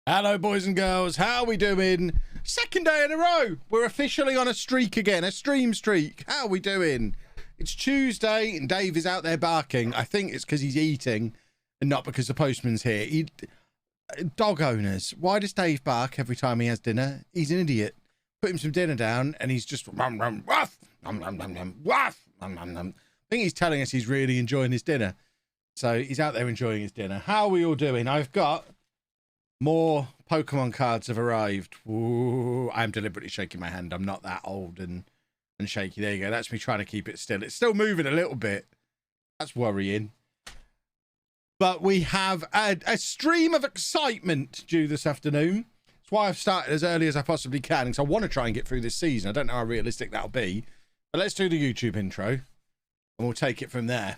Hello, boys and girls. How are we doing? Second day in a row. We're officially on a streak again, a stream streak. How are we doing? It's Tuesday and Dave is out there barking. I think it's because he's eating and not because the postman's here. Dog owners, why does Dave bark every time he has dinner? He's an idiot. Put him some dinner down and he's just rum, rum, ruff, nom, nom, nom, nom, ruff, nom, nom, nom. I think he's telling us he's really enjoying his dinner. So he's out there enjoying his dinner. How are we all doing? I've got more Pokemon cards have arrived. Ooh, I'm deliberately shaking my hand. I'm not that old and shaky. There you go. That's me trying to keep it still. It's still moving a little bit. That's worrying. But we have a stream of excitement due this afternoon. That's why I've started as early as I possibly can, because I want to try and get through this season. I don't know how realistic that'll be. But let's do the YouTube intro, and we'll take it from there.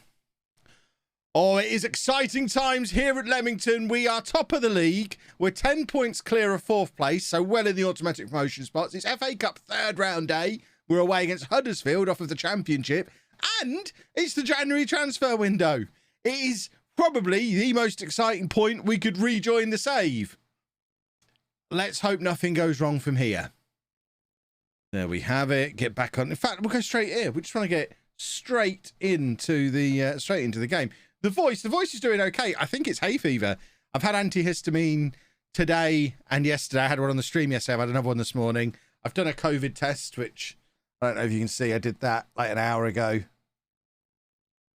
Oh, it is exciting times here at Leamington. We are top of the league. We're 10 points clear of 4th place, so well in the automatic promotion spots. It's FA Cup 3rd round day. We're away against Huddersfield off of the Championship, and it's the January transfer window. It is probably the most exciting point we could rejoin the save. Let's hope nothing goes wrong from here. There we have it. Get back on. In fact, we'll go straight here. We just want to get straight into the game. The voice is doing okay. I think it's hay fever. I've had antihistamine today and yesterday. I had one on the stream yesterday. I've had another one this morning. I've done a COVID test, which I don't know if you can see. I did that like an hour ago.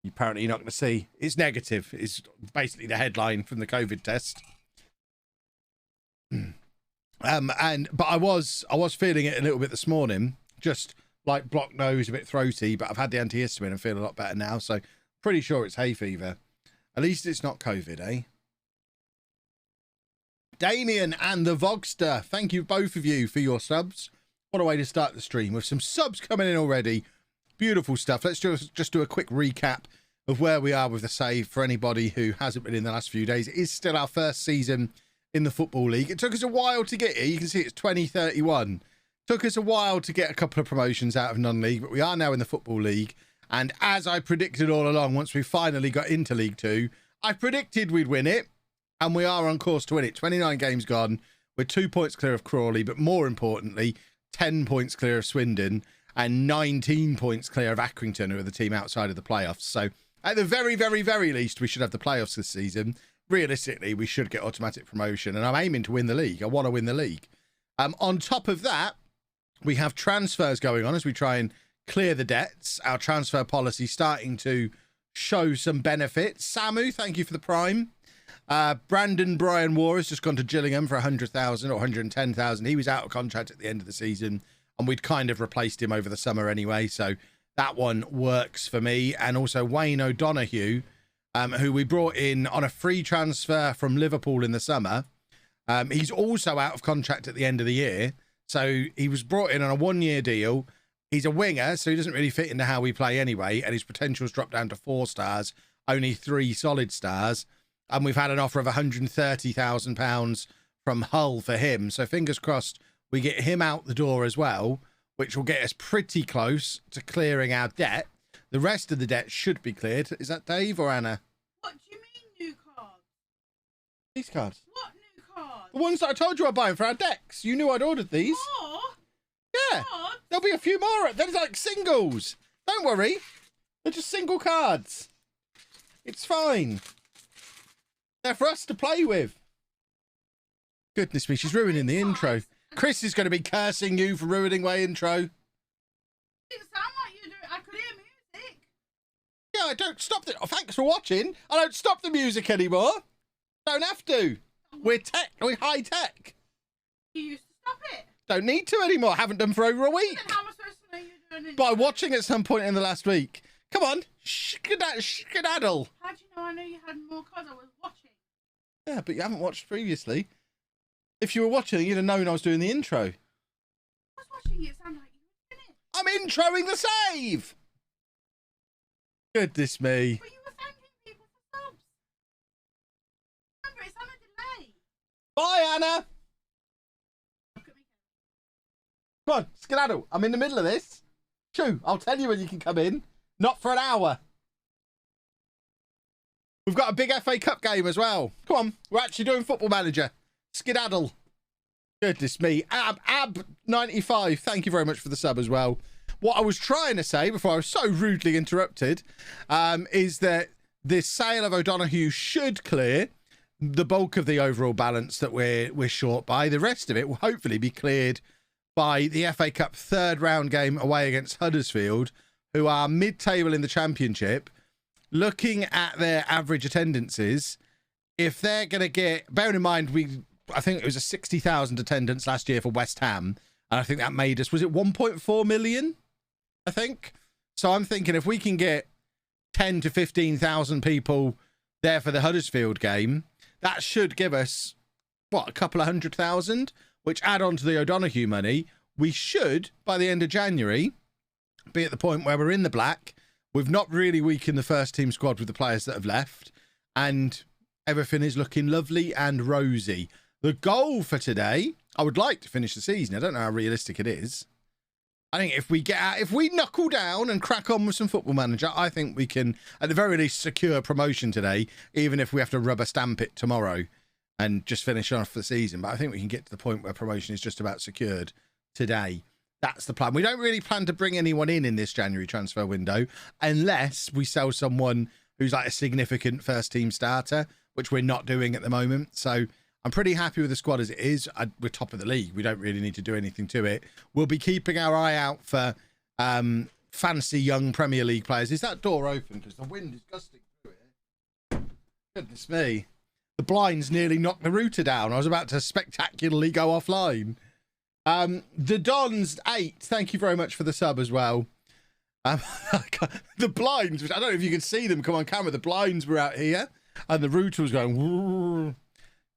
Apparently you're not going to see. It's negative. It's basically the headline from the COVID test. But I was feeling it a little bit this morning, just like blocked nose, a bit throaty, but I've had the antihistamine and feel a lot better now. So pretty sure it's hay fever. At least it's not COVID, eh? Damien and the Vogster, thank you both of you for your subs. What a way to start the stream with some subs coming in already. Beautiful stuff. Let's just do a quick recap of where we are with the save for anybody who hasn't been in the last few days. It is still our first season in the Football League. It took us a while to get here. You can see it's 2031. Took us a while to get a couple of promotions out of non-league, but we are now in the Football League. And as I predicted all along, once we finally got into League 2, I predicted we'd win it. And we are on course to win it. 29 games gone. We're 2 points clear of Crawley, but more importantly, 10 points clear of Swindon and 19 points clear of Accrington, who are the team outside of the playoffs. So at the very, very, very least, we should have the playoffs this season. Realistically, we should get automatic promotion. And I'm aiming to win the league. I want to win the league. On top of that, we have transfers going on as we try and clear the debts. Our transfer policy starting to show some benefits. Samu, thank you for the prime. Brandon Brian War has just gone to Gillingham for 100,000 or 110,000. He was out of contract at the end of the season, and we'd kind of replaced him over the summer anyway, so that one works for me. And also Wayne O'Donoghue, who we brought in on a free transfer from Liverpool in the summer. He's also out of contract at the end of the year, so he was brought in on a 1-year deal. He's a winger, so he doesn't really fit into how we play anyway, and his potential's dropped down to 4 stars, only 3 solid stars. And we've had an offer of £130,000 from Hull for him. So fingers crossed we get him out the door as well, which will get us pretty close to clearing our debt. The rest of the debt should be cleared. Is that Dave or Anna? What do you mean new cards? These cards. What new cards? The ones that I told you I'm buying for our decks. You knew I'd ordered these. More? Yeah. Cards? There'll be a few more. They're like singles. Don't worry. They're just single cards. It's fine. They're for us to play with. Goodness me, she's ruining the intro. Chris is going to be cursing you for ruining my intro. It didn't sound like you do. I could hear music. Yeah, I don't stop it. Oh, thanks for watching. I don't stop the music anymore. Don't have to. We're high tech. You used to stop it. Don't need to anymore. Haven't done for over a week. Then how am I supposed to know you're doing it? By watching at some point in the last week. Come on. Skedaddle. How do you know I knew you had more cards? I was watching. Yeah, but you haven't watched previously. If you were watching, you'd have known I was doing the intro. I was watching it. Sound like you were doing it. I'm introing the save. Goodness me. But you were thanking people for subs. Remember, it's on a delay. Bye, Anna. Look at me. Come on, skedaddle. I'm in the middle of this. Shoo, I'll tell you when you can come in. Not for an hour. We've got a big FA Cup game as well. Come on, we're actually doing Football Manager. Skedaddle. Goodness me. Ab95, thank you very much for the sub as well. What I was trying to say before I was so rudely interrupted is that this sale of O'Donoghue should clear the bulk of the overall balance that we're short by. The rest of it will hopefully be cleared by the FA Cup third round game away against Huddersfield, who are mid-table in the Championship. Looking at their average attendances, if they're going to get... Bearing in mind, I think it was a 60,000 attendance last year for West Ham, and I think that made us... Was it 1.4 million? I think. So I'm thinking if we can get 10 to 15,000 people there for the Huddersfield game, that should give us, what, a couple of 100,000, which add on to the O'Donoghue money. We should, by the end of January, be at the point where we're in the black. We've not really weakened the first team squad with the players that have left, and everything is looking lovely and rosy. The goal for today, I would like to finish the season. I don't know how realistic it is. I think if we knuckle down and crack on with some Football Manager, I think we can, at the very least, secure promotion today, even if we have to rubber stamp it tomorrow and just finish off the season. But I think we can get to the point where promotion is just about secured today. That's the plan. We don't really plan to bring anyone in this January transfer window unless we sell someone who's like a significant first team starter, which we're not doing at the moment. So I'm pretty happy with the squad as it is. We're top of the league. We don't really need to do anything to it. We'll be keeping our eye out for fancy young Premier League players. Is that door open? Because the wind is gusting through it. Goodness me. The blinds nearly knocked the router down. I was about to spectacularly go offline. The Dons 8, thank you very much for the sub as well. The blinds, which I don't know if you can see them come on camera. The blinds were out here and the router was going... Whoo.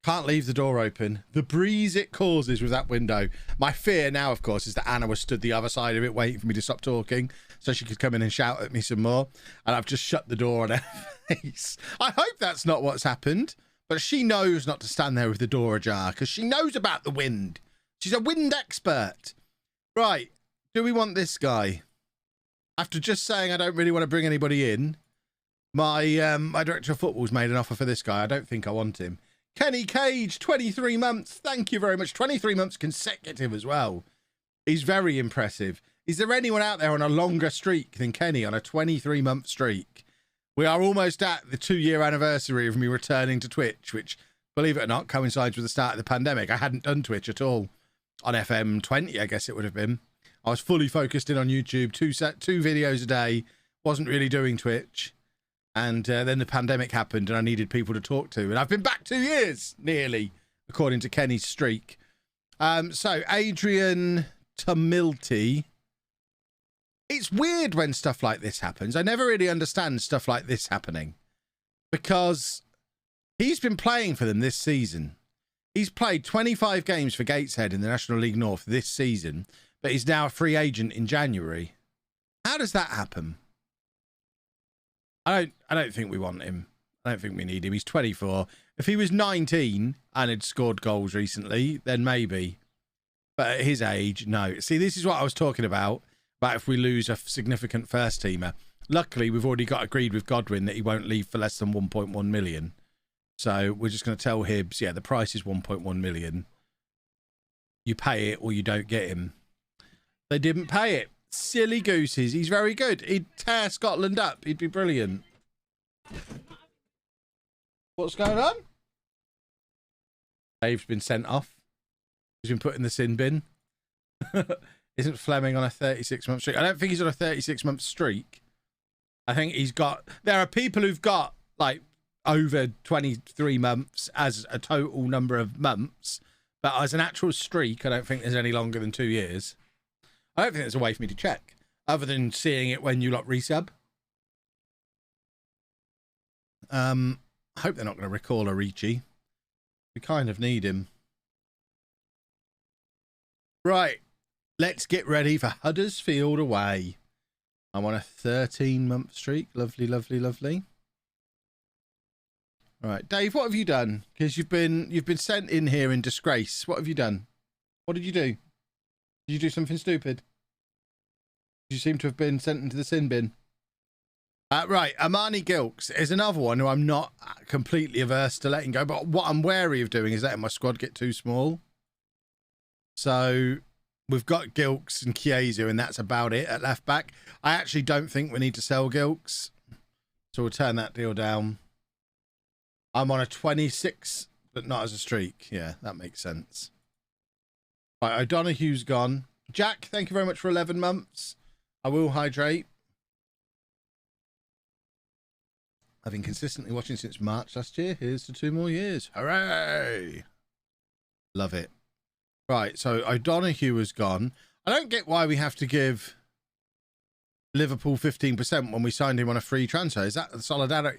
Can't leave the door open. The breeze it causes with that window. My fear now, of course, is that Anna was stood the other side of it waiting for me to stop talking so she could come in and shout at me some more. And I've just shut the door on her face. I hope that's not what's happened. But she knows not to stand there with the door ajar because she knows about the wind. She's a wind expert. Right. Do we want this guy? After just saying I don't really want to bring anybody in, my director of football's made an offer for this guy. I don't think I want him. Kenny Cage, 23 months. Thank you very much. 23 months consecutive as well. He's very impressive. Is there anyone out there on a longer streak than Kenny on a 23-month streak? We are almost at the 2-year anniversary of me returning to Twitch, which, believe it or not, coincides with the start of the pandemic. I hadn't done Twitch at all. On FM20, I guess it would have been. I was fully focused in on YouTube, two videos a day. Wasn't really doing Twitch. And then the pandemic happened and I needed people to talk to. And I've been back 2 years, nearly, according to Kenny's streak. So, Adrian Tamilty. It's weird when stuff like this happens. I never really understand stuff like this happening. Because he's been playing for them this season. He's played 25 games for Gateshead in the National League North this season. But he's now a free agent in January. How does that happen? I don't think we want him. I don't think we need him. He's 24. If he was 19 and had scored goals recently, then maybe. But at his age, no. See, this is what I was talking about if we lose a significant first teamer. Luckily, we've already got agreed with Godwin that he won't leave for less than 1.1 million. So we're just going to tell Hibbs, yeah, the price is 1.1 million. You pay it or you don't get him. They didn't pay it. Silly gooses. He's very good. He'd tear Scotland up. He'd be brilliant. What's going on? Dave's been sent off. He's been put in the sin bin. Isn't Fleming on a 36-month streak? I don't think he's on a 36-month streak. I think he's got... There are people who've got, like, over 23 months as a total number of months. But as an actual streak, I don't think there's any longer than 2 years. I don't think there's a way for me to check, other than seeing it when you lot resub. I hope they're not going to recall Arichi. We kind of need him. Right, let's get ready for Huddersfield away. I'm on a 13-month streak. Lovely, lovely, lovely. All right, Dave, what have you done? Because you've been sent in here in disgrace. What have you done? What did you do? Did you do something stupid? You seem to have been sent into the sin bin. Right, Amani Gilks is another one who I'm not completely averse to letting go, but what I'm wary of doing is letting my squad get too small. So we've got Gilks and Chiesa, and that's about it at left back. I actually don't think we need to sell Gilks, so we'll turn that deal down. I'm on a 26, but not as a streak. Yeah, that makes sense. Right, O'Donoghue's gone. Jack, thank you very much for 11 months. I will hydrate. I've been consistently watching since March last year. Here's to 2 more years. Hooray! Love it. Right, so O'Donoghue has gone. I don't get why we have to give Liverpool 15% when we signed him on a free transfer. Is that the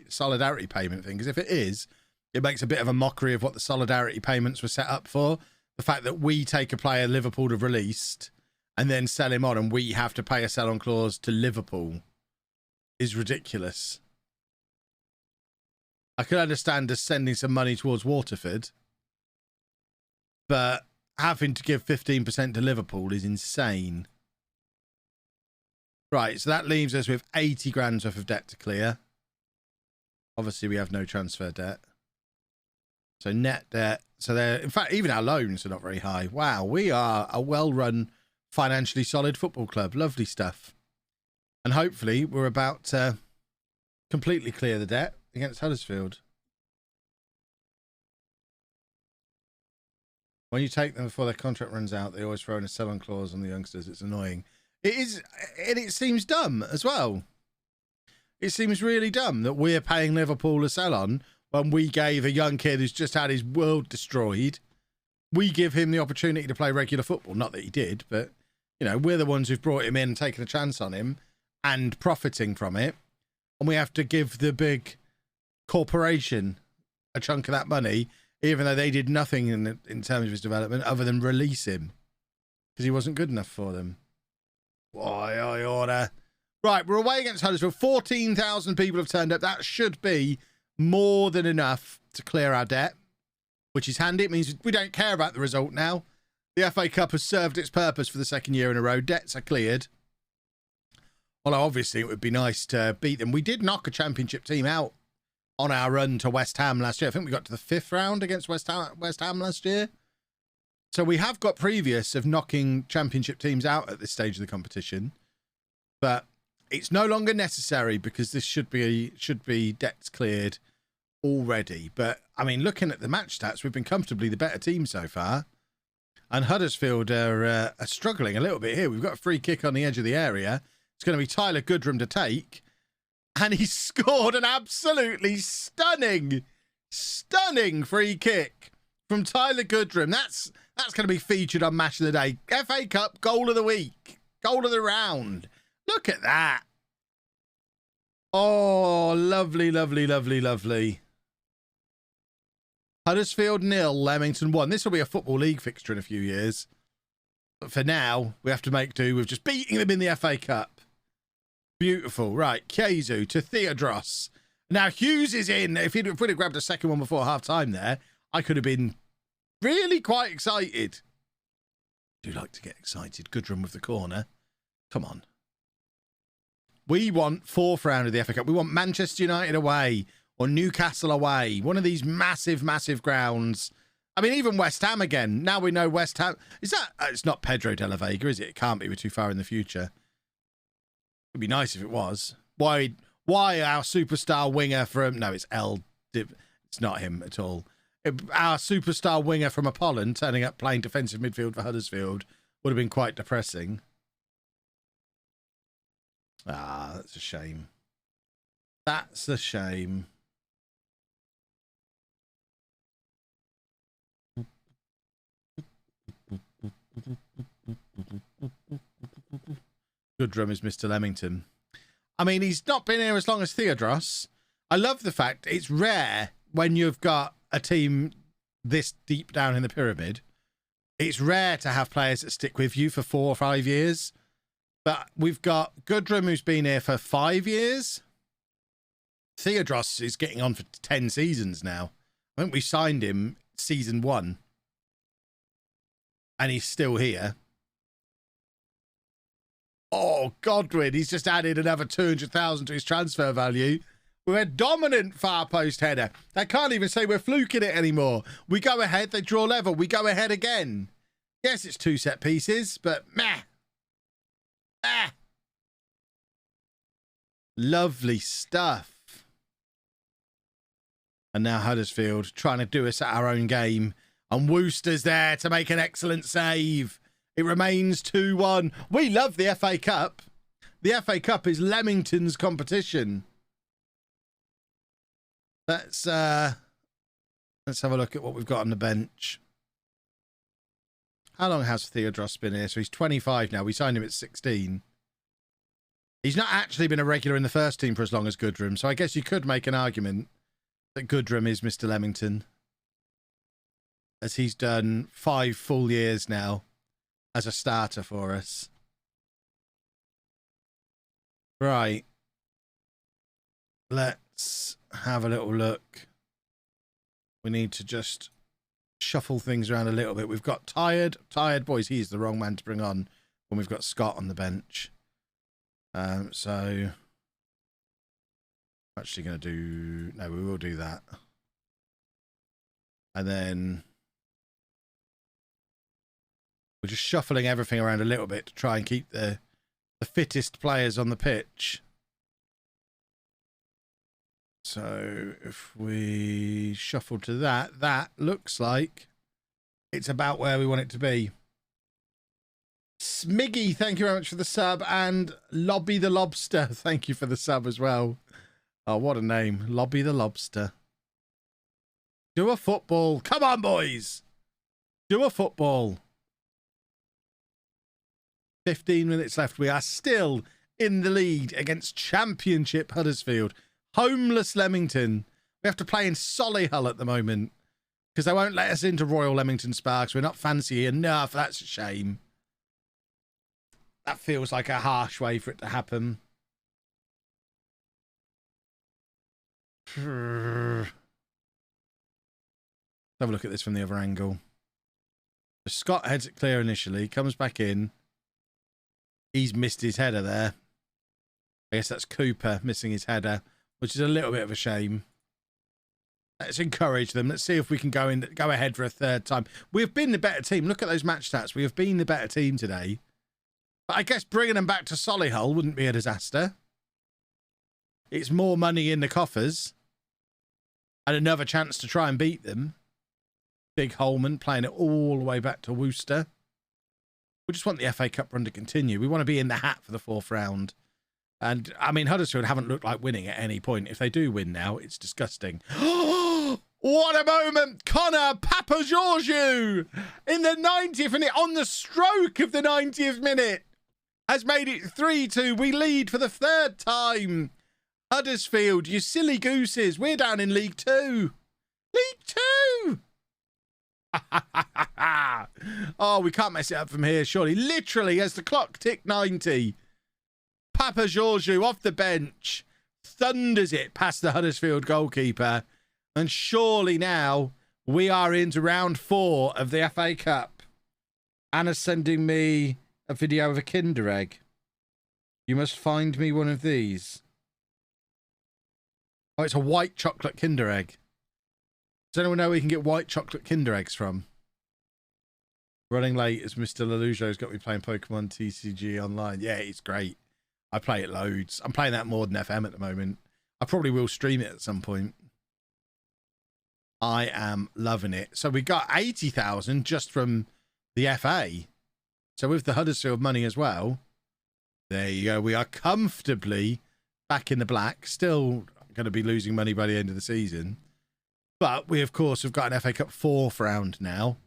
solidarity payment thing? Because if it is, it makes a bit of a mockery of what the solidarity payments were set up for. The fact that we take a player Liverpool have released and then sell him on, and we have to pay a sell-on clause to Liverpool, is ridiculous. I could understand us sending some money towards Waterford, but having to give 15% to Liverpool is insane. Right, so that leaves us with 80 grand worth of debt to clear. Obviously, we have no transfer debt. So net debt. So they're, in fact, even our loans are not very high. Wow, we are a well-run, financially solid football club. Lovely stuff. And hopefully, we're about to completely clear the debt against Huddersfield. When you take them before their contract runs out, they always throw in a sell-on clause on the youngsters. It's annoying. It is, and it seems dumb as well. It seems really dumb that we're paying Liverpool a sell-on when we gave a young kid who's just had his world destroyed. We give him the opportunity to play regular football. Not that he did, but, you know, we're the ones who've brought him in and taken a chance on him and profiting from it. And we have to give the big corporation a chunk of that money, even though they did nothing in terms of his development other than release him because he wasn't good enough for them. Why, I order. Right, we're away against Huddersfield. 14,000 people have turned up. That should be more than enough to clear our debt, which is handy. It means we don't care about the result now. The FA Cup has served its purpose for the second year in a row. Debts are cleared. Although, obviously, it would be nice to beat them. We did knock a championship team out on our run to West Ham last year. I think we got to the 5th round against West Ham last year. So we have got previous of knocking championship teams out at this stage of the competition. But it's no longer necessary because this should be debts cleared already. But, I mean, looking at the match stats, we've been comfortably the better team so far. And Huddersfield are struggling a little bit here. We've got a free kick on the edge of the area. It's going to be Tyler Goodrum to take. And he scored an absolutely stunning free kick from Tyler Goodrum. That's going to be featured on Match of the Day. FA Cup goal of the week. Goal of the round. Look at that. Oh, lovely, lovely, lovely, lovely. Huddersfield 0, Leamington 1. This will be a Football League fixture in a few years. But for now, we have to make do with just beating them in the FA Cup. Beautiful. Right, Kezu to Theodros. Now, Hughes is in. If we'd have grabbed a second one before half-time there, I could have been really quite excited. I do like to get excited. Goodrum with the corner. Come on. We want 4th round of the FA Cup. We want Manchester United away or Newcastle away. One of these massive, massive grounds. I mean, even West Ham again. Now we know West Ham. Is that... it's not Pedro de la Vega, is it? It can't be. We're too far in the future. It'd be nice if it was. Why our superstar winger from... No, it's it's not him at all. Our superstar winger from Apollon turning up playing defensive midfield for Huddersfield would have been quite depressing. Ah, that's a shame. That's a shame. Goodrum is Mr. Leamington. I mean, he's not been here as long as Theodros. I love the fact it's rare when you've got a team this deep down in the pyramid. It's rare to have players that stick with you for 4 or 5 years. But we've got Goodrum, who's been here for 5 years. Theodros is getting on for 10 seasons now. I think we signed him season 1. And he's still here. Oh, Godwin, he's just added another 200,000 to his transfer value. We're a dominant far post header. They can't even say we're fluking it anymore. We go ahead, they draw level. We go ahead again. Yes, it's 2 set pieces, but meh. Meh. Lovely stuff. And now Huddersfield trying to do us at our own game. And Wooster's there to make an excellent save. It remains 2-1. We love the FA Cup. The FA Cup is Leamington's competition. Let's have a look at what we've got on the bench. How long has Theodros been here? So he's 25 now. We signed him at 16. He's not actually been a regular in the first team for as long as Goodrum. So I guess you could make an argument that Goodrum is Mr. Leamington, as he's done 5 full years now as a starter for us. Right. Let's have a little look. We need to just shuffle things around a little bit. We've got Tired boys. He's the wrong man to bring on when we've got Scott on the bench. So I'm actually going to do... No, we will do that. And then we're just shuffling everything around a little bit to try and keep the fittest players on the pitch. So if we shuffle to that, that looks like it's about where we want it to be. Smiggy, thank you very much for the sub. And Lobby the Lobster, thank you for the sub as well. Oh, what a name. Lobby the Lobster. Do a football. Come on, boys. Do a football. 15 minutes left. We are still in the lead against Championship Huddersfield. Homeless Leamington. We have to play in Solihull at the moment because they won't let us into Royal Leamington Sparks. We're not fancy enough. That's a shame. That feels like a harsh way for it to happen. Let's have a look at this from the other angle. So Scott heads it clear initially, comes back in. He's missed his header there. I guess that's Cooper missing his header, which is a little bit of a shame. Let's encourage them. Let's see if we can go ahead for a third time. We've been the better team. Look at those match stats. We have been the better team today. But I guess bringing them back to Solihull wouldn't be a disaster. It's more money in the coffers. And another chance to try and beat them. Big Holman playing it all the way back to Worcester. We just want the FA Cup run to continue. We want to be in the hat for the 4th round. And, I mean, Huddersfield haven't looked like winning at any point. If they do win now, it's disgusting. What a moment! Connor Papageorgiou in the 90th minute, on the stroke of the 90th minute, has made it 3-2. We lead for the 3rd time. Huddersfield, you silly gooses. We're down in League 2. League 2! Oh, we can't mess it up from here, surely. Literally, as the clock ticked 90, Papageorgiou off the bench thunders it past the Huddersfield goalkeeper. And surely now we are into round 4 of the FA Cup. Anna's sending me a video of a Kinder Egg. You must find me one of these. Oh, it's a white chocolate Kinder Egg. Does anyone know where you can get white chocolate Kinder Eggs from? Running late as Mr. LOLLUJO's got me playing Pokemon TCG online. Yeah, it's great. I play it loads. I'm playing that more than FM at the moment. I probably will stream it at some point. I am loving it. So we got 80,000 just from the FA. So with the Huddersfield money as well, there you go. We are comfortably back in the black. Still going to be losing money by the end of the season. But we, of course, have got an FA Cup 4th round now,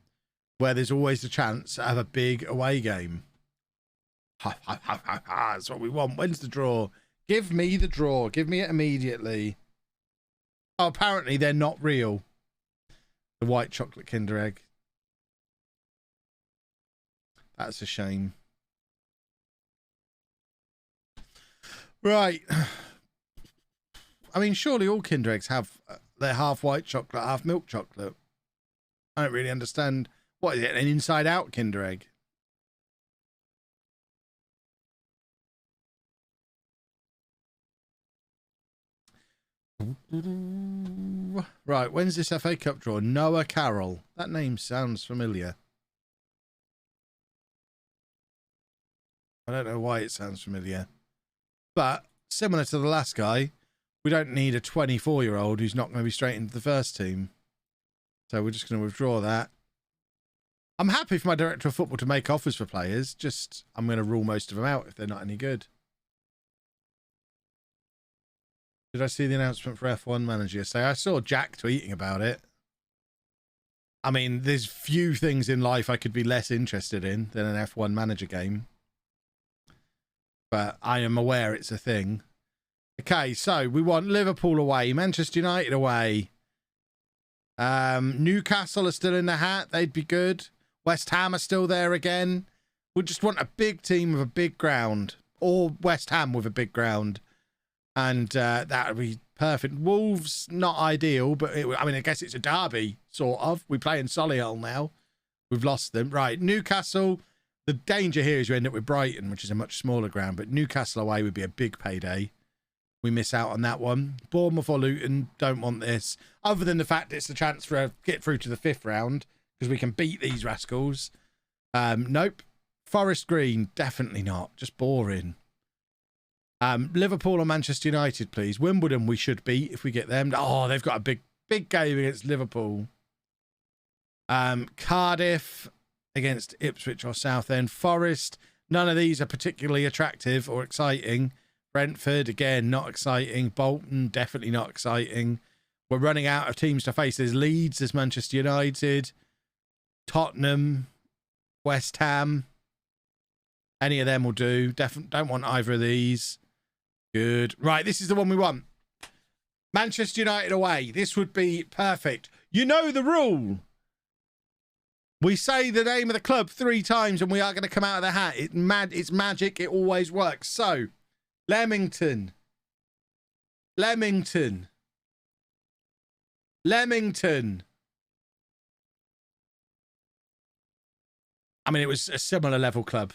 where there's always a chance to have a big away game. Ha, ha, ha, ha, ha. That's what we want. When's the draw? Give me the draw. Give me it immediately. Oh, apparently they're not real. The white chocolate Kinder Egg. That's a shame. Right. I mean, surely all Kinder Eggs have their half white chocolate, half milk chocolate. I don't really understand. What is it, an inside-out Kinder Egg? Right, when's this FA Cup draw? Noah Carroll. That name sounds familiar. I don't know why it sounds familiar. But similar to the last guy, we don't need a 24-year-old who's not going to be straight into the first team. So we're just going to withdraw that. I'm happy for my director of football to make offers for players. Just, I'm going to rule most of them out if they're not any good. Did I see the announcement for F1 Manager yesterday? I saw Jack tweeting about it. I mean, there's few things in life I could be less interested in than an F1 Manager game. But I am aware it's a thing. Okay, so we want Liverpool away, Manchester United away. Newcastle are still in the hat. They'd be good. West Ham are still there again. We just want a big team with a big ground. Or West Ham with a big ground. And that would be perfect. Wolves, not ideal, but I mean, I guess it's a derby, sort of. We play in Solihull now. We've lost them. Right, Newcastle. The danger here is you end up with Brighton, which is a much smaller ground, but Newcastle away would be a big payday. We miss out on that one. Bournemouth or Luton, don't want this. Other than the fact it's the chance for a get through to the 5th round, because we can beat these rascals. Nope. Forest Green, definitely not. Just boring. Liverpool or Manchester United, please. Wimbledon we should beat if we get them. Oh, they've got a big game against Liverpool. Cardiff against Ipswich or Southend. Forest, none of these are particularly attractive or exciting. Brentford, again, not exciting. Bolton, definitely not exciting. We're running out of teams to face. There's Leeds, there's Manchester United, Tottenham, West Ham. Any of them will do. Definitely don't want either of these. Good. Right, this is the one we want. Manchester United away. This would be perfect. You know the rule. We say the name of the club 3 times and we are going to come out of the hat. It's magic. It always works. So, Leamington. Leamington. Leamington. I mean, it was a similar level club.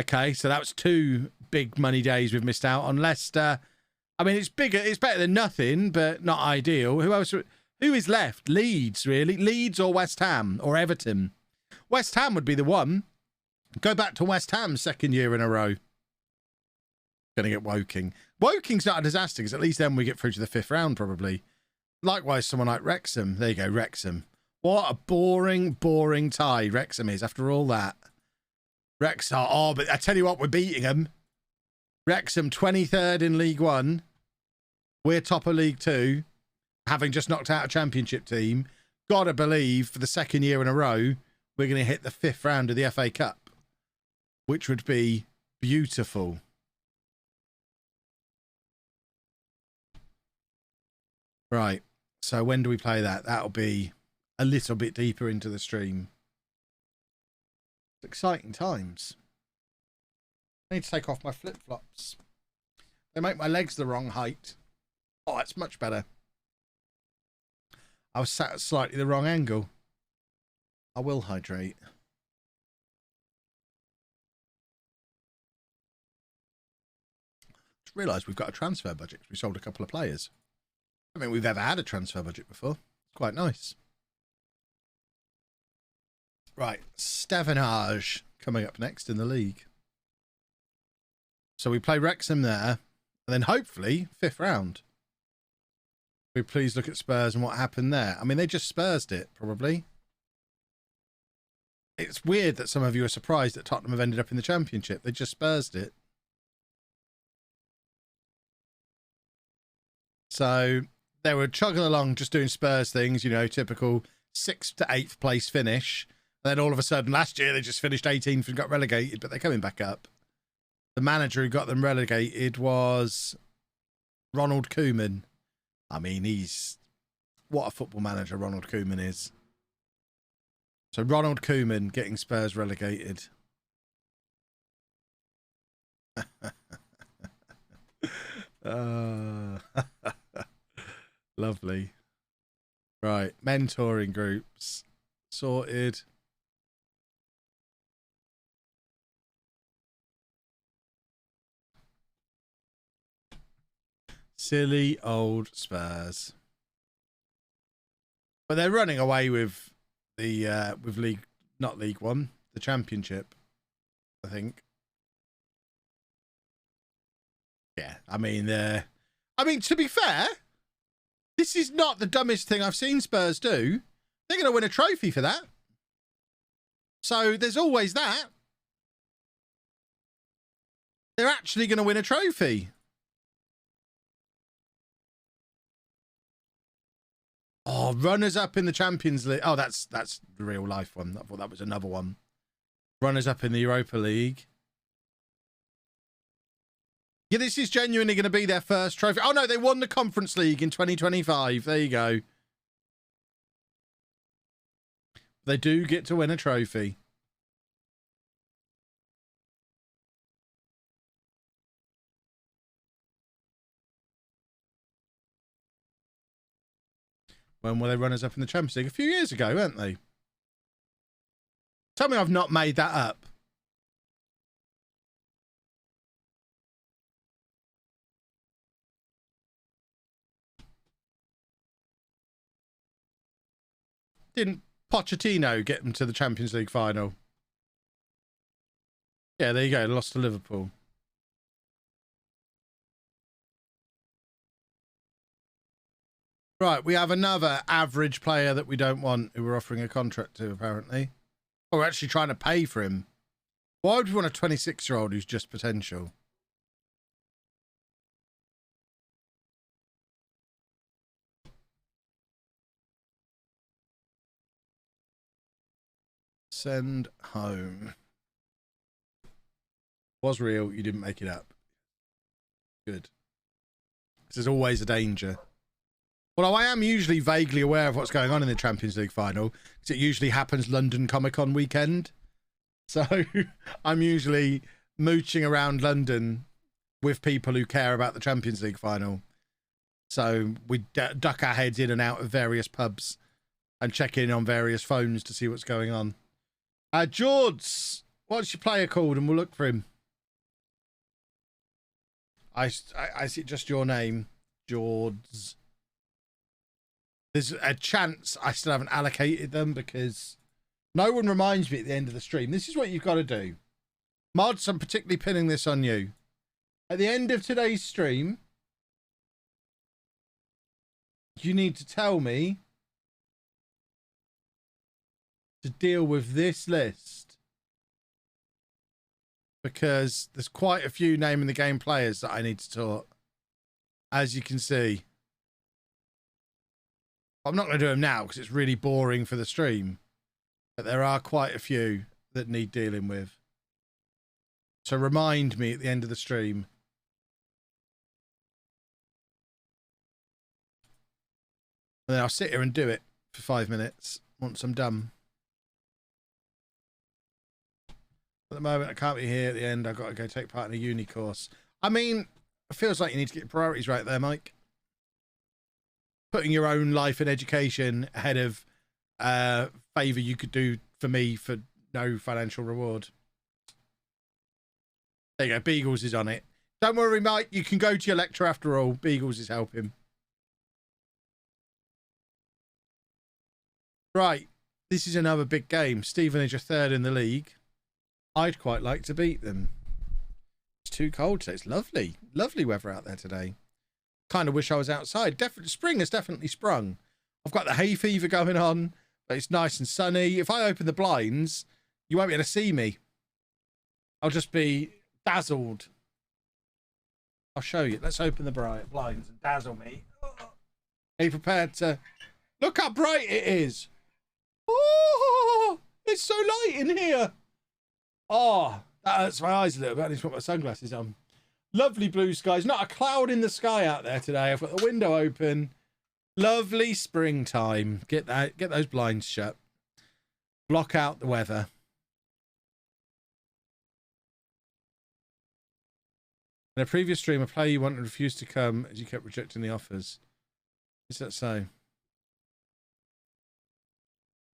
Okay, so that was 2 big money days we've missed out on. Leicester. I mean, it's bigger. It's better than nothing, but not ideal. Who else? Who is left? Leeds, really? Leeds or West Ham or Everton? West Ham would be the one. Go back to West Ham 2nd year in a row. Going to get Woking. Woking's not a disaster because at least then we get through to the 5th round probably. Likewise, someone like Wrexham. There you go, Wrexham. What a boring, boring tie Wrexham is after all that. Wrexham, oh, but I tell you what, we're beating them. Wrexham 23rd in League One. We're top of League Two, having just knocked out a championship team. Gotta believe for the 2nd year in a row, we're going to hit the 5th round of the FA Cup, which would be beautiful. Right, so when do we play that? That'll be a little bit deeper into the stream. It's exciting times. I need to take off my flip-flops. They make my legs the wrong height. Oh, that's much better. I was sat at slightly the wrong angle. I will hydrate. Just realised we've got a transfer budget. We sold a couple of players. I don't think we've ever had a transfer budget before. It's quite nice. Right, Stevenage coming up next in the league. So we play Wrexham there, and then hopefully 5th round. We please look at Spurs and what happened there. I mean, they just Spursed it, probably. It's weird that some of you are surprised that Tottenham have ended up in the Championship. They just Spursed it. So they were chugging along just doing Spurs things, you know, typical 6th to 8th place finish. And then all of a sudden, last year, they just finished 18th and got relegated, but they're coming back up. The manager who got them relegated was Ronald Koeman. I mean, what a football manager Ronald Koeman is. So Ronald Koeman getting Spurs relegated. Lovely. Right, mentoring groups. Sorted. Silly old Spurs. But they're running away with the League, not League One, the Championship, I think. Yeah, I mean, to be fair, this is not the dumbest thing I've seen Spurs do. They're going to win a trophy for that. So there's always that. They're actually going to win a trophy. Oh, runners up in the Champions League. Oh, that's the real life one. I thought that was another one. Runners up in the Europa League. Yeah, this is genuinely going to be their first trophy. Oh, no, they won the Conference League in 2025. There you go. They do get to win a trophy. When were they runners up in the Champions League? A few years ago, weren't they? Tell me I've not made that up. Didn't Pochettino get them to the Champions League final? Yeah, there you go. Lost to Liverpool. Right, we have another average player that we don't want, who we're offering a contract to, apparently. Or we're actually trying to pay for him. Why would we want a 26-year-old who's just potential? Send home. Was real, you didn't make it up. Good. This is always a danger. Although I am usually vaguely aware of what's going on in the Champions League final, because it usually happens London Comic Con weekend. So I'm usually mooching around London with people who care about the Champions League final. So we duck our heads in and out of various pubs and check in on various phones to see what's going on. George, what's your player called? And we'll look for him. I see just your name, George. There's a chance I still haven't allocated them because no one reminds me at the end of the stream. This is what you've got to do. Mods, I'm particularly pinning this on you. At the end of today's stream, you need to tell me to deal with this list, because there's quite a few name in the game players that I need to talk, as you can see. I'm not going to do them now because it's really boring for the stream, but there are quite a few that need dealing with. So remind me at the end of the stream. And then I'll sit here and do it for 5 minutes once I'm done. At the moment, I can't be here at the end. I've got to go take part in a uni course. I mean, it feels like you need to get your priorities right there, Mike. Putting your own life and education ahead of favour you could do for me for no financial reward. There you go. Beagles is on it. Don't worry, Mike. You can go to your lecture after all. Beagles is helping. Right. This is another big game. Stevenage are third in the league. I'd quite like to beat them. It's too cold today. It's lovely. Lovely weather out there today. Kind of wish I was outside. Spring has definitely sprung. I've got the hay fever going on, but it's nice and sunny. If I open the blinds, you won't be able to see me. I'll just be dazzled. I'll show you. Let's open the blinds and dazzle me. Are you prepared to... Look how bright it is. Oh, it's so light in here. Oh, that hurts my eyes a little bit. I need to put my sunglasses on. Lovely blue skies. Not a cloud in the sky out there today. I've got the window open. Lovely springtime. Get those blinds shut. Block out the weather. In a previous stream, a player you wanted refused to come as you kept rejecting the offers. Is that so?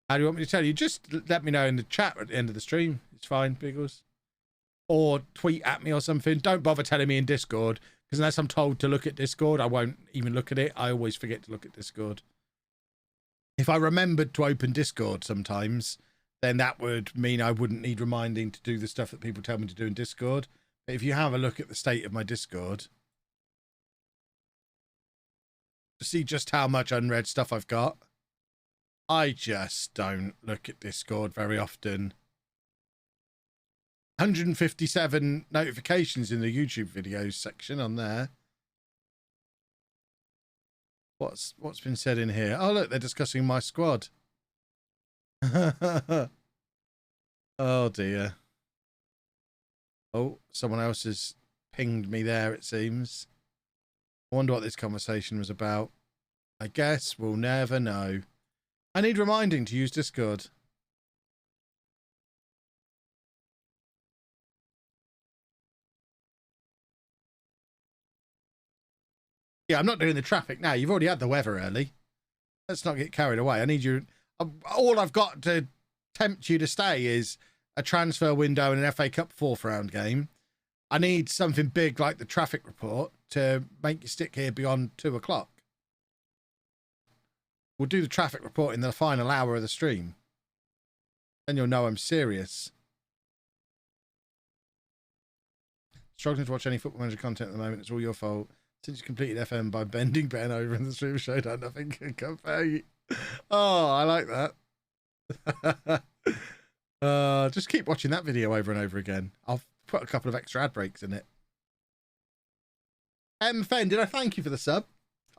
How do you want me to tell you? Just let me know in the chat at the end of the stream. It's fine, Biggles. Or tweet at me or something. Don't bother telling me in Discord, Because unless I'm told to look at Discord, I won't even look at it. I always forget to look at Discord. If I remembered to open Discord sometimes, then that would mean I wouldn't need reminding to do the stuff that people tell me to do in Discord. But if you have a look at the state of my Discord, to see just how much unread stuff I've got, I just don't look at Discord very often. 157 notifications in the YouTube videos section on there. What's been said in here? Oh, look, they're discussing my squad. Oh, dear. Oh, someone else has pinged me there, it seems. I wonder what this conversation was about. I guess we'll never know. I need reminding to use Discord. Yeah, I'm not doing the traffic now. You've already had the weather early. Let's not get carried away. I need you. All I've got to tempt you to stay is a transfer window and an FA Cup fourth round game. I need something big like the traffic report to make you stick here beyond 2 o'clock. We'll do the traffic report in the final hour of the stream. Then you'll know I'm serious. Struggling to watch any Football Manager content at the moment. It's all your fault. Since you completed FM by bending Ben over in the stream showdown, nothing can compare you. Oh, I like that. Just keep watching that video over and over again. I'll put a couple of extra ad breaks in it. Fen, did I thank you for the sub?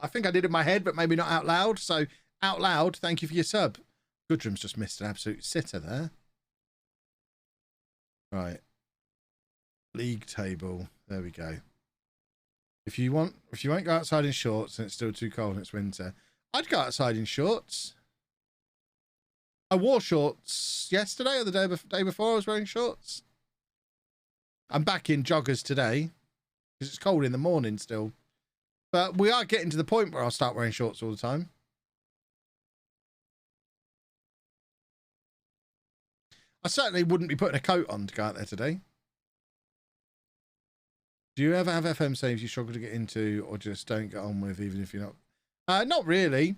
I think I did in my head, but maybe not out loud. So out loud, thank you for your sub. Goodrum's just missed an absolute sitter there. Right. League table. There we go. If you won't go outside in shorts and it's still too cold and it's winter, I'd go outside in shorts. I wore shorts yesterday or the day before I was wearing shorts. I'm back in joggers today because it's cold in the morning still. But we are getting to the point where I'll start wearing shorts all the time. I certainly wouldn't be putting a coat on to go out there today. Do you ever have FM saves you struggle to get into or just don't get on with even if you're not? Not really.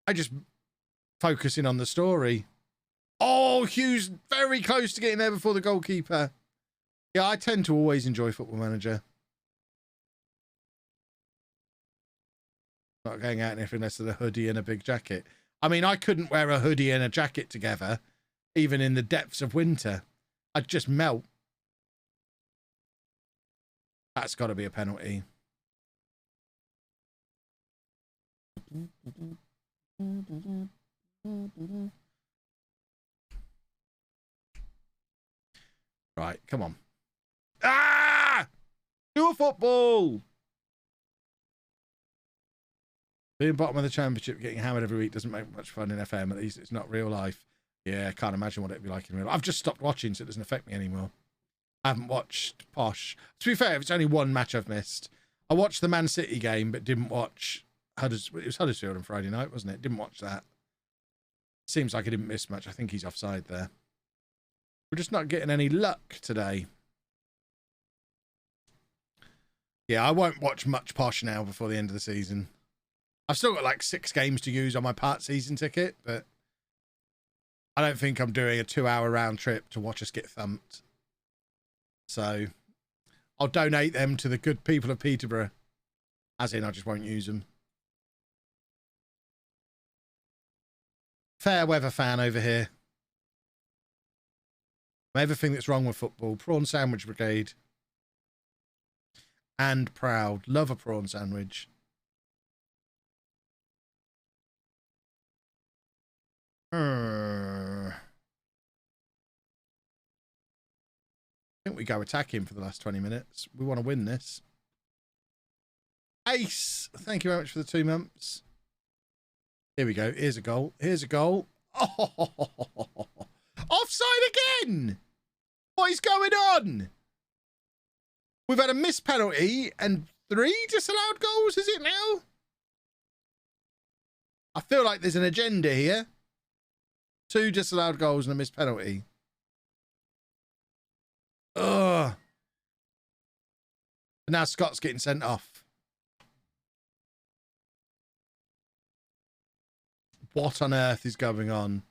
I just focus in on the story. Oh, Hugh's very close to getting there before the goalkeeper. Yeah, I tend to always enjoy Football Manager. Not going out in anything less than a hoodie and a big jacket. I mean, I couldn't wear a hoodie and a jacket together, even in the depths of winter. I'd just melt. That's got to be a penalty. Right, come on. Ah! Do a football! Being bottom of the championship, getting hammered every week doesn't make much fun in FM. At least it's not real life. Yeah, I can't imagine what it'd be like in real life. I've just stopped watching, so it doesn't affect me anymore. I haven't watched Posh. To be fair, it's only one match I've missed. I watched the Man City game, but didn't watch Huddersfield. It was Huddersfield on Friday night, wasn't it? Didn't watch that. Seems like I didn't miss much. I think he's offside there. We're just not getting any luck today. Yeah, I won't watch much Posh now before the end of the season. I've still got like 6 games to use on my part season ticket, but I don't think I'm doing a 2-hour round trip to watch us get thumped. So I'll donate them to the good people of Peterborough. As in, I just won't use them. Fair weather fan over here. Everything that's wrong with football. Prawn sandwich brigade. And proud. Love a prawn sandwich. I think we go attacking for the last 20 minutes. We want to win this. Ace, thank you very much for the 2 months. Here we go. Here's a goal. Here's a goal. Oh, offside again. What is going on? We've had a missed penalty and 3 disallowed goals, is it now? I feel like there's an agenda here. 2 disallowed goals and a missed penalty. Ugh. But now Scott's getting sent off. What on earth is going on?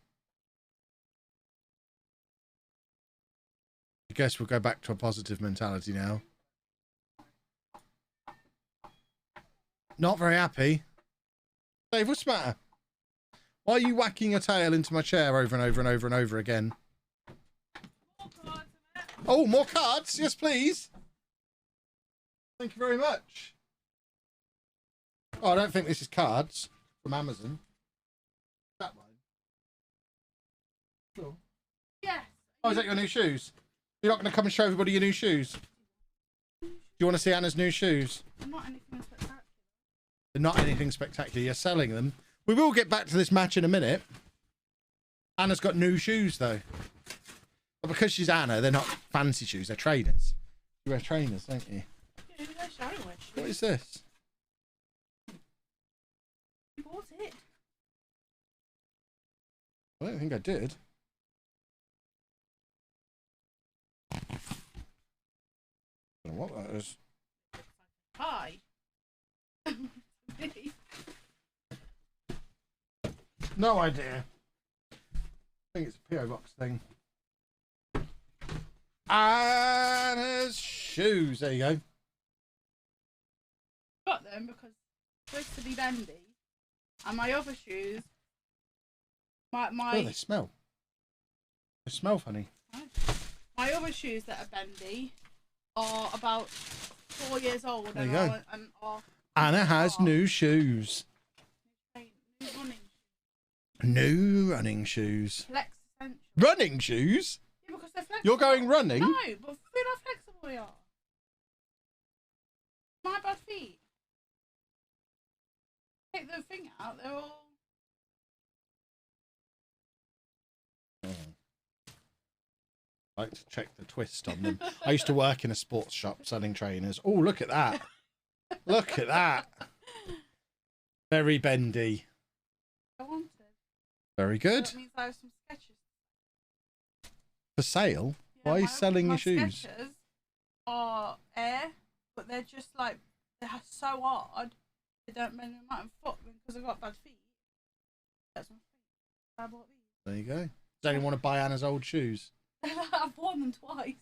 I guess we'll go back to a positive mentality now. Not very happy. Dave, what's the matter? Why are you whacking your tail into my chair over and over and over and over again? Oh, more cards? Yes, please. Thank you very much. Oh, I don't think this is cards from Amazon. That one. Sure. Yes. Oh, is that your new shoes? You're not going to come and show everybody your new shoes? Do you want to see Anna's new shoes? They're not anything spectacular. They're not anything spectacular. You're selling them. We will get back to this match in a minute. Anna's got new shoes, though. But because she's Anna, they're not fancy shoes. They're trainers. You wear trainers, don't you? Yeah, they're showing which. What is this? You bought it. I don't think I did. I don't know what that is. Hi. No idea. I think it's a P.O. box thing. Anna's shoes. There you go. Got them because they're supposed to be bendy. And my other shoes, Oh, they smell. They smell funny. my other shoes that are bendy are about 4 years old. There you and go. are Anna has new shoes. new running New running shoes. flex essential. Running shoes? Yeah, because they're flexible. You're going running? No, but feel how flexible they are. My bad feet. Take the thing out, they're all. I like to check the twist on them. I used to work in a sports shop selling trainers. Oh, look at that. Look at that. Very bendy. I wanted. Very good. That means I have some sketches. For sale? Yeah, Why are you my- selling my your shoes? Skechers are air, but they're just like, they're so hard, they don't bend them out and foot because I've got bad feet. That's my feet. I bought these. There you go. Does anyone want to buy Anna's old shoes? I've worn them twice.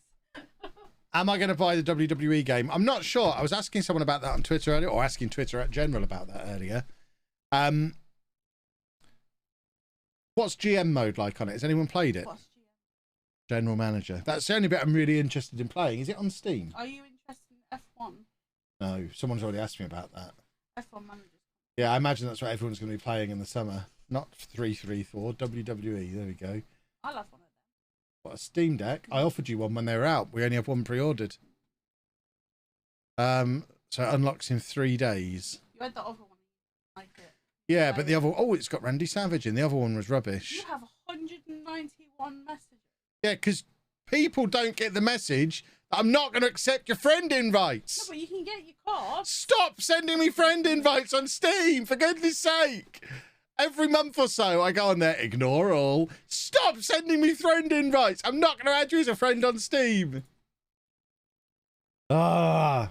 Am I going to buy the WWE game? I'm not sure. I was asking someone about that on Twitter earlier, or asking Twitter at general about that earlier. What's GM mode like on it? Has anyone played it? What's GM? General Manager. That's the only bit I'm really interested in playing. Is it on Steam? Are you interested in F1? No, someone's already asked me about that. F1 Manager. Yeah, I imagine that's what everyone's going to be playing in the summer. Not 334, WWE. There we go. I'll have one of them. What, a Steam Deck? I offered you one when they were out. We only have one pre-ordered. So it unlocks in 3 days. You had the other one. Like it. Yeah, but the other... Oh, it's got Randy Savage in. The other one was rubbish. You have 191 messages. Yeah, because people don't get the message that I'm not going to accept your friend No, invites. but you can get your card. Stop sending me friend invites on Steam, for goodness sake. Every month or so, I go on there, ignore all. Stop sending me friend invites. I'm not going to add you as a friend on Steam. Ah.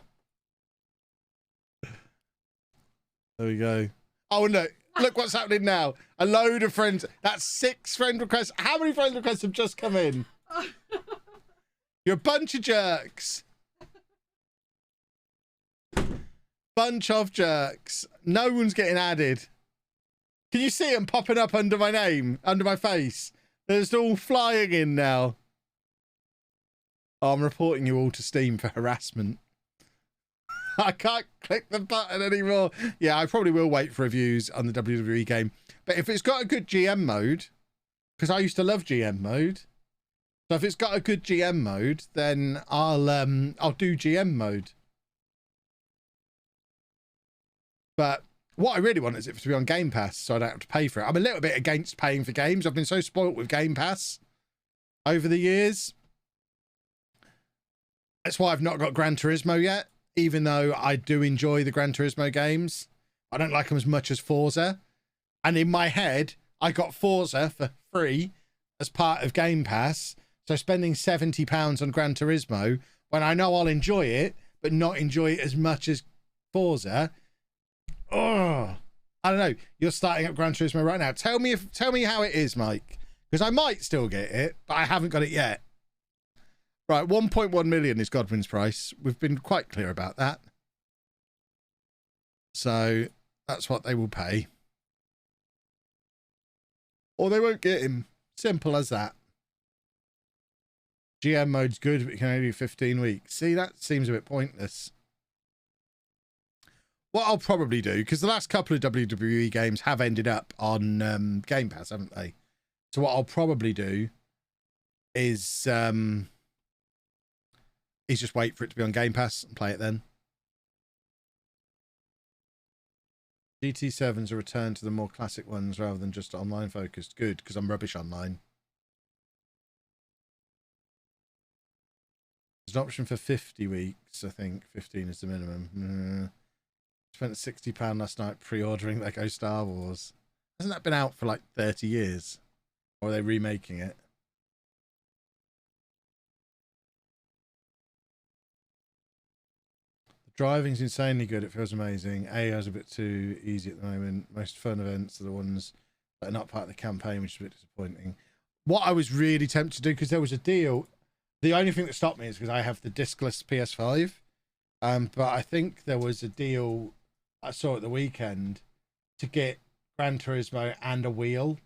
There we go. Oh, and look what's happening now. A load of friends. That's 6 friend requests. How many friend requests have just come in? You're a bunch of jerks. Bunch of jerks. No one's getting added. Can you see them popping up under my name, under my face? They're just all flying in now. Oh, I'm reporting you all to Steam for harassment. I can't click the button anymore. Yeah, I probably will wait for reviews on the WWE game. But if it's got a good GM mode, because I used to love GM mode, so if it's got a good GM mode, then I'll do GM mode. But what I really want is it to be on Game Pass, so I don't have to pay for it. I'm a little bit against paying for games. I've been so spoilt with Game Pass over the years. That's why I've not got Gran Turismo yet, even though I do enjoy the Gran Turismo games. I don't like them as much as Forza. And in my head, I got Forza for free as part of Game Pass. So spending £70 on Gran Turismo, when I know I'll enjoy it, but not enjoy it as much as Forza. Oh, I don't know. You're starting up Gran Turismo right now. Tell me how it is, Mike, because I might still get it, but I haven't got it yet. Right, 1.1 million is Godwin's price. We've been quite clear about that. So that's what they will pay. Or they won't get him. Simple as that. GM mode's good, but you can only do 15 weeks. See, that seems a bit pointless. What I'll probably do, because the last couple of WWE games have ended up on Game Pass, haven't they? So what I'll probably do is just wait for it to be on Game Pass and play it then. GT7's a return to the more classic ones rather than just online focused. Good, because I'm rubbish online. There's an option for 50 weeks, I think. 15 is the minimum. Spent £60 last night pre-ordering Lego Star Wars. Hasn't that been out for like 30 years? Or are they remaking it? The driving's insanely good. It feels amazing. AI's a bit too easy at the moment. Most fun events are the ones that are not part of the campaign, which is a bit disappointing. What I was really tempted to do, because there was a deal. The only thing that stopped me is because I have the discless PS5. But I think there was a deal I saw at the weekend to get Gran Turismo and a wheel.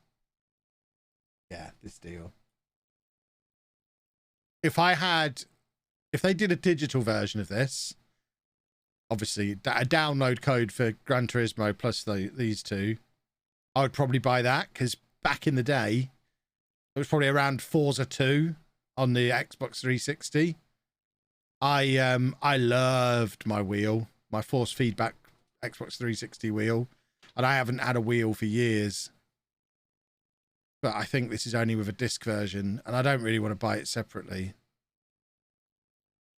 Yeah, this deal. If they did a digital version of this, obviously a download code for Gran Turismo plus these two, I would probably buy that, because back in the day, it was probably around Forza 2 on the Xbox 360. I loved my wheel, my force feedback Xbox 360 wheel, and I haven't had a wheel for years. But I think this is only with a disc version, and I don't really want to buy it separately.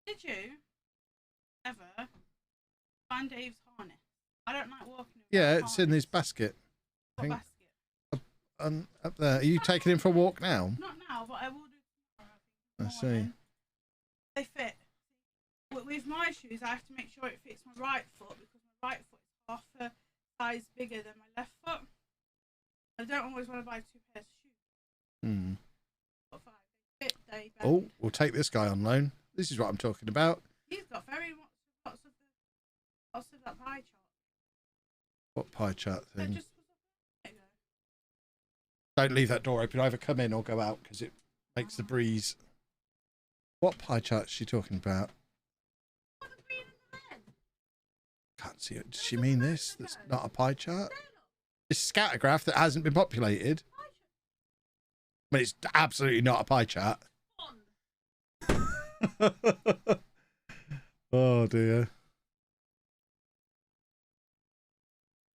Did you ever find Dave's harness? I don't like walking. Yeah, it's in his basket. What basket? Up there. Are you taking him for a walk now? Not now, but I will do tomorrow. I see. They fit. With my shoes, I have to make sure it fits my right foot, because my right foot is half a size bigger than my left foot. I don't always want to buy two pairs of shoes. Oh, we'll take this guy on loan. This is what I'm talking about. He's got very much lots of that pie chart. What pie chart thing? Just don't leave that door open. Either come in or go out, because it makes the breeze. What pie chart is she talking about? Can't see it. Does she mean this? That's not a pie chart? It's a scattergraph that hasn't been populated. But it's absolutely not a pie chart. Oh dear.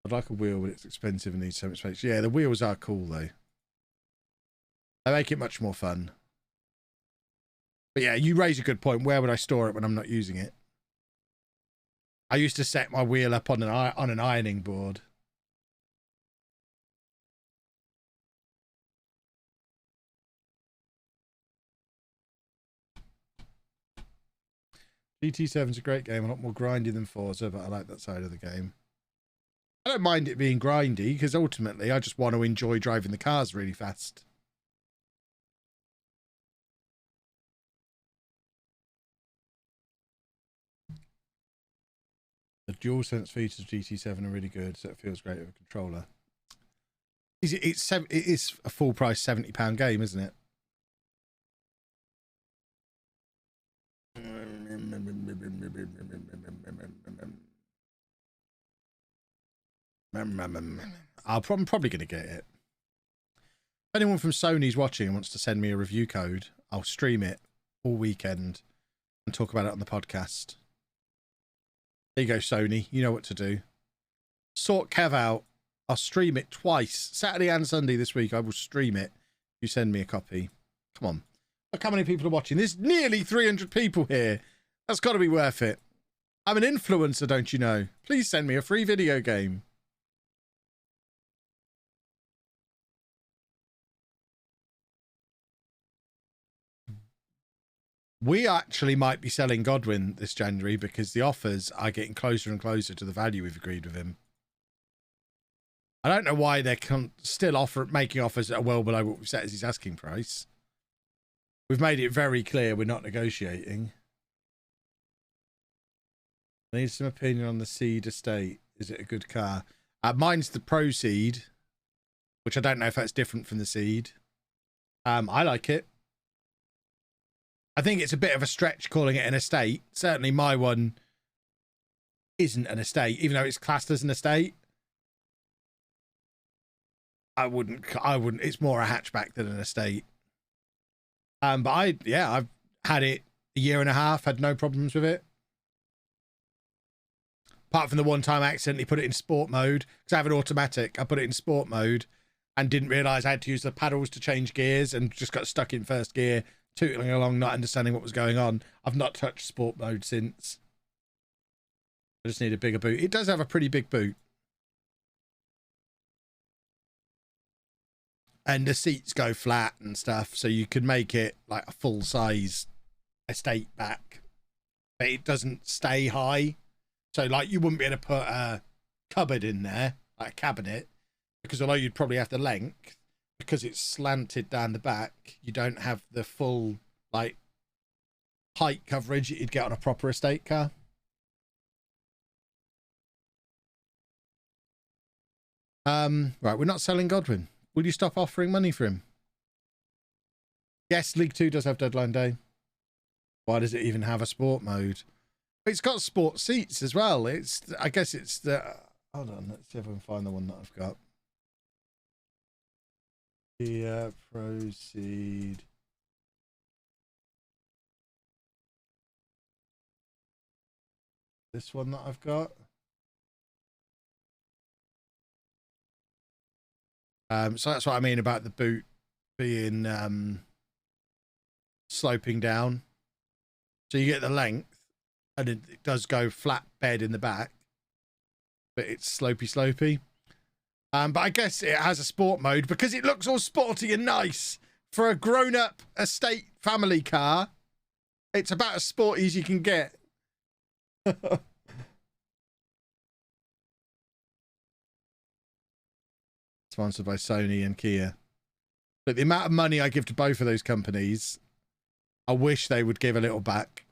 I'd like a wheel, but it's expensive and needs so much space. Yeah, the wheels are cool though. They make it much more fun. But yeah, you raise a good point. Where would I store it when I'm not using it? I used to set my wheel up on an ironing board. GT7's a great game, a lot more grindy than Forza, but I like that side of the game. I don't mind it being grindy, because ultimately I just want to enjoy driving the cars really fast. The DualSense features of GT7 are really good, so it feels great with a controller. It is a full price £70 game, isn't it? I'm probably going to get it. If anyone from Sony's watching and wants to send me a review code, I'll stream it all weekend and talk about it on the podcast. There you go, Sony. You know what to do. Sort Kev out. I'll stream it twice. Saturday and Sunday this week. I will stream it. You send me a copy. Come on. Look how many people are watching. There's nearly 300 people here. That's got to be worth it. I'm an influencer, don't you know? Please send me a free video game. We actually might be selling Godwin this January because the offers are getting closer and closer to the value we've agreed with him. I don't know why they're still making offers that are well below what we've set as his asking price. We've made it very clear we're not negotiating. I need some opinion on the Seed Estate. Is it a good car? Mine's the Pro Seed, which I don't know if that's different from the Seed. I like it. I think it's a bit of a stretch calling it an estate. Certainly my one isn't an estate, even though it's classed as an estate. I wouldn't, it's more a hatchback than an estate. But I've had it a year and a half, had no problems with it. Apart from the one time I accidentally put it in sport mode, because I have an automatic. I put it in sport mode and didn't realise I had to use the paddles to change gears and just got stuck in first gear, tootling along, not understanding what was going on. I've not touched sport mode since. I just need a bigger boot. It does have a pretty big boot. And the seats go flat and stuff, so you could make it like a full-size estate back. But it doesn't stay high. So, like, you wouldn't be able to put a cupboard in there, like a cabinet, because although you'd probably have the length, because it's slanted down the back, you don't have the full, like, height coverage you'd get on a proper estate car. Right, we're not selling Godwin. Will you stop offering money for him? Yes, League 2 does have deadline day. Why does it even have a sport mode? It's got sport seats as well. I guess it's the... Hold on, let's see if I can find the one that I've got. Here, proceed. This one that I've got. So that's what I mean about the boot being sloping down. So you get the length, and it does go flat bed in the back, but it's slopey. But I guess it has a sport mode because it looks all sporty and nice for a grown-up estate family car. It's about as sporty as you can get. Sponsored by Sony and Kia. But the amount of money I give to both of those companies, I wish they would give a little back.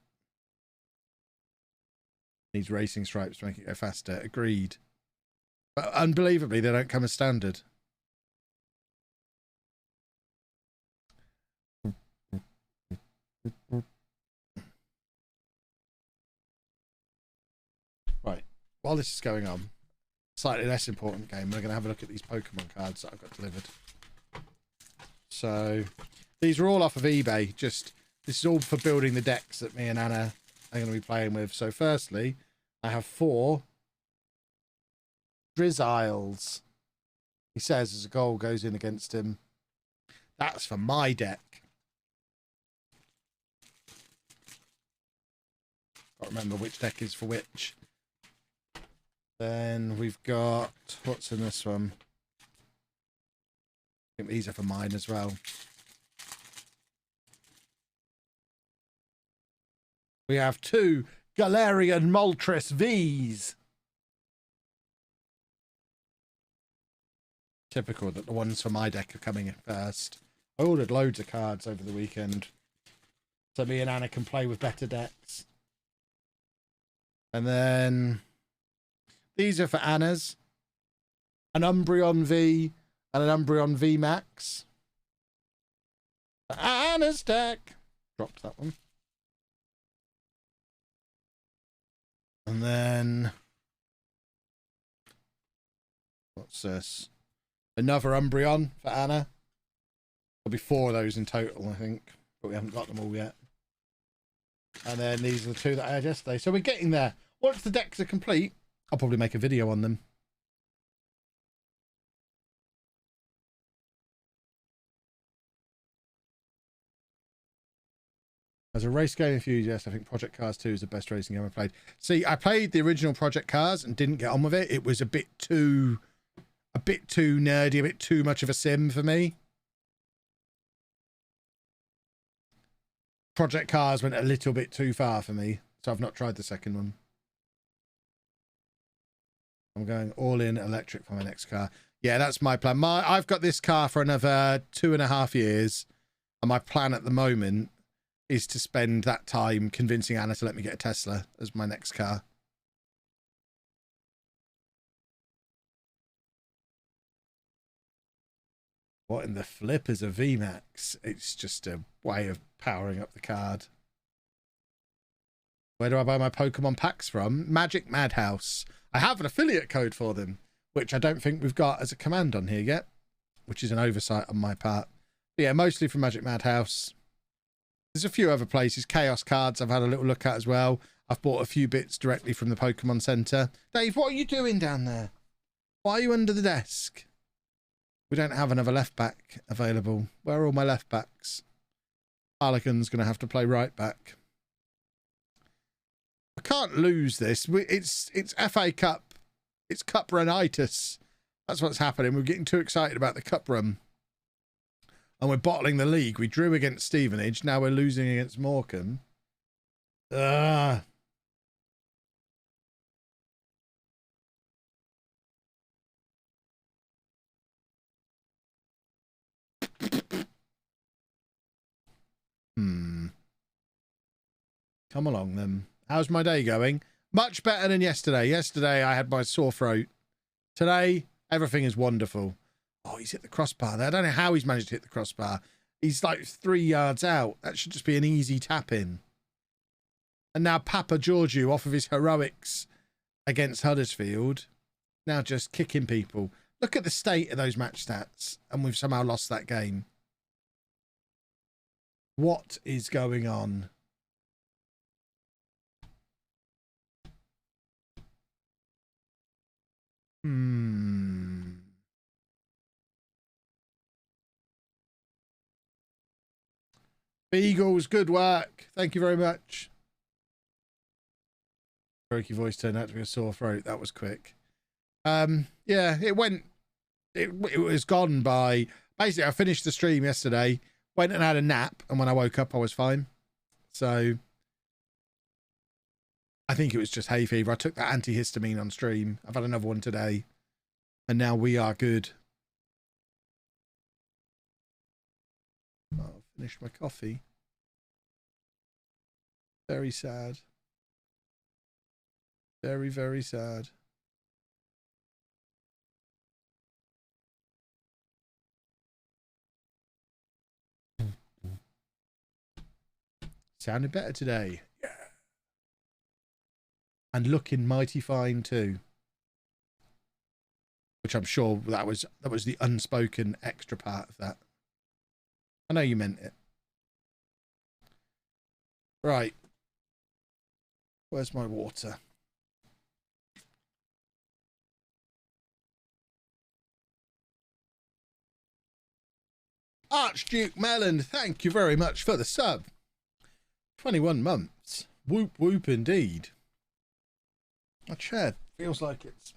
Needs racing stripes to make it go faster. Agreed. But unbelievably, they don't come as standard. Right. While this is going on, slightly less important game, we're going to have a look at these Pokemon cards that I've got delivered. So these are all off of eBay. This is all for building the decks that me and Anna are going to be playing with. So firstly, I have 4 Drizziles. He says as a goal goes in against him. That's for my deck. Can't remember which deck is for which. Then we've got, what's in this one? I think these are for mine as well. We have 2 Galarian Moltres Vs. Typical that the ones for my deck are coming in first. I ordered loads of cards over the weekend, so me and Anna can play with better decks. And then these are for Anna's. An Umbreon V and an Umbreon V Max. For Anna's deck. Dropped that one. And then what's this? Another Umbreon for Anna. There'll be 4 of those in total, I think, but we haven't got them all yet. And then these are the 2 that I had yesterday. So we're getting there. Once the decks are complete, I'll probably make a video on them. As a race game enthusiast, I think Project Cars 2 is the best racing game I've played. See, I played the original Project Cars and didn't get on with it. It was a bit too nerdy, a bit too much of a sim for me. Project Cars went a little bit too far for me, so I've not tried the second one. I'm going all in electric for my next car. Yeah, that's my plan. I've got this car for another 2.5 years, and my plan at the moment is to spend that time convincing Anna to let me get a Tesla as my next car. What in the flip is a VMAX? It's just a way of powering up the card. Where do I buy my Pokemon packs from? Magic Madhouse. I have an affiliate code for them, which I don't think we've got as a command on here yet, which is an oversight on my part. But yeah, mostly from Magic Madhouse. There's a few other places. Chaos Cards I've had a little look at as well. I've bought a few bits directly from the Pokemon Center. Dave, what are you doing down there? Why are you under the desk? We don't have another left back available. Where are all my left backs? Harlequin's going to have to play right back. I can't lose this. It's FA Cup. It's cup runitis. That's what's happening. We're getting too excited about the cup run. And we're bottling the league. We drew against Stevenage. Now we're losing against Morecambe. Come along then. How's my day going? Much better than yesterday. Yesterday I had my sore throat. Today everything is wonderful. Oh, he's hit the crossbar there. I don't know how he's managed to hit the crossbar. He's like 3 yards out. That should just be an easy tap in. And now Papa Giorgio, off of his heroics against Huddersfield, now just kicking people. Look at the state of those match stats, and we've somehow lost that game. What is going on? Beagles, good work. Thank you very much. Croaky voice turned out to be a sore throat. That was quick. Yeah, it was gone by... Basically, I finished the stream yesterday, went and had a nap, and when I woke up, I was fine. So... I think it was just hay fever. I took that antihistamine on stream. I've had another one today. And now we are good. Oh, I've finished my coffee. Very sad. Very, very sad. Sounded better today. Yeah. And looking mighty fine too. Which I'm sure that was the unspoken extra part of that. I know you meant it. Right. Where's my water? Archduke Melon, thank you very much for the sub. 21 months. Whoop whoop indeed. My chair feels like it's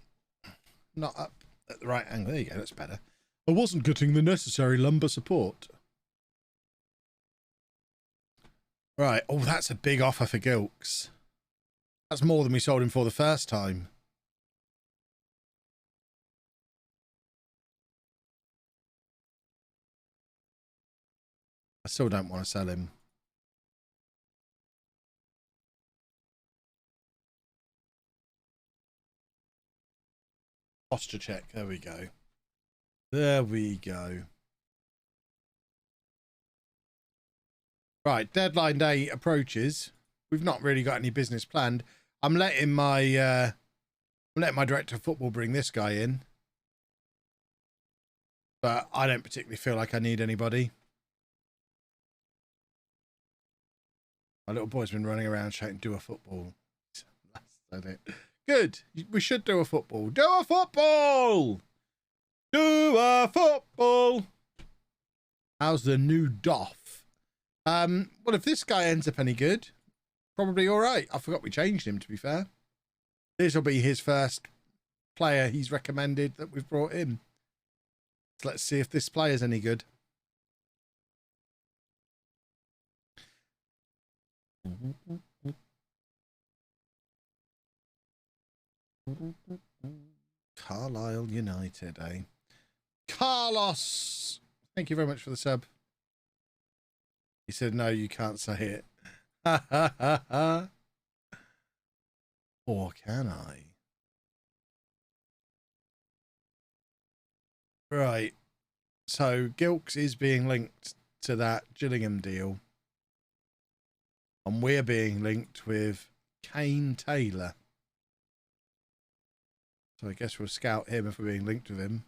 not up at the right angle. There you go, that's better. I wasn't getting the necessary lumbar support. Right, oh, that's a big offer for Gilks. That's more than we sold him for the first time. I still don't want to sell him. Posture check. There we go. There we go. Right, deadline day approaches. We've not really got any business planned. I'm letting my director of football bring this guy in, but I don't particularly feel like I need anybody. My little boy's been running around shouting, "Do a football." That's it. Good. We should do a football. Do a football! Do a football! How's the new doff? Well, if this guy ends up any good, probably all right. I forgot we changed him, to be fair. This will be his first player he's recommended that we've brought in. So let's see if this player's any good. Carlisle United, eh? Carlos! Thank you very much for the sub. He said, no, you can't say it. Ha ha ha ha. Or can I? Right. So Gilks is being linked to that Gillingham deal. And we're being linked with Kane Taylor. So I guess we'll scout him if we're being linked with him.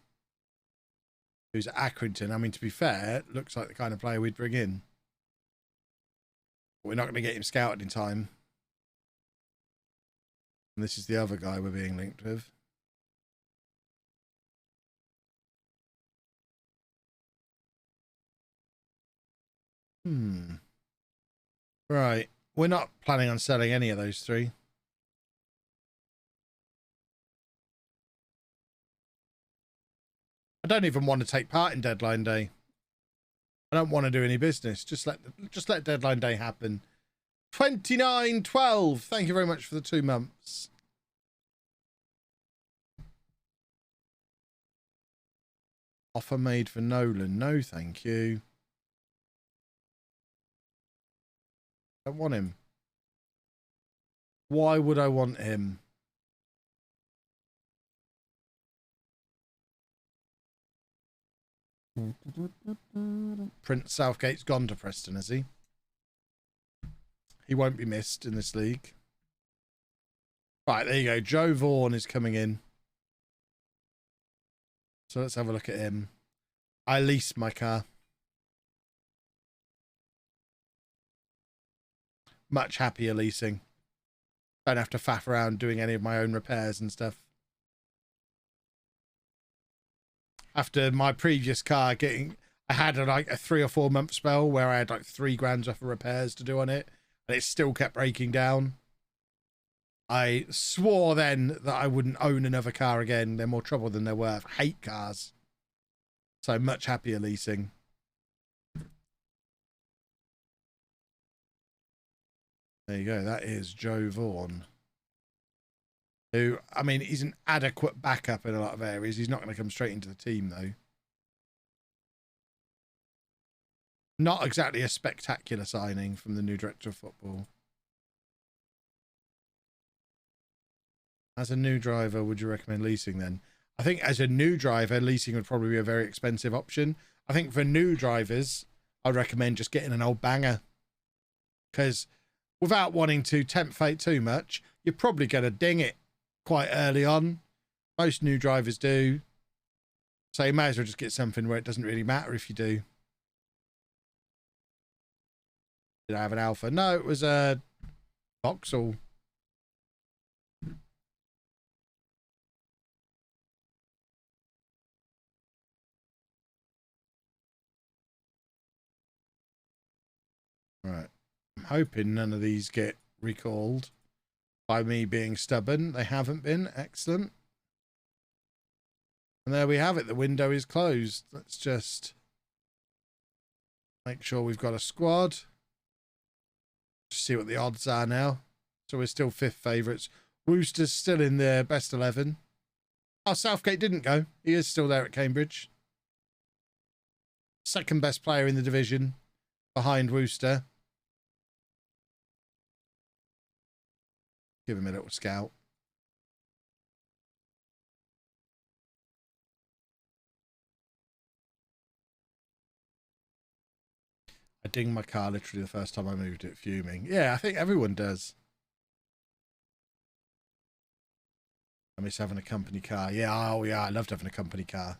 Who's at Accrington. I mean, to be fair, looks like the kind of player we'd bring in. But we're not going to get him scouted in time. And this is the other guy we're being linked with. Right. We're not planning on selling any of those three. I don't even want to take part in deadline day. I don't want to do any business. Just let deadline day happen. 2912. Thank you very much for the 2 months. Offer made for Nolan. No, thank you. I don't want him. Why would I want him? Prince Southgate's gone to Preston, has he? He won't be missed in this league. Right, there you go. Joe Vaughan is coming in. So let's have a look at him. I leased my car. Much happier leasing. Don't have to faff around doing any of my own repairs and stuff. After my previous car I had like a 3 or 4 month spell where I had like 3 grand worth of repairs to do on it, and it still kept breaking down. I swore then that I wouldn't own another car again. They're more trouble than they're worth. I hate cars. So much happier leasing. There you go. That is Joe Vaughan. Who, I mean, he's an adequate backup in a lot of areas. He's not going to come straight into the team, though. Not exactly a spectacular signing from the new director of football. As a new driver, would you recommend leasing then? I think as a new driver, leasing would probably be a very expensive option. I think for new drivers, I'd recommend just getting an old banger. Because without wanting to tempt fate too much, you're probably going to ding it quite early on. Most new drivers do. So you may as well just get something where it doesn't really matter if you do. Did I have an Alpha? No, it was a Vauxhall. Right. I'm hoping none of these get recalled by me being stubborn. They haven't been. Excellent. And there we have it. The window is closed. Let's just make sure we've got a squad. Just see what the odds are now. So we're still 5th favourites. Wooster's still in their best 11. Oh, Southgate didn't go. He is still there at Cambridge. 2nd best player in the division behind Wooster. Give him a little scout. I dinged my car literally the first time I moved it, fuming. Yeah, I think everyone does. I miss having a company car. Yeah, oh yeah, I loved having a company car.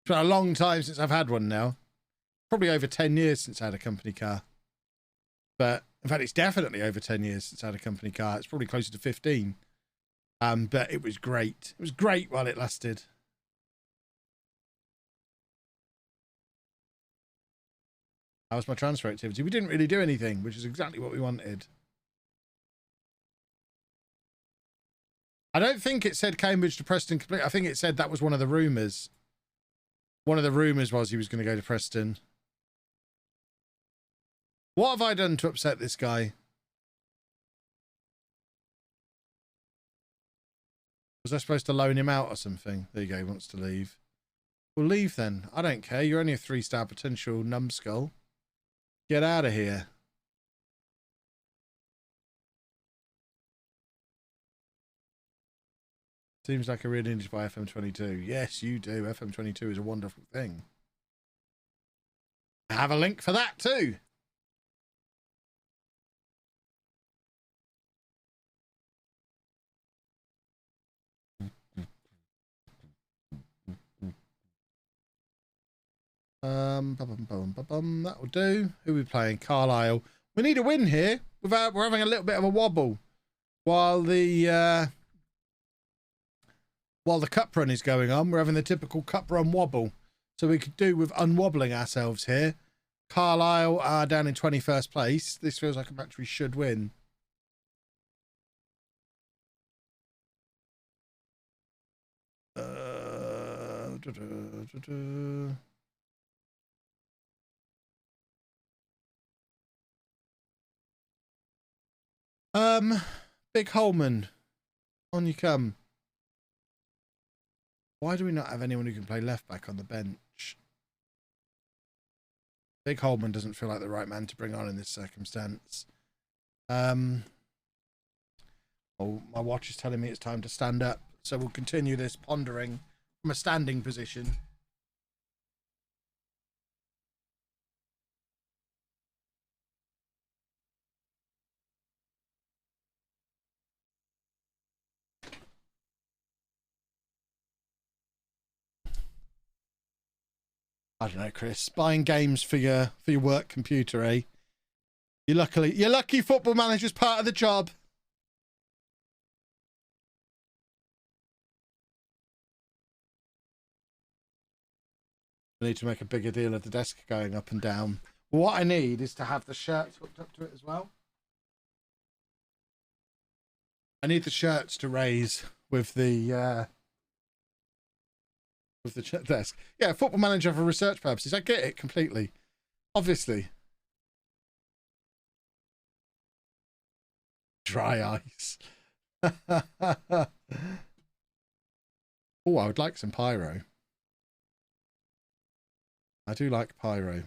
It's been a long time since I've had one now. Probably over 10 years since I had a company car. But in fact, it's definitely over 10 years since I had a company car. It's probably closer to 15. But it was great. It was great while it lasted. How was my transfer activity? We didn't really do anything, which is exactly what we wanted. I don't think it said Cambridge to Preston complete. I think it said that was one of the rumours. One of the rumours was he was going to go to Preston. What have I done to upset this guy? Was I supposed to loan him out or something? There you go, he wants to leave. We'll leave then. I don't care. You're only a 3-star potential numbskull. Get out of here. Seems like I really need to buy FM22. Yes, you do. FM22 is a wonderful thing. I have a link for that too. That will do. Who are we playing? Carlisle. We need a win here. We're having a little bit of a wobble while the cup run is going on. We're having the typical cup run wobble. So we could do with unwobbling ourselves here. Carlisle are down in 21st place. This feels like a match we should win. Big Holman, on you come. Why do we not have anyone who can play left back on the bench? Big Holman doesn't feel like the right man to bring on in this circumstance. Oh, my watch is telling me it's time to stand up, so we'll continue this pondering from a standing position. I don't know, Chris. Buying games for your work computer, eh? You're lucky Football Manager's part of the job. I need to make a bigger deal of the desk going up and down. What I need is to have the shirts hooked up to it as well. I need the shirts to raise with the desk. Yeah, Football Manager for research purposes. I get it completely. Obviously. Dry ice. Oh, I would like some pyro. I do like pyro.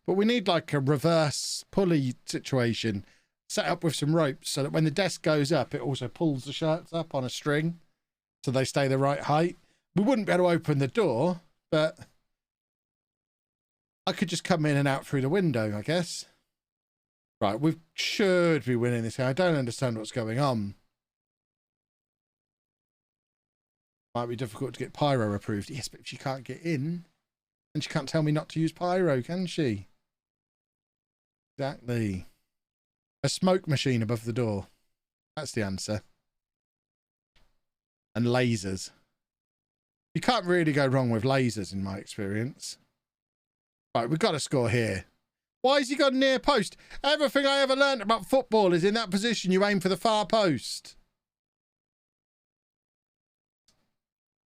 But we need like a reverse pulley situation set up with some ropes so that when the desk goes up, it also pulls the shirts up on a string so they stay the right height. We wouldn't be able to open the door, but I could just come in and out through the window, I guess. Right, we should be winning this game. I don't understand what's going on. Might be difficult to get pyro approved. Yes, but if she can't get in, then she can't tell me not to use pyro, can she? Exactly. A smoke machine above the door. That's the answer. And lasers. You can't really go wrong with lasers in my experience. Right, we've got to score here. Why has he got near post? Everything I ever learned about football is in that position you aim for the far post.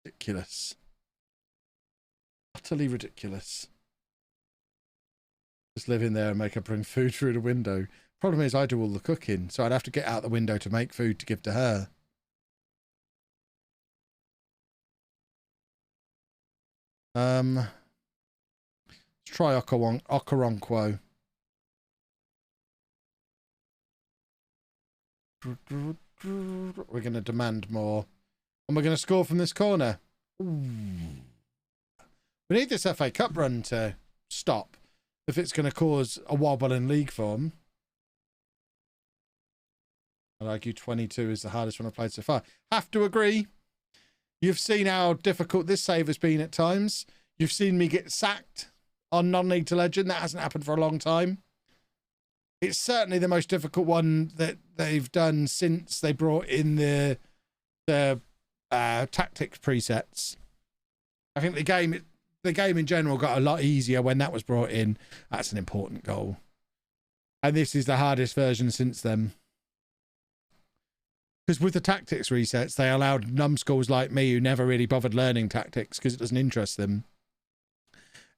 Ridiculous. Utterly ridiculous. Just live in there and make her bring food through the window. Problem is I do all the cooking, so I'd have to get out the window to make food to give to her. Let's try Okoronkwo. We're going to demand more. And we're going to score from this corner. Ooh. We need this FA Cup run to stop if it's going to cause a wobble in league form. I'd argue 22 is the hardest one I've played so far. Have to agree. You've seen how difficult this save has been at times. You've seen me get sacked on non-league to legend. That hasn't happened for a long time. It's certainly the most difficult one that they've done since they brought in the tactics presets. I think the game in general got a lot easier when that was brought in. That's an important goal. And this is the hardest version since then. Because with the tactics resets, they allowed numbskulls like me who never really bothered learning tactics because it doesn't interest them.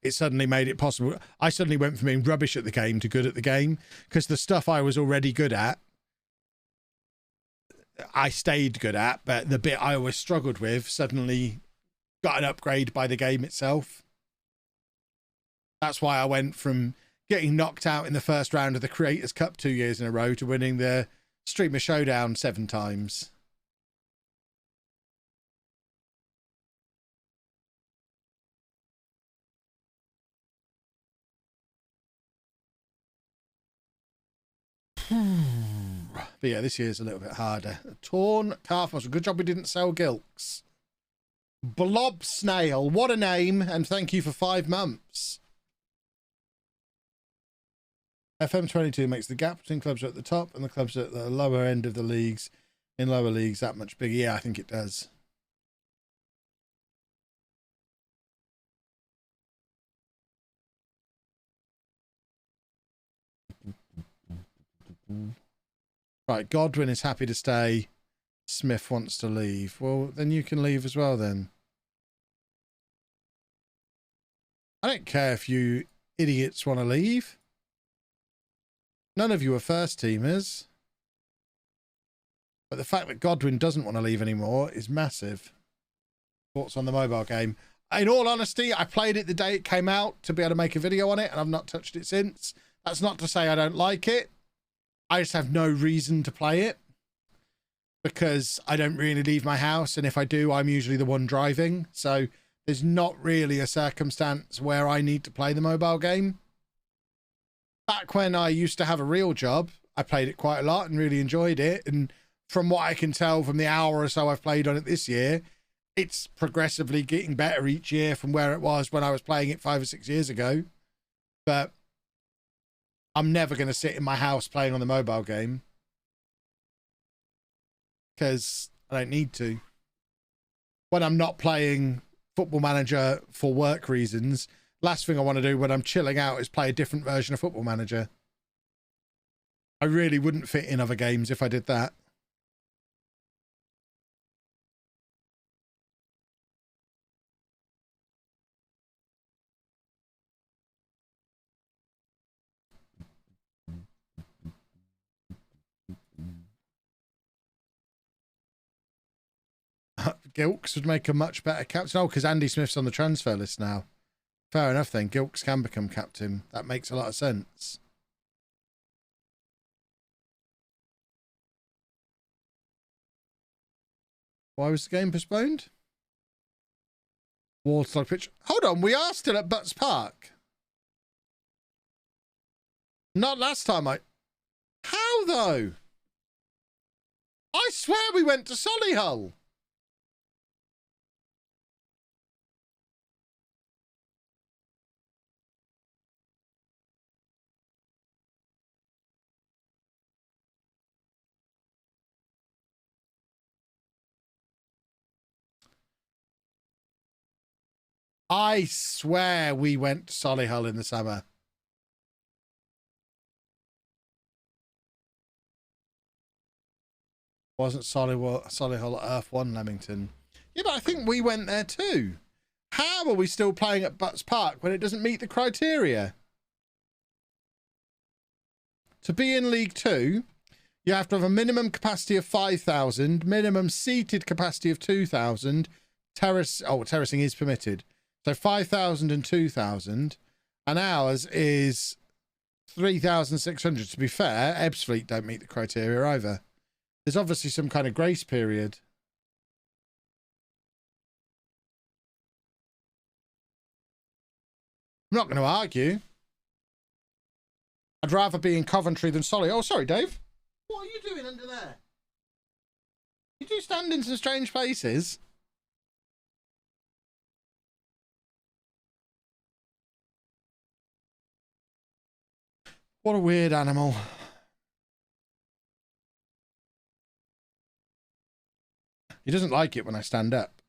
It suddenly made it possible. I suddenly went from being rubbish at the game to good at the game because the stuff I was already good at I stayed good at, but the bit I always struggled with suddenly got an upgrade by the game itself. That's why I went from getting knocked out in the first round of the Creators Cup 2 years in a row to winning the Streamer Showdown 7 times. But yeah, this year's a little bit harder. Torn Calf Muscle. Good job we didn't sell Gilks. Blob Snail. What a name. And thank you for 5 months. FM22 makes the gap between clubs at the top and the clubs at the lower end of the leagues in lower leagues that much bigger. Yeah, I think it does. Right, Godwin is happy to stay. Smith wants to leave. Well, then you can leave as well then. I don't care if you idiots want to leave. None of you are first teamers. But the fact that Godwin doesn't want to leave anymore is massive. Thoughts on the mobile game? In all honesty, I played it the day it came out to be able to make a video on it, and I've not touched it since. That's not to say I don't like it. I just have no reason to play it because I don't really leave my house. And if I do, I'm usually the one driving. So there's not really a circumstance where I need to play the mobile game. Back when I used to have a real job, I played it quite a lot and really enjoyed it. And from what I can tell from the hour or so I've played on it this year, it's progressively getting better each year from where it was when I was playing it 5 or 6 years ago. But I'm never going to sit in my house playing on the mobile game because I don't need to. When I'm not playing Football Manager for work reasons, last thing I want to do when I'm chilling out is play a different version of Football Manager. I really wouldn't fit in other games if I did that. Gilks would make a much better captain. Oh, because Andy Smith's on the transfer list now. Fair enough then. Gilks can become captain. That makes a lot of sense. Why was the game postponed? Waterlog pitch. Hold on, we are still at Butts Park. Not last time How though? I swear we went to Solihull. I swear we went to Solihull in the summer. Wasn't Solihull at Earth 1 Leamington? Yeah, but I think we went there too. How are we still playing at Butts Park when it doesn't meet the criteria? To be in League 2, you have to have a minimum capacity of 5,000, minimum seated capacity of 2,000. Terracing is permitted. So 5,000 and 2,000. And ours is 3,600. To be fair, Ebbsfleet don't meet the criteria either. There's obviously some kind of grace period. I'm not going to argue. I'd rather be in Coventry than Solihull. Oh, sorry, Dave. What are you doing under there? You do stand in some strange places. What a weird animal. He doesn't like it when I stand up.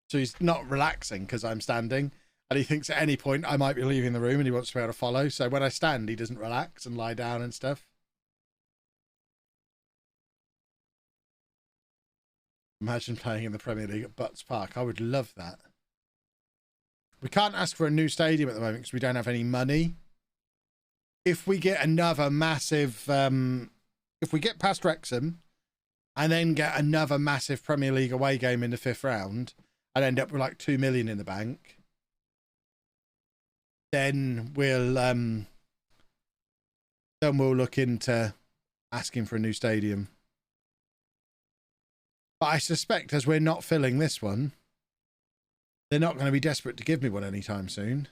So he's not relaxing because I'm standing. And he thinks at any point I might be leaving the room and he wants to be able to follow. So when I stand, he doesn't relax and lie down and stuff. Imagine playing in the Premier League at Butts Park. I would love that. We can't ask for a new stadium at the moment because we don't have any money. if we get another massive, if we get past Wrexham and then get another massive Premier League away game in the 5th round and end up with like 2 million in the bank, then we'll look into asking for a new stadium. But I suspect as we're not filling this one, they're not going to be desperate to give me one anytime soon.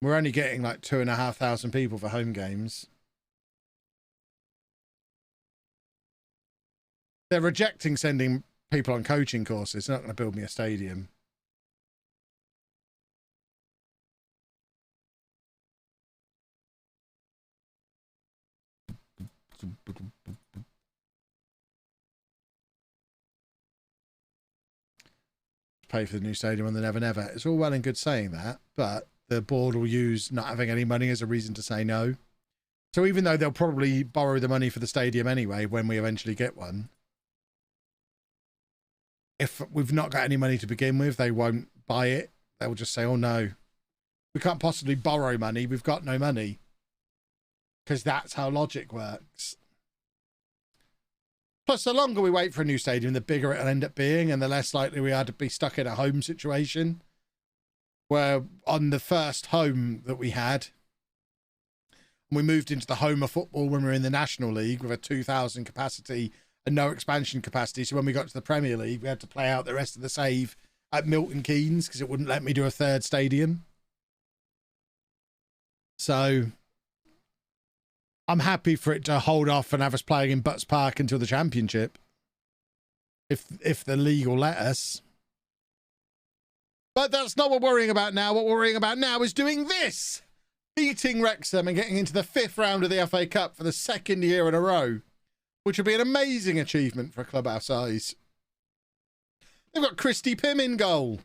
We're only getting like 2,500 people for home games. They're rejecting sending people on coaching courses. They're not going to build me a stadium. Pay for the new stadium on the Never Never. It's all well and good saying that, but the board will use not having any money as a reason to say no. So even though they'll probably borrow the money for the stadium anyway when we eventually get one, if we've not got any money to begin with, they won't buy it. They'll just say, oh no, we can't possibly borrow money. We've got no money. Because that's how logic works. Plus, the longer we wait for a new stadium, the bigger it'll end up being and the less likely we are to be stuck in a home situation. Where on the first home that we had, we moved into the home of football when we were in the National League with a 2,000 capacity and no expansion capacity. So when we got to the Premier League, we had to play out the rest of the save at Milton Keynes because it wouldn't let me do a third stadium. So I'm happy for it to hold off and have us playing in Butts Park until the Championship. If the league will let us. But that's not what we're worrying about now. What we're worrying about now is doing this. Beating Wrexham and getting into the 5th round of the FA Cup for the 2nd year in a row. Which would be an amazing achievement for a club our size. They've got Christy Pym in goal.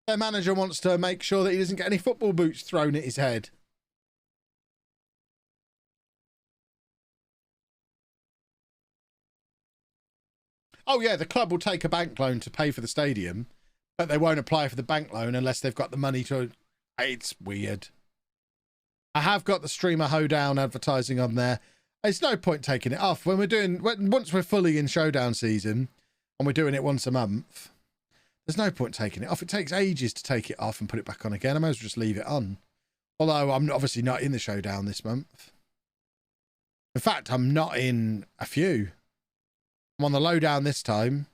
Their manager wants to make sure that he doesn't get any football boots thrown at his head. Oh yeah, the club will take a bank loan to pay for the stadium, but they won't apply for the bank loan unless they've got the money to... It's weird. I have got the Streamer Hoedown advertising on there. There's no point taking it off. Once we're fully in Showdown season, and we're doing it once a month, there's no point taking it off. It takes ages to take it off and put it back on again. I might as well just leave it on. Although I'm obviously not in the Showdown this month. In fact, I'm not in a few. I'm on the Lowdown this time.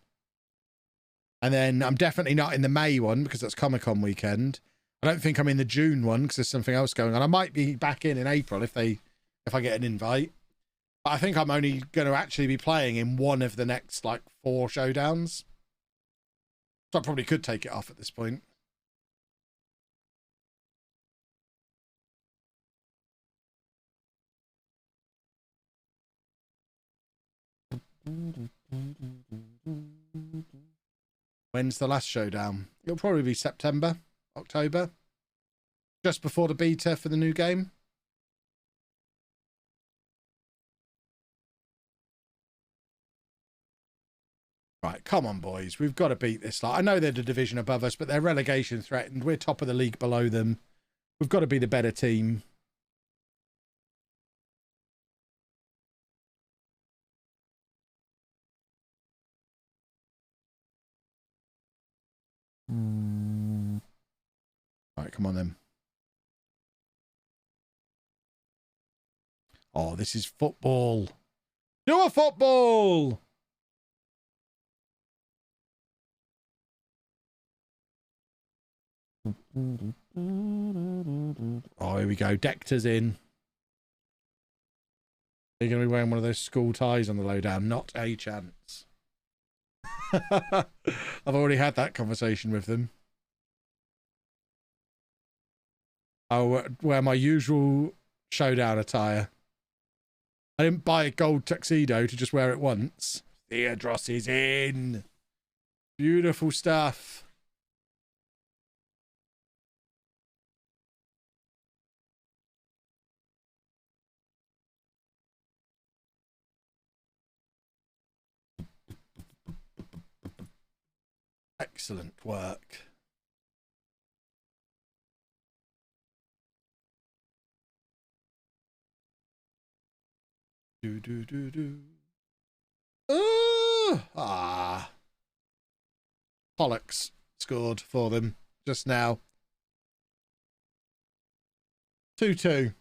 And then I'm definitely not in the May one because that's Comic-Con weekend. I don't think I'm in the June one because there's something else going on. I might be back in April if I get an invite. But I think I'm only going to actually be playing in one of the next, like, 4 Showdowns. So I probably could take it off at this point. When's the last Showdown? It'll probably be September, October. Just before the beta for the new game. Right, come on, boys. We've got to beat this lot. I know they're the division above us, but they're relegation threatened. We're top of the league below them. We've got to be the better team. Right, come on then. Oh, this is football. Do a football! Oh, here we go. Dector's in. They're going to be wearing one of those school ties on the Lowdown. Not a chance. I've already had that conversation with them. I'll wear my usual Showdown attire. I didn't buy a gold tuxedo to just wear it once. Theodros is in. Beautiful stuff. Excellent work. Do do do do. Ooh, Pollux scored for them just now. 2-2.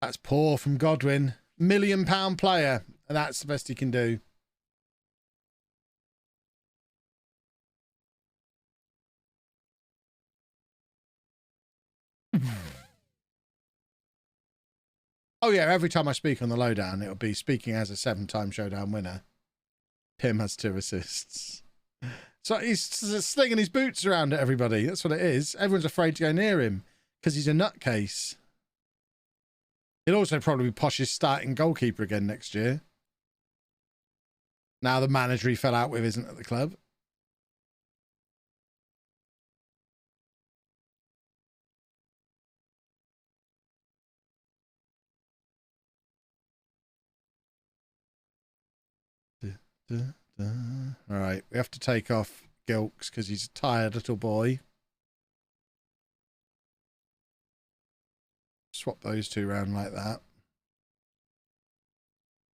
That's poor from Godwin. £1 million player, and that's the best he can do. Oh yeah, every time I speak on the lowdown, it'll be speaking as a 7-time showdown winner. Tim has 2 assists. So he's slinging his boots around at everybody. That's what it is. Everyone's afraid to go near him because he's a nutcase. He'll also probably be Posh's starting goalkeeper again next year. Now the manager he fell out with isn't at the club. All right, we have to take off Gilks because he's a tired little boy. Swap those 2 around like that.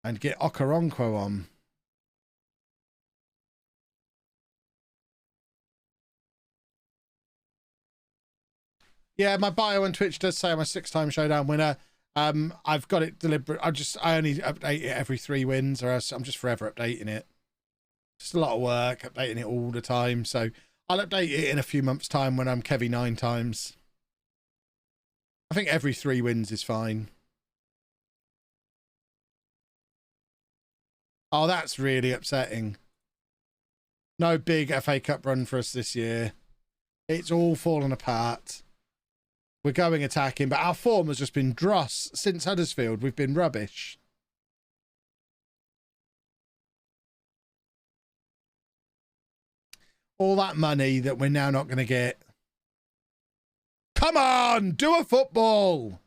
And get Okoronkwo on. Yeah, my bio on Twitch does say I'm a 6-time showdown winner. I've got it deliberate. I only update it every 3 wins, or else I'm just forever updating it. Just a lot of work, updating it all the time. So I'll update it in a few months' time when I'm Kevy 9 times. I think every 3 wins is fine. Oh, that's really upsetting. No big FA Cup run for us this year. It's all fallen apart. We're going attacking, but our form has just been dross since Huddersfield. We've been rubbish. All that money that we're now not going to get. Come on, do a football.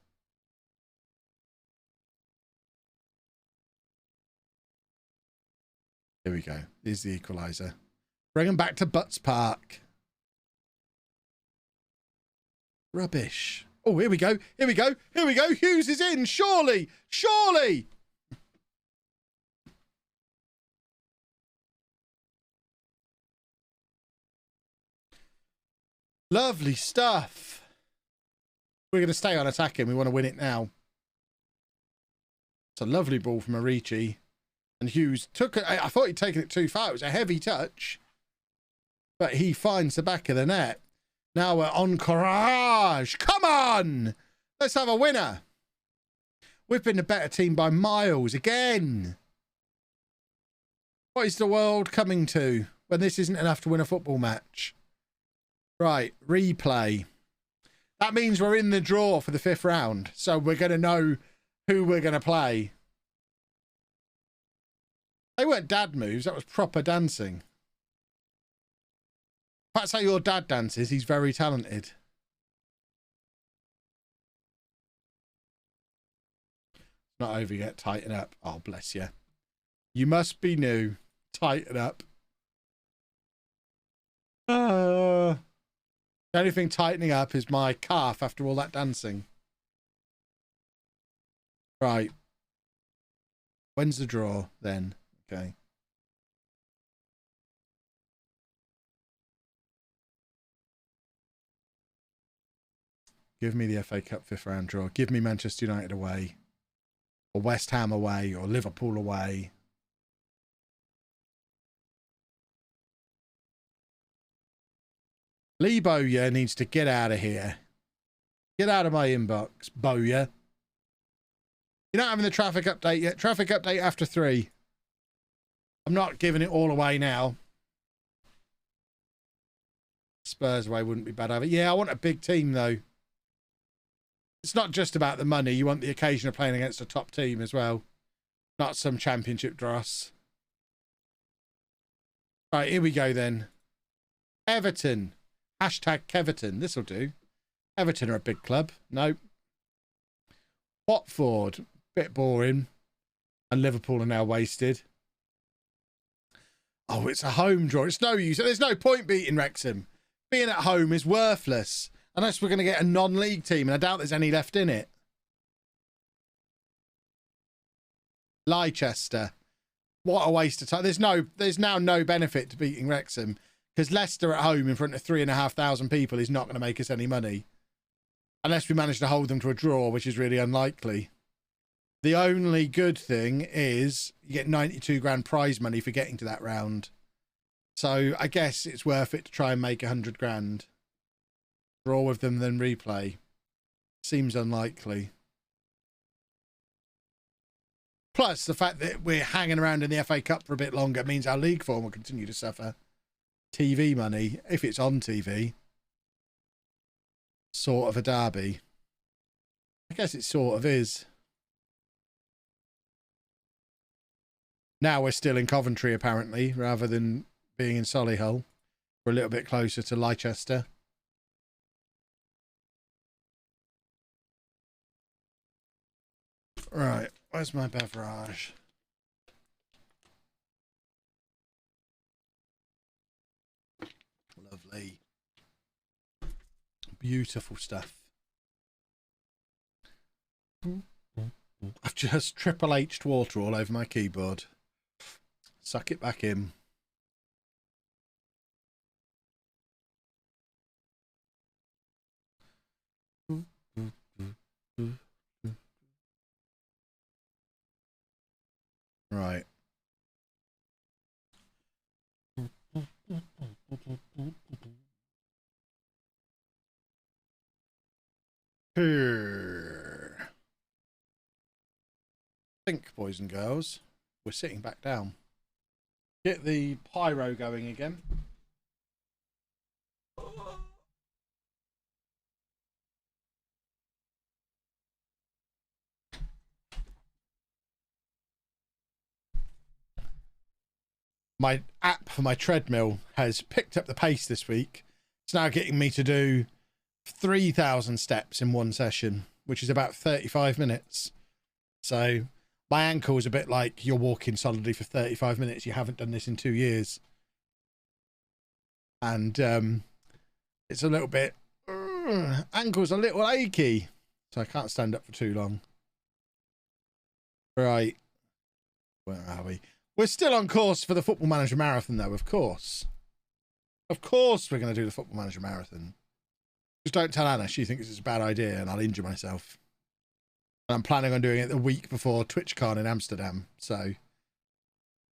Here we go. Here's the equaliser. Bring him back to Butts Park. Rubbish. Oh, here we go. Here we go. Here we go. Hughes is in. Surely. Surely. Lovely stuff. We're going to stay on attacking. We want to win it now. It's a lovely ball from Arichi. And Hughes took it. I thought he'd taken it too far. It was a heavy touch. But he finds the back of the net. Now we're on Courage. Come on. Let's have a winner. We've been the better team by miles again. What is the world coming to when this isn't enough to win a football match? Right, replay. That means we're in the draw for the 5th round. So we're going to know who we're going to play. They weren't dad moves. That was proper dancing. If that's how your dad dances, he's very talented. Not over yet. Tighten up. Oh, bless you. You must be new. Tighten up. The only thing tightening up is my calf after all that dancing. Right. When's the draw then? Okay. Give me the FA Cup 5th round draw. Give me Manchester United away. Or West Ham away. Or Liverpool away. Lee Bowyer needs to get out of here. Get out of my inbox, Bowyer. You're not having the traffic update yet. Traffic update after 3. I'm not giving it all away now. Spurs away wouldn't be bad either. Yeah, I want a big team, though. It's not just about the money. You want the occasion of playing against a top team as well. Not some championship dross. Right, here we go then. Everton. Hashtag Keverton. This'll do. Everton are a big club. Nope. Watford. Bit boring. And Liverpool are now wasted. Oh, it's a home draw. It's no use. There's no point beating Wrexham. Being at home is worthless. Unless we're going to get a non-league team, and I doubt there's any left in it. Leicester. What a waste of time. There's now no benefit to beating Wrexham, because Leicester at home in front of 3,500 people is not going to make us any money. Unless we manage to hold them to a draw, which is really unlikely. The only good thing is you get 92 grand prize money for getting to that round. So I guess it's worth it to try and make 100 grand. Draw with them, then replay. Seems unlikely. Plus, the fact that we're hanging around in the FA Cup for a bit longer means our league form will continue to suffer. TV money, if it's on TV. Sort of a derby. I guess it sort of is. Now we're still in Coventry, apparently, rather than being in Solihull. We're a little bit closer to Leicester. Right, where's my beverage? Lovely. Beautiful stuff. I've just Triple H'd water all over my keyboard. Suck it back in. Right. Think, boys and girls, we're sitting back down. Get the pyro going again. My app for my treadmill has picked up the pace this week. It's now getting me to do 3,000 steps in one session, which is about 35 minutes. So my ankle is a bit like you're walking solidly for 35 minutes. You haven't done this in 2 years. And it's a little bit... ankle's a little achy. So I can't stand up for too long. Right. Where are we? We're still on course for the Football Manager Marathon, though, of course. Of course we're going to do the Football Manager Marathon. Just don't tell Anna. She thinks it's a bad idea and I'll injure myself. And I'm planning on doing it the week before TwitchCon in Amsterdam. So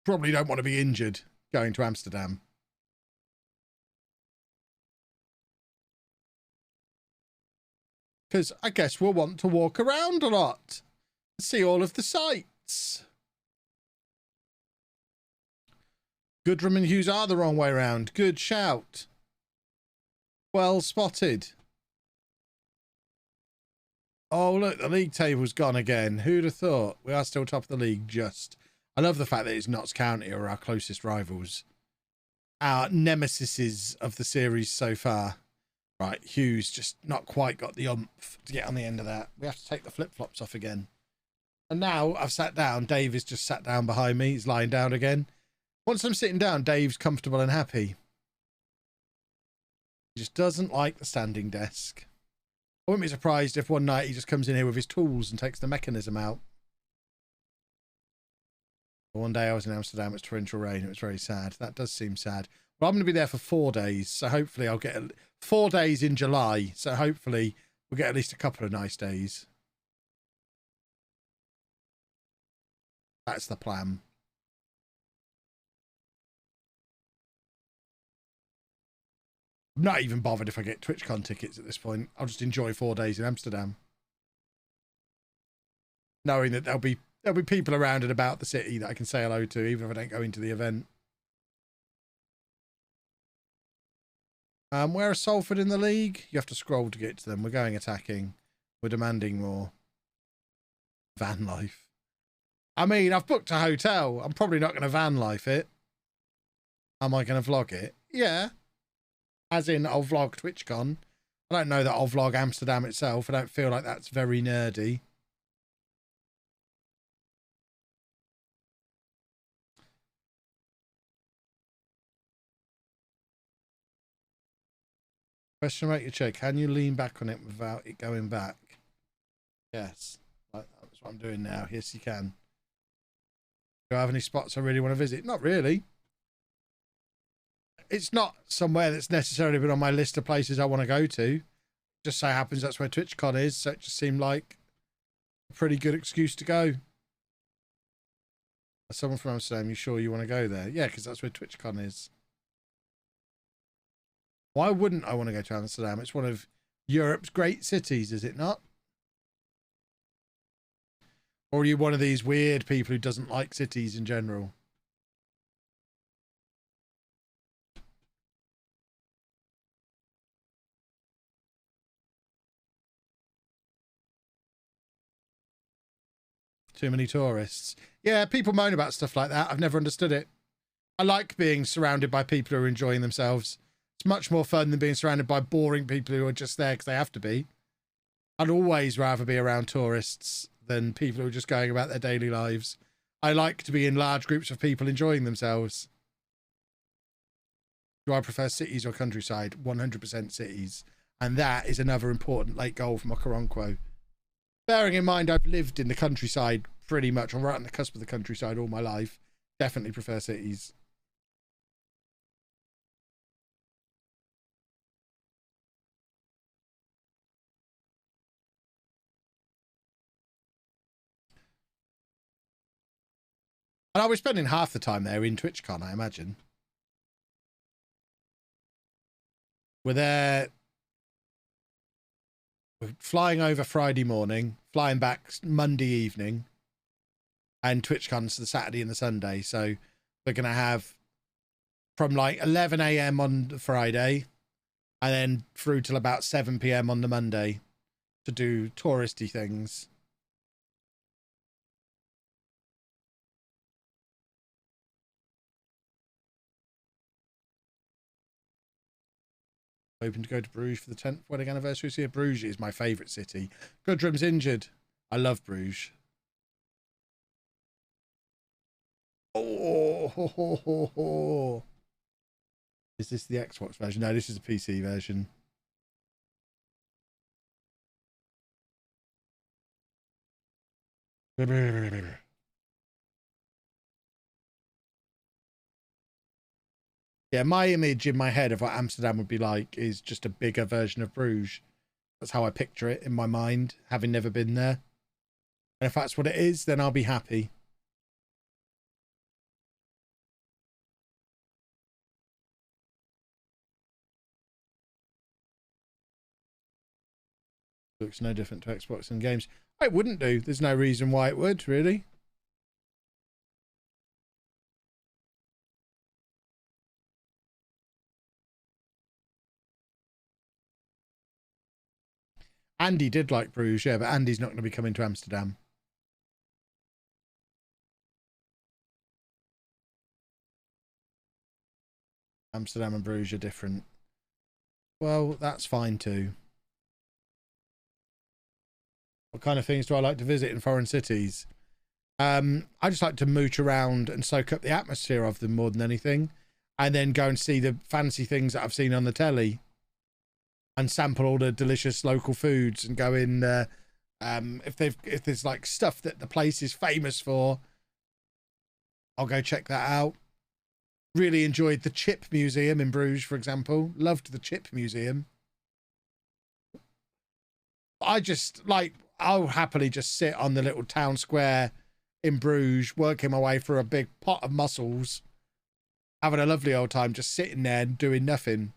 probably don't want to be injured going to Amsterdam. Because I guess we'll want to walk around a lot. See all of the sights. Goodrum and Hughes are the wrong way round. Good shout. Well spotted. Oh, look, the league table's gone again. Who'd have thought? We are still top of the league, just. I love the fact that it's Notts County or our closest rivals. Our nemesises of the series so far. Right, Hughes just not quite got the oomph to get on the end of that. We have to take the flip-flops off again. And now I've sat down. Dave has just sat down behind me. He's lying down again. Once I'm sitting down, Dave's comfortable and happy. He just doesn't like the standing desk. I wouldn't be surprised if one night he just comes in here with his tools and takes the mechanism out. One day I was in Amsterdam, it was torrential rain. It was very sad. That does seem sad. But I'm going to be there for 4 days. So hopefully I'll get 4 days in July. So hopefully we'll get at least a couple of nice days. That's the plan. I'm not even bothered if I get TwitchCon tickets at this point. I'll just enjoy 4 days in Amsterdam, knowing that there'll be people around and about the city that I can say hello to, even if I don't go into the event. Where is Salford in the league? You have to scroll to get to them. We're going attacking. We're demanding more. Van life. I mean, I've booked a hotel. I'm probably not going to van life it. Am I going to vlog it? Yeah. As in, I'll vlog TwitchCon. I don't know that I'll vlog Amsterdam itself. I don't feel like that's very nerdy. Question about your chair. Can you lean back on it without it going back? Yes. That's what I'm doing now. Yes, you can. Do I have any spots I really want to visit? Not really. It's not somewhere that's necessarily been on my list of places I want to go to. Just so happens that's where TwitchCon is, so it just seemed like a pretty good excuse to go. Someone from Amsterdam, you sure you want to go there? Yeah, because that's where TwitchCon is. Why wouldn't I want to go to Amsterdam? It's one of Europe's great cities, is it not? Or are you one of these weird people who doesn't like cities in general? Too many tourists. Yeah, people moan about stuff like that. I've never understood it. I like being surrounded by people who are enjoying themselves. It's much more fun than being surrounded by boring people who are just there because they have to be. I'd always rather be around tourists than people who are just going about their daily lives. I like to be in large groups of people enjoying themselves. Do I prefer cities or countryside? 100% cities. And that is another important late goal for Mokaronquo. Bearing in mind I've lived in the countryside pretty much, or right on the cusp of the countryside all my life. Definitely prefer cities. And I'll be spending half the time there in TwitchCon, I imagine. We're there. We're flying over Friday morning, flying back Monday evening, and TwitchCon's the Saturday and the Sunday. So we're going to have from like 11 a.m. on the Friday and then through till about 7 p.m. on the Monday to do touristy things. Hoping to go to Bruges for the 10th wedding anniversary this year. Bruges is my favourite city. Gudrun's injured. I love Bruges. Oh, ho, ho, ho, ho. Is this the Xbox version? No, this is the PC version. Yeah, my image in my head of what Amsterdam would be like is just a bigger version of Bruges. That's how I picture it in my mind, having never been there. And if that's what it is, then I'll be happy. Looks no different to Xbox and games. It wouldn't do. There's no reason why it would, really. Andy did like Bruges, yeah, but Andy's not going to be coming to Amsterdam. Amsterdam and Bruges are different. Well, that's fine too. What kind of things do I like to visit in foreign cities? I just like to mooch around and soak up the atmosphere of them more than anything, and then go and see the fancy things that I've seen on the telly and sample all the delicious local foods and go in if there's like stuff that the place is famous for, I'll go check that out. Really enjoyed the Chip Museum in Bruges, for example. Loved the Chip Museum. I'll happily just sit on the little town square in Bruges, working my way through a big pot of mussels, having a lovely old time, just sitting there and doing nothing,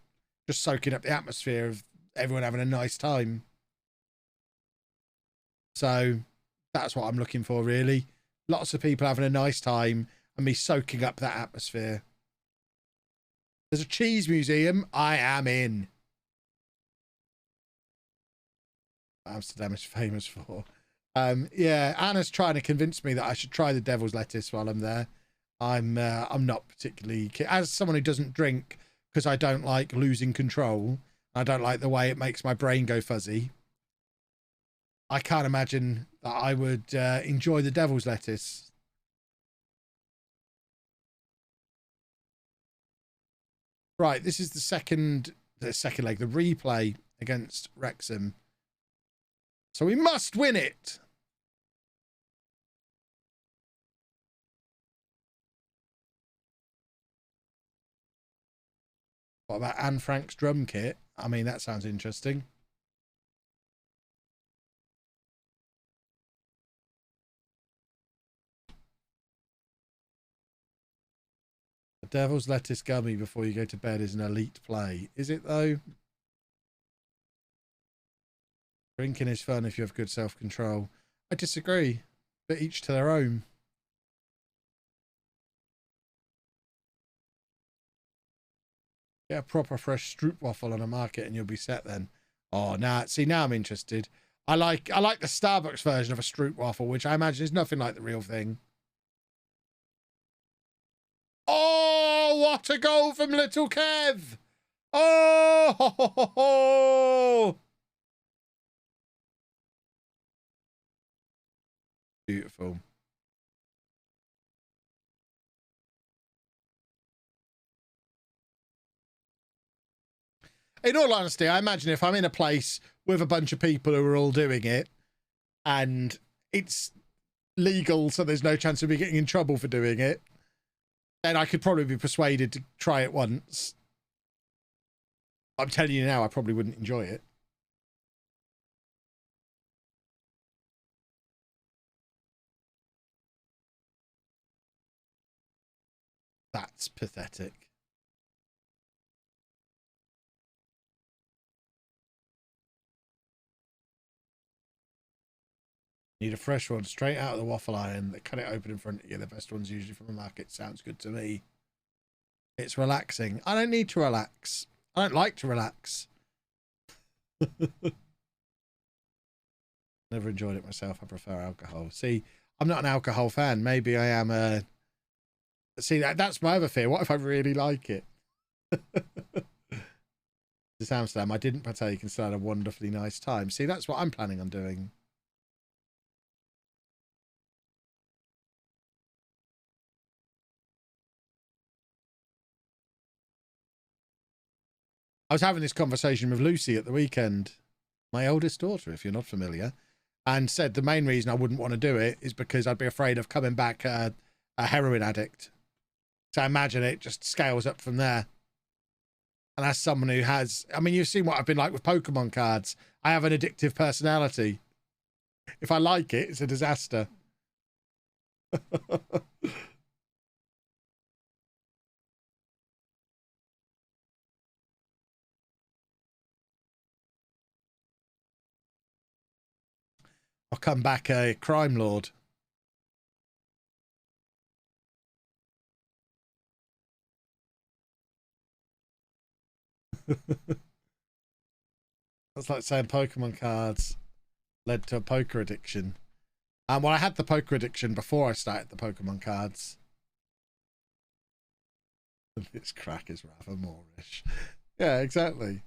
just soaking up the atmosphere of everyone having a nice time. So that's what I'm looking for, really. Lots of people having a nice time and me soaking up that atmosphere. There's a cheese museum. I am in. Amsterdam is famous for. Yeah, Anna's trying to convince me that I should try the devil's lettuce while I'm there. I'm not particularly, as someone who doesn't drink because I don't like losing control. I don't like the way it makes my brain go fuzzy. I can't imagine that I would enjoy the devil's lettuce. Right, this is the second the second leg, the replay against Wrexham. So we must win it. What about Anne Frank's drum kit? I mean, that sounds interesting. The devil's lettuce gummy before you go to bed is an elite play. Is it, though? Drinking is fun if you have good self-control. I disagree, but each to their own. Get a proper fresh stroopwafel on a market and you'll be set then. Oh, nah. See, now I'm interested. I like the Starbucks version of a stroopwafel, which I imagine is nothing like the real thing. Oh, what a goal from little Kev. Oh, ho, ho, ho, ho. Beautiful. In all honesty, I imagine if I'm in a place with a bunch of people who are all doing it and it's legal, so there's no chance of me getting in trouble for doing it, then I could probably be persuaded to try it once. I'm telling you now, I probably wouldn't enjoy it. That's pathetic. Need a fresh one straight out of the waffle iron. They cut it open in front of you. The best one's usually from the market. Sounds good to me. It's relaxing. I don't need to relax. I don't like to relax. Never enjoyed it myself. I prefer alcohol. See, I'm not an alcohol fan. Maybe I am a... See, that's my other fear. What if I really like it? This Amsterdam, I didn't partake and still had a wonderfully nice time. See, that's what I'm planning on doing. I was having this conversation with Lucy at the weekend, my oldest daughter, if you're not familiar, and said the main reason I wouldn't want to do it is because I'd be afraid of coming back a heroin addict. So I imagine it just scales up from there. And as someone who has, I mean, you've seen what I've been like with Pokemon cards. I have an addictive personality. If I like it, it's a disaster. I'll come back a crime lord. That's like saying Pokemon cards led to a poker addiction. Well, I had the poker addiction before I started the Pokemon cards. This crack is rather moreish. Yeah, exactly.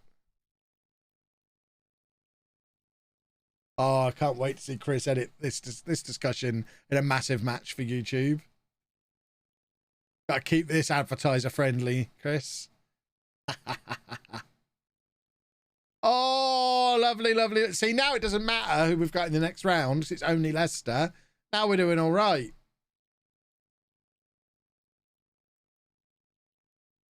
Oh, I can't wait to see Chris edit this discussion in a massive match for YouTube. Gotta keep this advertiser friendly, Chris. Oh, lovely, lovely. See, now it doesn't matter who we've got in the next round. It's only Leicester. Now we're doing all right.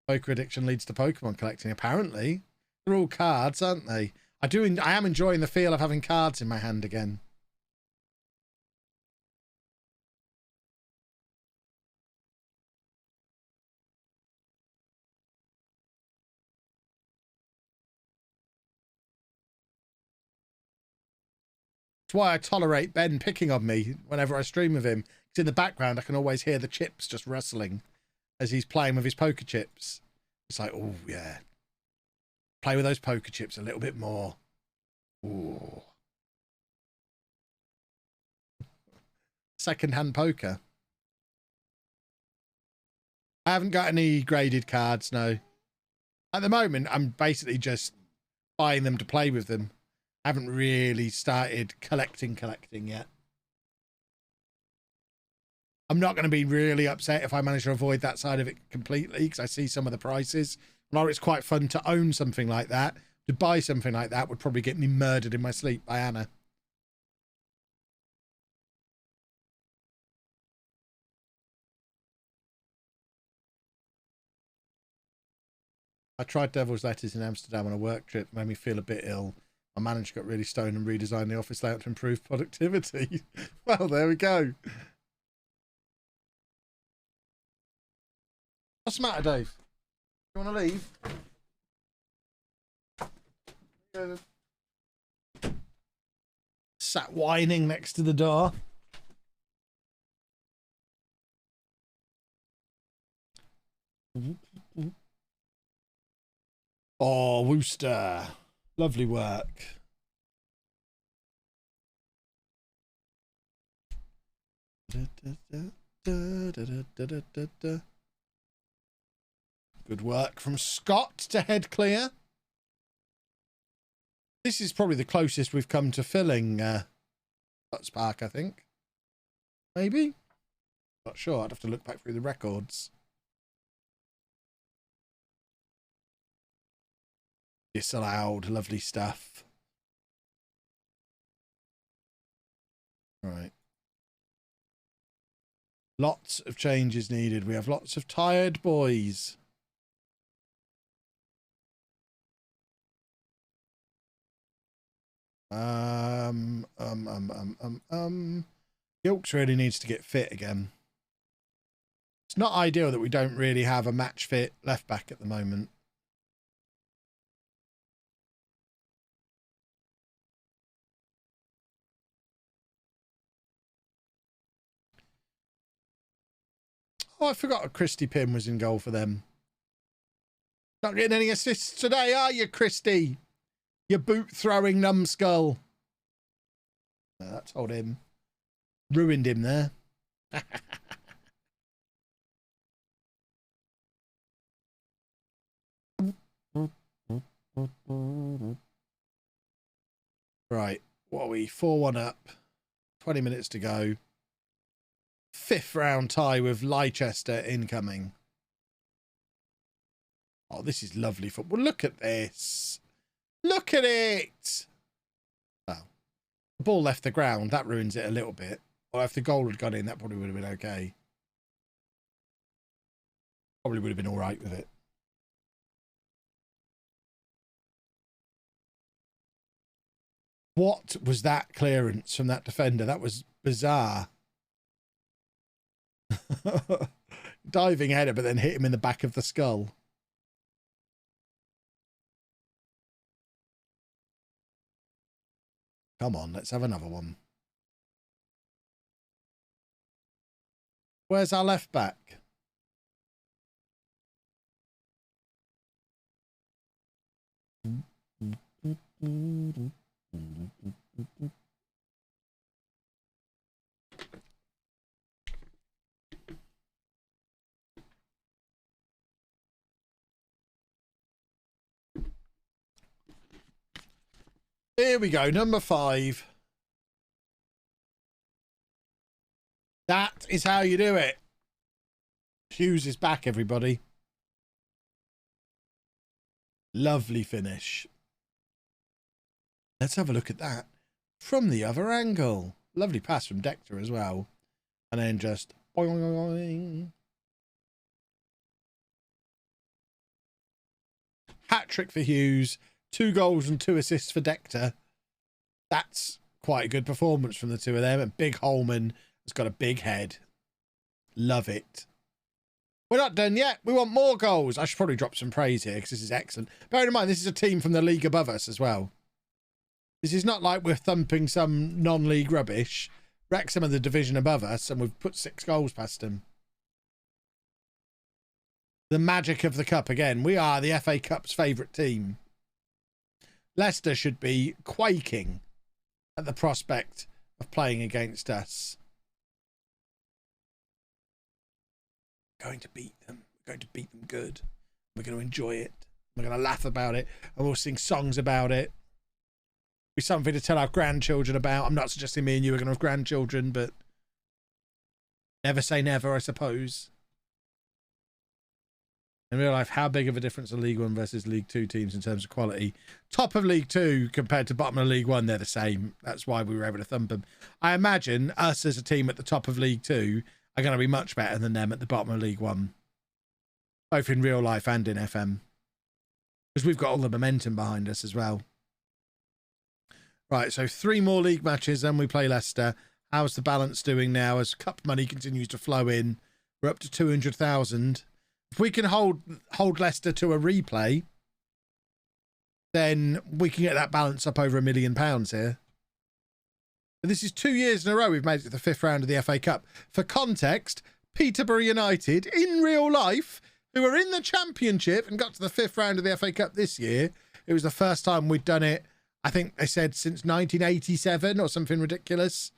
Poker addiction leads to Pokemon collecting, apparently. They're all cards, aren't they? I am enjoying the feel of having cards in my hand again. That's why I tolerate Ben picking on me whenever I stream with him. Because in the background, I can always hear the chips just rustling as he's playing with his poker chips. It's like, oh, yeah. Play with those poker chips a little bit more. Ooh. Second-hand poker. I haven't got any graded cards, no. At the moment, I'm basically just buying them to play with them. I haven't really started collecting yet. I'm not going to be really upset if I manage to avoid that side of it completely because I see some of the prices And it's quite fun to own something like that. To buy something like that would probably get me murdered in my sleep by Anna. I tried Devil's Letters in Amsterdam on a work trip. Made me feel a bit ill. My manager got really stoned and redesigned the office layout to improve productivity. Well, there we go. What's the matter, Dave? You want to leave? Sat whining next to the door. Oh, Worcester. Lovely work. Good work from Scott to head clear. This is probably the closest we've come to filling Scott's Park, I think. Maybe? Not sure. I'd have to look back through the records. Disallowed. Lovely stuff. All right. Lots of changes needed. We have lots of tired boys. Gilks really needs to get fit again. It's not ideal that we don't really have a match fit left back at the moment. Oh, I forgot Christy Pym was in goal for them. Not getting any assists today, are you, Christy? You boot-throwing numbskull. No, that told him. Ruined him there. Right, what are we? 4-1 up. 20 minutes to go. 5th round tie with Leicester incoming. Oh, this is lovely football. Look at this. Look at it. Well, the ball left the ground. That ruins it a little bit. Or if the goal had gone in, that probably would have been okay. Probably would have been all right with it. What was that clearance from that defender? That was bizarre. Diving header, but then hit him in the back of the skull. Come on, let's have another one. Where's our left back? Here we go, number 5. That is how you do it. Hughes is back, everybody. Lovely finish. Let's have a look at that from the other angle. Lovely pass from Dector as well. And then just boing, boing. Hat-trick for Hughes. 2 goals and 2 assists for Dector. That's quite a good performance from the two of them. And Big Holman has got a big head. Love it. We're not done yet. We want more goals. I should probably drop some praise here because this is excellent. Bear in mind, this is a team from the league above us as well. This is not like we're thumping some non-league rubbish. Wrexham are the division above us and we've put 6 goals past them. The magic of the cup again. We are the FA Cup's favourite team. Leicester should be quaking at the prospect of playing against us. We're going to beat them. We're going to beat them good. We're going to enjoy it. We're going to laugh about it. And we'll sing songs about it. Be something to tell our grandchildren about. I'm not suggesting me and you are going to have grandchildren, but never say never, I suppose. In real life, how big of a difference are League One versus League Two teams in terms of quality? Top of League Two compared to bottom of League One, they're the same. That's why we were able to thump them. I imagine us as a team at the top of League Two are going to be much better than them at the bottom of League One, both in real life and in FM, because we've got all the momentum behind us as well. Right, so 3 more league matches, then we play Leicester. How's the balance doing now as cup money continues to flow in? We're up to 200,000. If we can hold Leicester to a replay, then we can get that balance up over £1 million here. And this is 2 years in a row we've made it to the 5th round of the FA Cup. For context, Peterborough United, in real life, who were in the Championship and got to the 5th round of the FA Cup this year, it was the first time we'd done it, I think they said since 1987 or something ridiculous.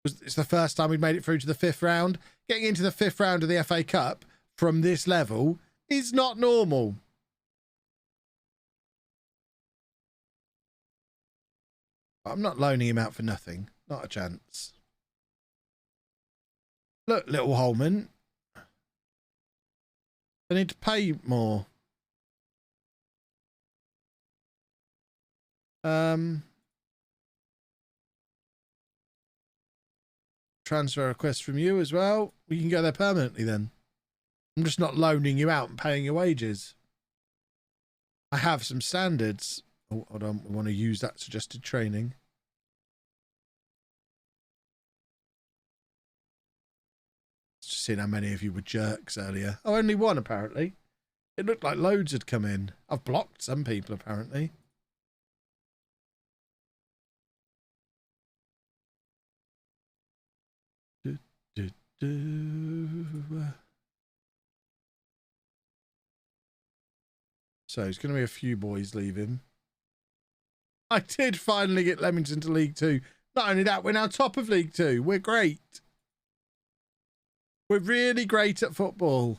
It's the first time we'd made it through to the 5th round. Getting into the 5th round of the FA Cup from this level is not normal. I'm not loaning him out for nothing. Not a chance. Look, little Holman. I need to pay more. Transfer request from you as well. We can go there permanently then. I'm just not loaning you out and paying your wages. I have some standards. Oh, hold on. We want to use that suggested training. Just seeing how many of you were jerks earlier. Oh, only one apparently. It looked like loads had come in. I've blocked some people apparently. So it's going to be a few boys leaving. I did finally get Leamington to League Two. Not only that, we're now top of League Two. We're great. We're really great at football.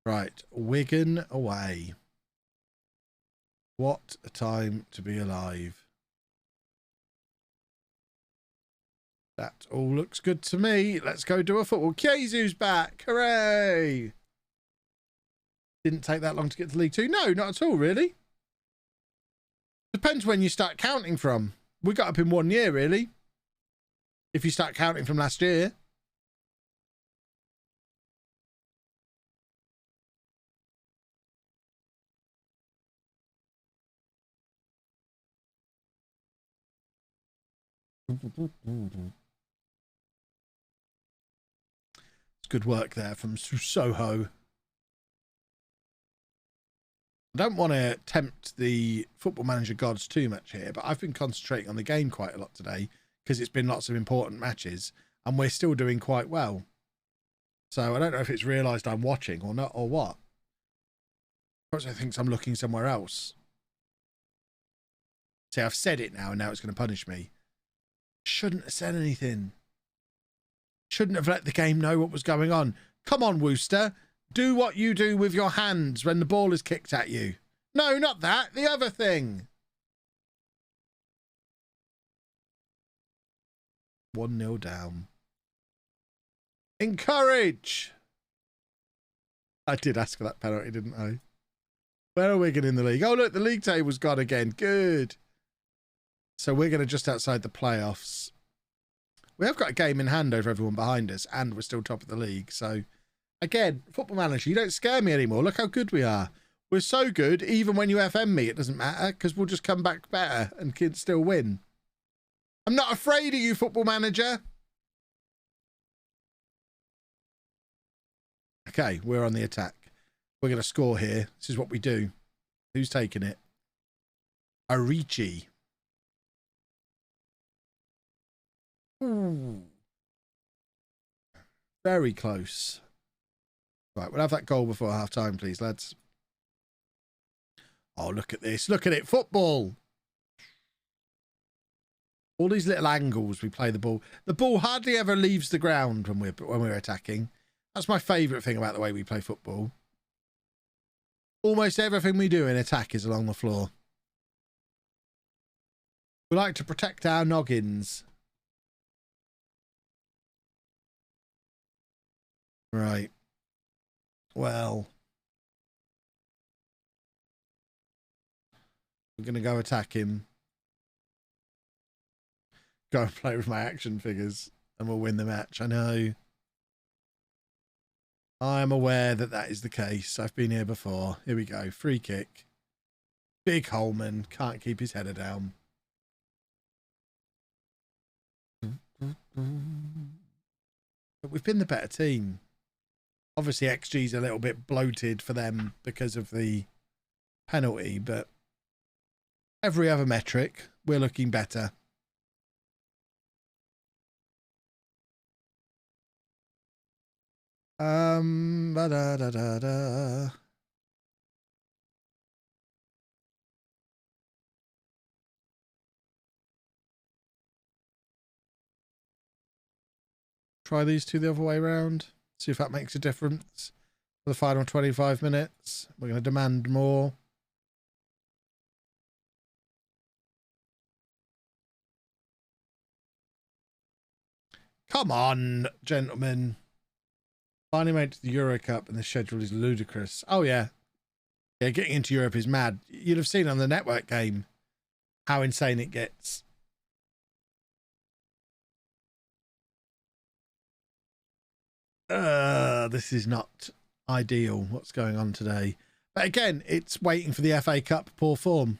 Right, Wigan away. What a time to be alive. That all looks good to me. Let's go do a football. Kiezu's back. Hooray! Didn't take that long to get to League Two. No, not at all, really. Depends when you start counting from. We got up in 1 year, really. If you start counting from last year. It's good work there from Soho. I don't want to tempt the Football Manager gods too much here, but I've been concentrating on the game quite a lot today because it's been lots of important matches and we're still doing quite well. So I don't know if it's realised I'm watching or not or what. Perhaps it thinks I'm looking somewhere else. See, I've said it now and now it's going to punish me. Shouldn't have said anything. Shouldn't have let the game know what was going on. Come on, Wooster. Do what you do with your hands when the ball is kicked at you. No, not that. The other thing. 1-0 down. Encourage. I did ask for that penalty, didn't I? Where are Wigan in the league? Oh, look, the league table's gone again. Good. So we're going to just outside the playoffs. We have got a game in hand over everyone behind us, and we're still top of the league. So, again, Football Manager, you don't scare me anymore. Look how good we are. We're so good, even when you FM me, it doesn't matter, because we'll just come back better and kids still win. I'm not afraid of you, Football Manager. Okay, we're on the attack. We're going to score here. This is what we do. Who's taking it? Arichi. Ooh. Very close. Right, we'll have that goal before half time, please, lads. Oh, look at this. Look at it. Football. All these little angles we play the ball. The ball hardly ever leaves the ground when we're attacking. That's my favourite thing about the way we play football. Almost everything we do in attack is along the floor. We like to protect our noggins. Right. Well, we're going to go attack him. Go and play with my action figures and we'll win the match. I know. I'm aware that that is the case. I've been here before. Here we go. Free kick. Big Holman. Can't keep his header down. But we've been the better team. Obviously, XG's a little bit bloated for them because of the penalty, but every other metric, we're looking better. Ba-da-da-da-da. Try these two the other way around. See if that makes a difference. For the final 25 minutes, we're going to demand more. Come on, gentlemen. Finally made it to the Euro Cup and the schedule is ludicrous. Oh, yeah. Yeah, getting into Europe is mad. You'd have seen on the network game how insane it gets. This is not ideal, what's going on today. But again, it's waiting for the FA Cup poor form.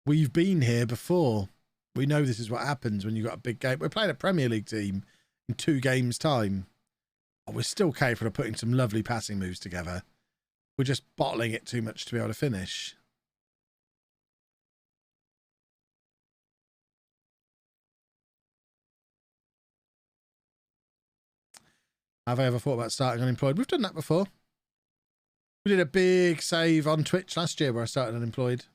We've been here before. We know this is what happens when you've got a big game. We're playing a Premier League team in 2 games' time. Oh, we're still capable of putting some lovely passing moves together. We're just bottling it too much to be able to finish. Have I ever thought about starting unemployed? We've done that before. We did a big save on Twitch last year where I started unemployed.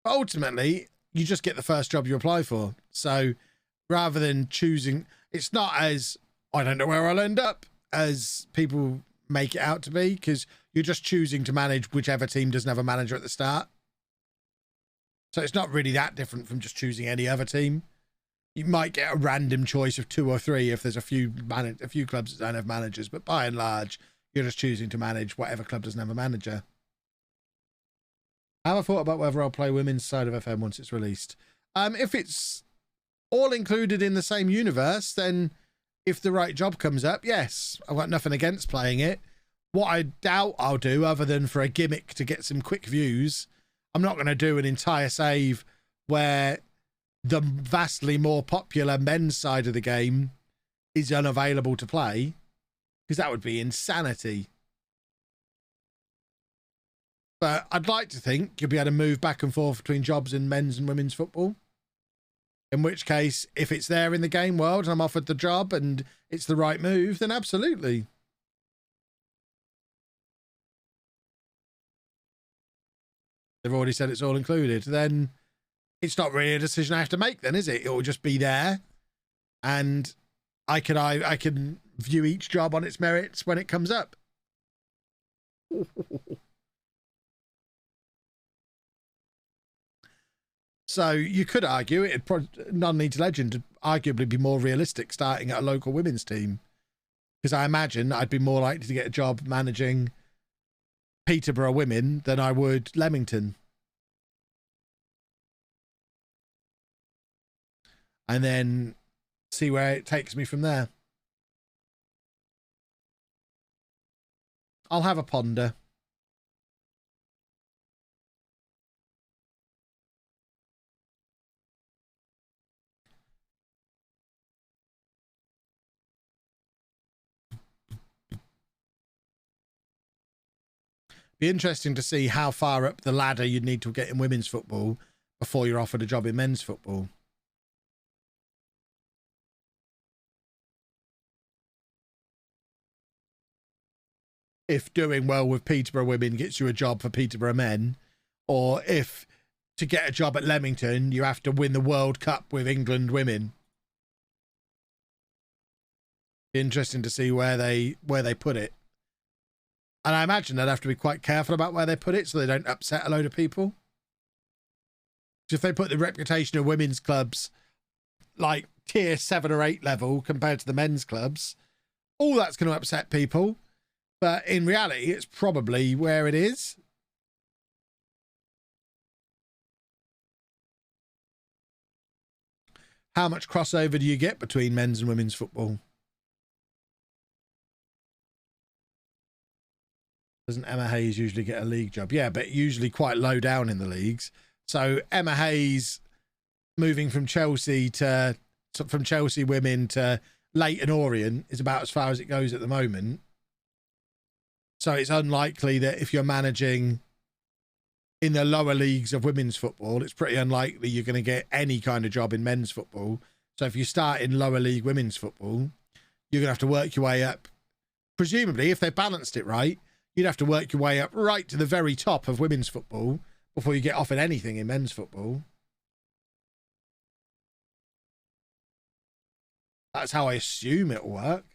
But ultimately, you just get the first job you apply for. So rather than choosing, it's not as, I don't know where I'll end up, as people make it out to be, because you're just choosing to manage whichever team doesn't have a manager at the start. So it's not really that different from just choosing any other team. You might get a random choice of 2 or 3 if there's a few clubs that don't have managers, but by and large, you're just choosing to manage whatever club doesn't have a manager. Have I thought about whether I'll play women's side of FM once it's released? If it's all included in the same universe, then if the right job comes up, yes, I've got nothing against playing it. What I doubt I'll do, other than for a gimmick to get some quick views, I'm not going to do an entire save where the vastly more popular men's side of the game is unavailable to play, because that would be insanity. But I'd like to think you'll be able to move back and forth between jobs in men's and women's football. In which case, if it's there in the game world and I'm offered the job and it's the right move, then absolutely. They've already said it's all included. Then it's not really a decision I have to make then, is it? It will just be there. And I can view each job on its merits when it comes up. So you could argue it'd probably, non-League Legend would arguably be more realistic starting at a local women's team. Because I imagine I'd be more likely to get a job managing Peterborough women than I would Leamington. And then see where it takes me from there. I'll have a ponder. Be interesting to see how far up the ladder you'd need to get in women's football before you're offered a job in men's football. If doing well with Peterborough women gets you a job for Peterborough men, or if to get a job at Leamington you have to win the World Cup with England women. Be interesting to see where they put it. And I imagine they'd have to be quite careful about where they put it so they don't upset a load of people. If they put the reputation of women's clubs like tier 7 or 8 level compared to the men's clubs, all that's going to upset people. But in reality, it's probably where it is. How much crossover do you get between men's and women's football? Doesn't Emma Hayes usually get a league job? Yeah, but usually quite low down in the leagues. So Emma Hayes moving from Chelsea women to Leyton Orient is about as far as it goes at the moment. So it's unlikely that if you're managing in the lower leagues of women's football, it's pretty unlikely you're going to get any kind of job in men's football. So if you start in lower league women's football, you're going to have to work your way up. Presumably, if they balanced it right, you'd have to work your way up right to the very top of women's football before you get offered anything in men's football. That's how I assume it'll work,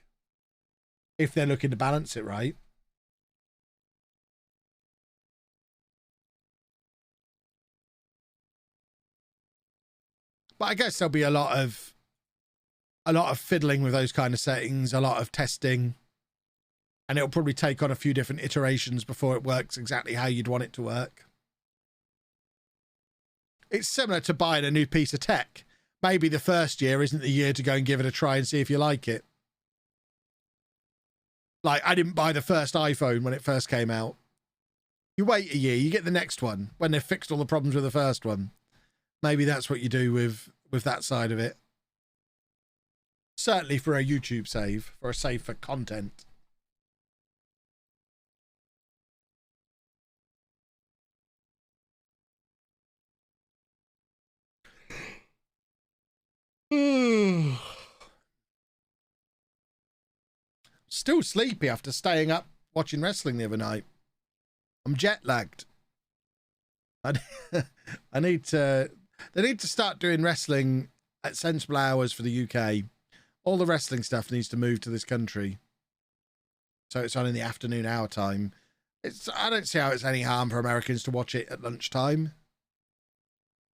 if they're looking to balance it right. But I guess there'll be a lot of fiddling with those kind of settings, a lot of testing, and it'll probably take on a few different iterations before it works exactly how you'd want it to work. It's similar to buying a new piece of tech. Maybe the first year isn't the year to go and give it a try and see if you like it. Like, I didn't buy the first iPhone when it first came out. You wait a year, you get the next one when they've fixed all the problems with the first one. Maybe that's what you do with that side of it. Certainly for a YouTube save, for a save for content. Still sleepy after staying up watching wrestling the other night. I'm jet lagged. I need to. They need to start doing wrestling at sensible hours for the UK. All the wrestling stuff needs to move to this country, so it's on in the afternoon hour time. I don't see how it's any harm for Americans to watch it at lunchtime.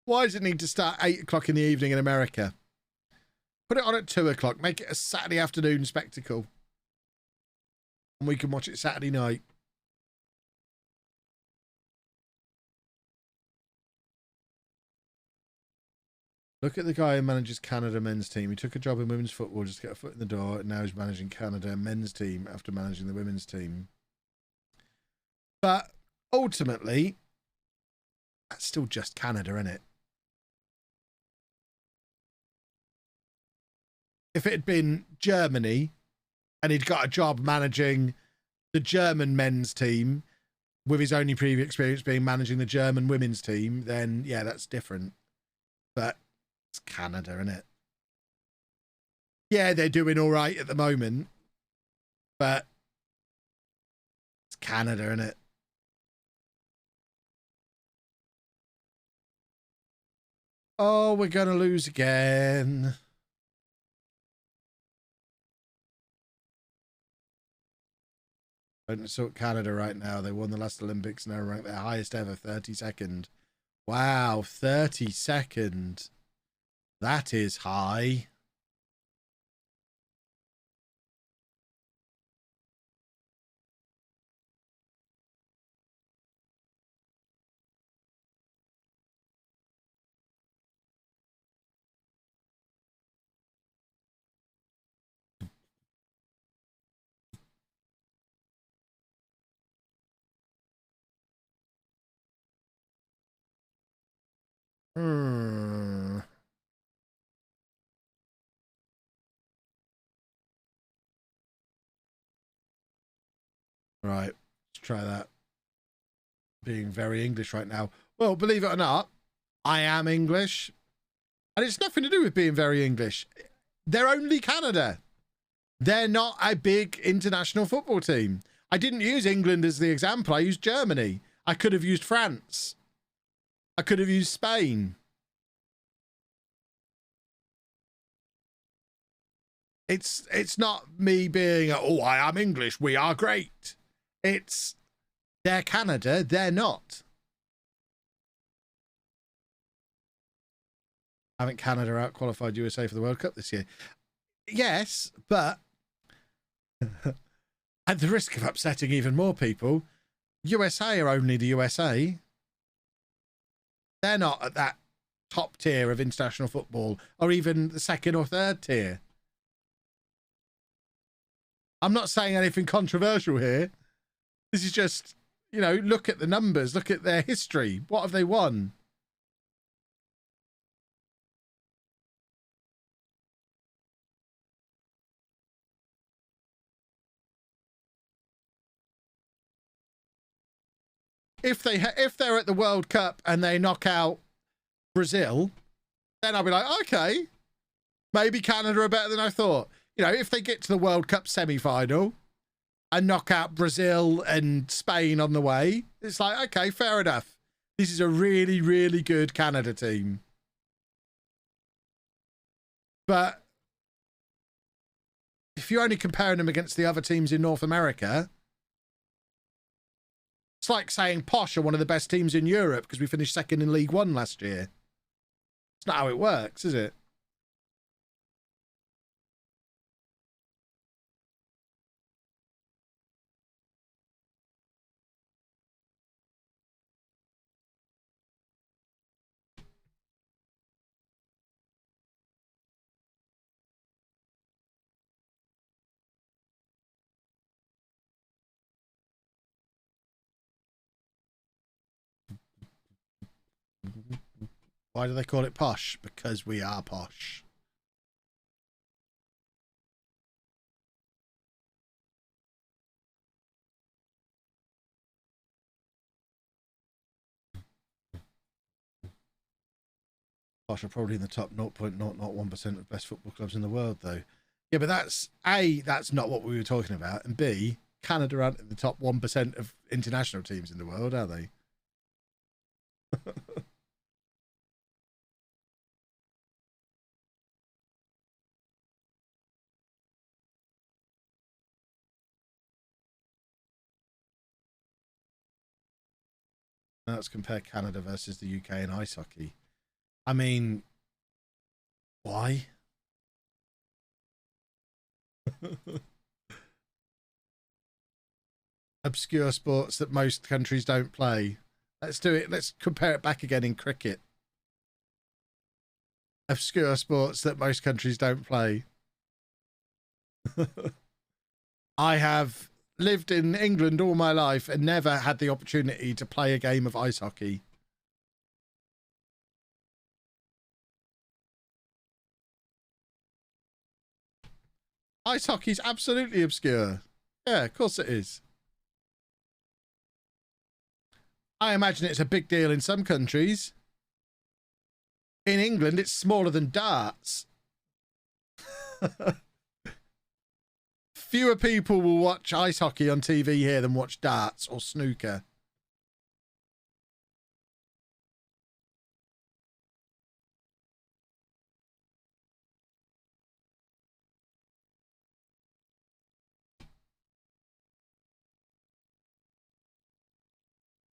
Why does it need to start 8 o'clock in the evening in America? Put it on at 2 o'clock. Make it a Saturday afternoon spectacle, and we can watch it Saturday night. Look at the guy who manages Canada men's team. He took a job in women's football just to get a foot in the door, and now he's managing Canada men's team after managing the women's team. But ultimately, that's still just Canada, isn't it? If it had been Germany and he'd got a job managing the German men's team with his only previous experience being managing the German women's team, then yeah, that's different. But it's Canada, isn't it? Yeah, they're doing all right at the moment, but it's Canada, isn't it? Oh, we're going to lose again. Don't sort Canada right now. They won the last Olympics and they're ranked their highest ever, 32nd. Wow, 32nd. That is high. Right, let's try that. Being very English right now. Well, believe it or not, I am English. And it's nothing to do with being very English. They're only Canada. They're not a big international football team. I didn't use England as the example. I used Germany. I could have used France. I could have used Spain. It's not me being, oh, I am English. We are great. It's, they're Canada. They're not. Haven't Canada out-qualified USA for the World Cup this year? Yes, but at the risk of upsetting even more people, USA are only the USA. They're not at that top tier of international football, or even the second or third tier. I'm not saying anything controversial here. This is just, you know, look at the numbers, look at their history. What have they won? If they're at the World Cup and they knock out Brazil, then I'll be like, okay, maybe Canada are better than I thought. You know, if they get to the World Cup semi-final and knock out Brazil and Spain on the way, it's like, okay, fair enough. This is a really, really good Canada team. But if you're only comparing them against the other teams in North America, it's like saying Posh are one of the best teams in Europe because we finished second in League One last year. It's not how it works, is it? Why do they call it posh? Because we are posh. Posh are probably in the top 0.001% of best football clubs in the world, though. Yeah, but that's A, that's not what we were talking about, and B, Canada aren't in the top 1% of international teams in the world, are they? Now let's compare Canada versus the UK in ice hockey. I mean, why? Obscure sports that most countries don't play. Let's do it. Let's compare it back again in cricket. Obscure sports that most countries don't play. I have lived in England all my life and never had the opportunity to play a game of ice hockey. Ice hockey's absolutely obscure. Yeah, of course it is. I imagine it's a big deal in some countries. In England, it's smaller than darts. Fewer people will watch ice hockey on TV here than watch darts or snooker.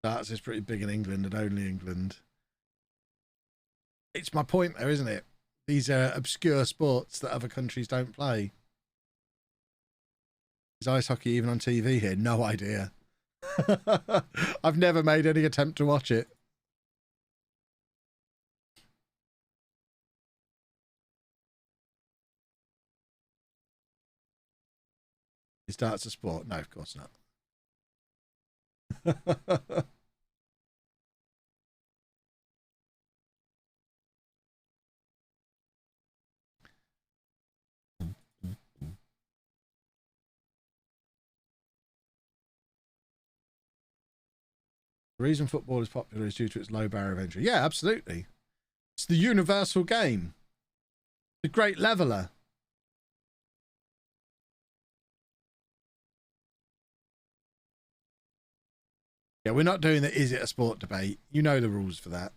Darts is pretty big in England and only England. It's my point though, isn't it? These are obscure sports that other countries don't play. Is ice hockey even on TV here? No idea. I've never made any attempt to watch it. Is darts a sport? No, of course not. The reason football is popular is due to its low barrier of entry. Yeah, absolutely. It's the universal game. The great leveler. Yeah, we're not doing the is it a sport debate. You know the rules for that.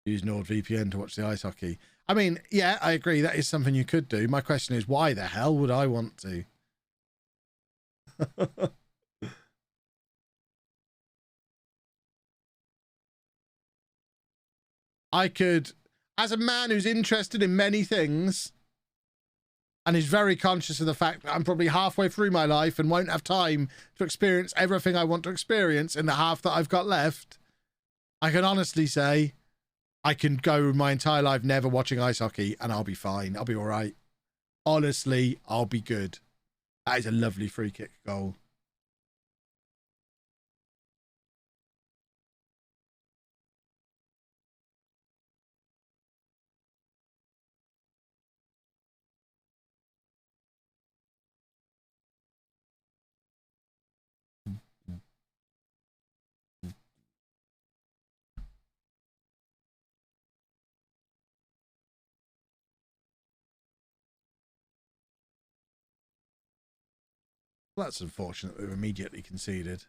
Use NordVPN to watch the ice hockey. I mean, yeah, I agree. That is something you could do. My question is, why the hell would I want to? I could, as a man who's interested in many things and is very conscious of the fact that I'm probably halfway through my life and won't have time to experience everything I want to experience in the half that I've got left, I can honestly say I can go my entire life never watching ice hockey and I'll be fine. I'll be all right. Honestly, I'll be good. That is a lovely free kick goal. Well, that's unfortunate. We've immediately conceded.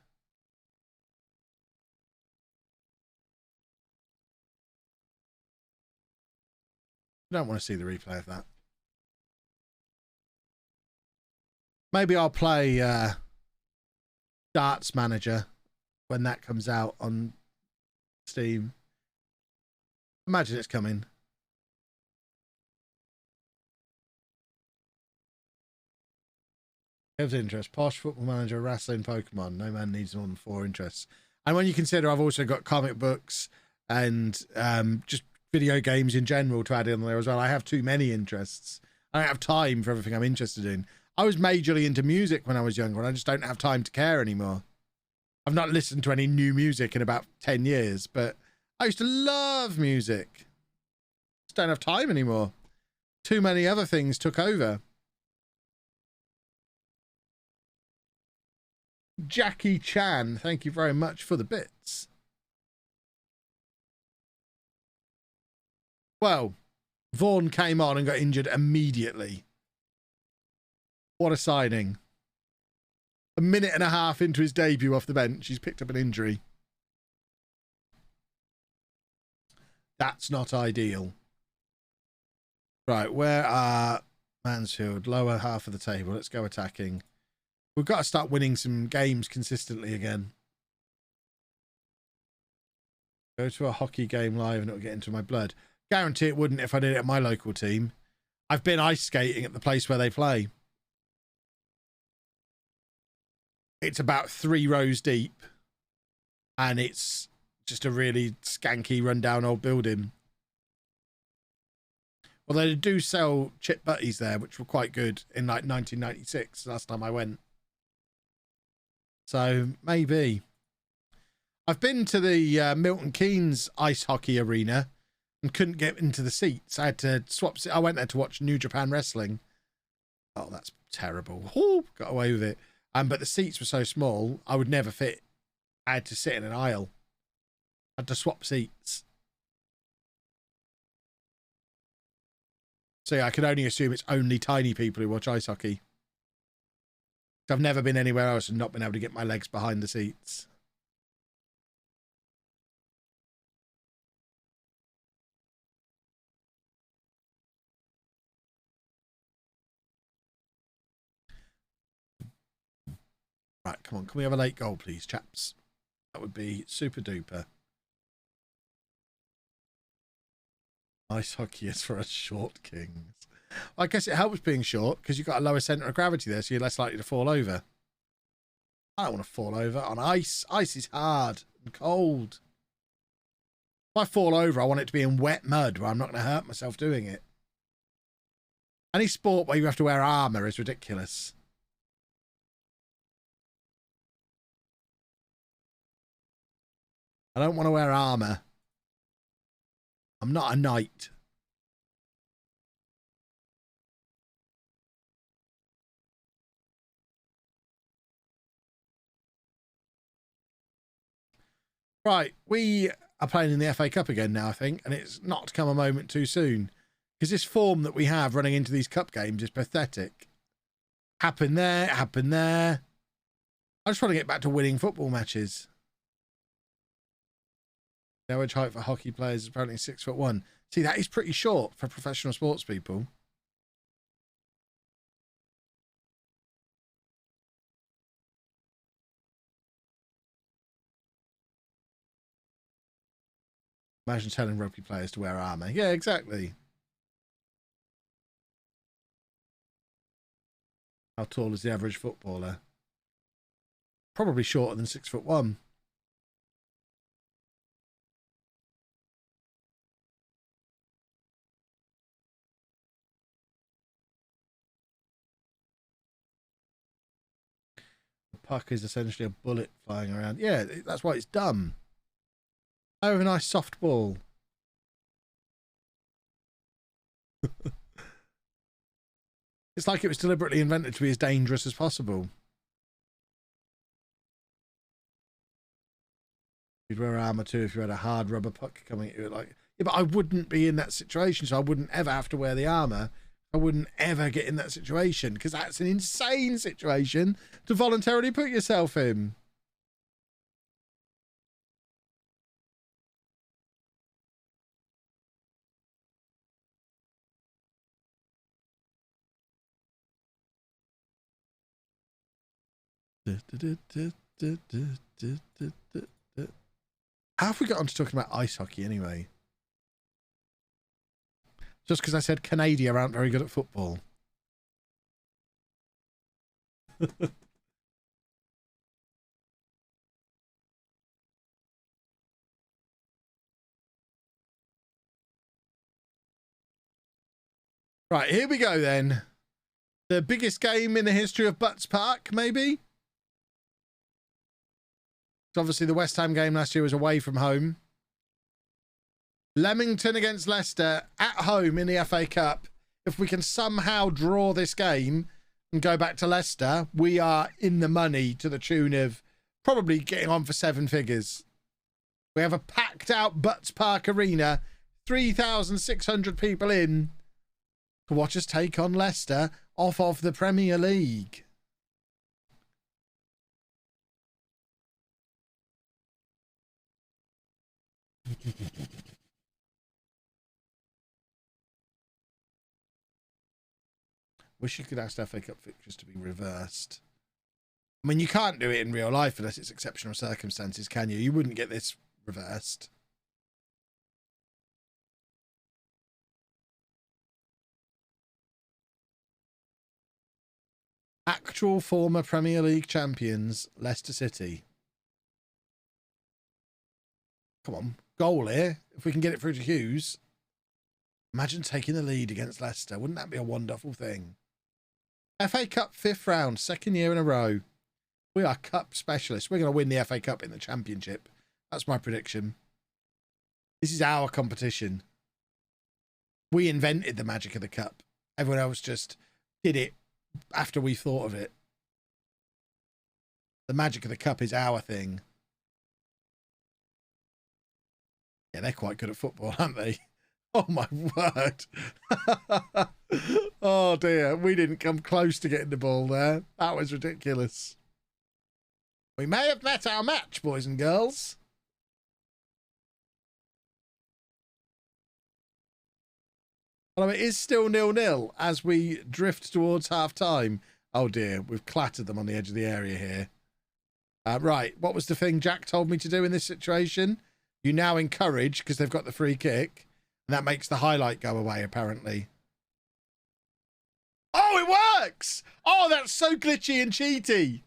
I don't want to see the replay of that. Maybe I'll play Darts Manager when that comes out on Steam. Imagine it's coming. Gives interest. Posh Football Manager, Wrestling, Pokemon. No man needs more than 4 interests. And when you consider I've also got comic books and just video games in general to add in there as well, I have too many interests. I don't have time for everything I'm interested in. I was majorly into music when I was younger and I just don't have time to care anymore. I've not listened to any new music in about 10 years, but I used to love music. Just don't have time anymore. Too many other things took over. Jackie Chan, thank you very much for the bits. Well, Vaughan came on and got injured immediately. What a signing. A minute and a half into his debut off the bench, he's picked up an injury. That's not ideal. Right, where are Mansfield? Lower half of the table. Let's go attacking. We've got to start winning some games consistently again. Go to a hockey game live and it'll get into my blood. Guarantee it wouldn't if I did it at my local team. I've been ice skating at the place where they play. It's about 3 rows deep. And it's just a really skanky, rundown old building. Well, they do sell chip butties there, which were quite good in like 1996, last time I went. So maybe. I've been to the Milton Keynes ice hockey arena and couldn't get into the seats. I had to swap. I went there to watch New Japan Wrestling. Oh, that's terrible. Ooh, got away with it. But the seats were so small, I would never fit. I had to sit in an aisle. I had to swap seats. So yeah, I can only assume it's only tiny people who watch ice hockey. I've never been anywhere else and not been able to get my legs behind the seats. Right, come on. Can we have a late goal, please, chaps? That would be super duper. Ice hockey is for us short kings. I guess it helps being short because you've got a lower centre of gravity there, so you're less likely to fall over. I don't want to fall over on ice. Ice is hard and cold. If I fall over, I want it to be in wet mud where I'm not going to hurt myself doing it. Any sport where you have to wear armour is ridiculous. I don't want to wear armour. I'm not a knight. Right, we are playing in the FA Cup again now, I think, and it's not come a moment too soon. Because this form that we have running into these cup games is pathetic. Happened there, happened there. I just want to get back to winning football matches. The average height for hockey players is apparently 6'1". See, that is pretty short for professional sports people. Imagine telling rugby players to wear armour. Yeah, exactly. How tall is the average footballer? Probably shorter than 6'1". The puck is essentially a bullet flying around. Yeah, that's why it's dumb. I have a nice soft ball. It's like it was deliberately invented to be as dangerous as possible. You'd wear armour too if you had a hard rubber puck coming at you. Like, yeah, but I wouldn't be in that situation, so I wouldn't ever have to wear the armour. I wouldn't ever get in that situation because that's an insane situation to voluntarily put yourself in. How have we got on to talking about ice hockey anyway? Just because I said Canada aren't very good at football. Right, here we go then. The biggest game in the history of Butts Park, maybe? So obviously the West Ham game last year was away from home. Leamington against Leicester at home in the FA Cup. If we can somehow draw this game and go back to Leicester, we are in the money to the tune of probably getting on for 7 figures. We have a packed out Butts Park arena, 3,600 people in to watch us take on Leicester off of the Premier League. Wish you could ask FA Cup fixtures to be reversed. I mean, you can't do it in real life unless it's exceptional circumstances, can you? You wouldn't get this reversed. Actual former Premier League champions, Leicester City. Come on, goal here. If we can get it through to Hughes. Imagine taking the lead against Leicester. Wouldn't that be a wonderful thing? FA Cup 5th round, 2nd year in a row. We are cup specialists. We're going to win the FA Cup in the Championship. That's my prediction. This is our competition. We invented the magic of the cup. Everyone else just did it after we thought of it. The magic of the cup is our thing. Yeah, they're quite good at football, aren't they? Oh, my word. Oh, dear. We didn't come close to getting the ball there. That was ridiculous. We may have met our match, boys and girls. Well, it is still 0-0 as we drift towards half-time. Oh, dear. We've clattered them on the edge of the area here. Right. What was the thing Jack told me to do in this situation? You now encourage because they've got the free kick. And that makes the highlight go away, apparently. Oh, it works! Oh, that's so glitchy and cheaty.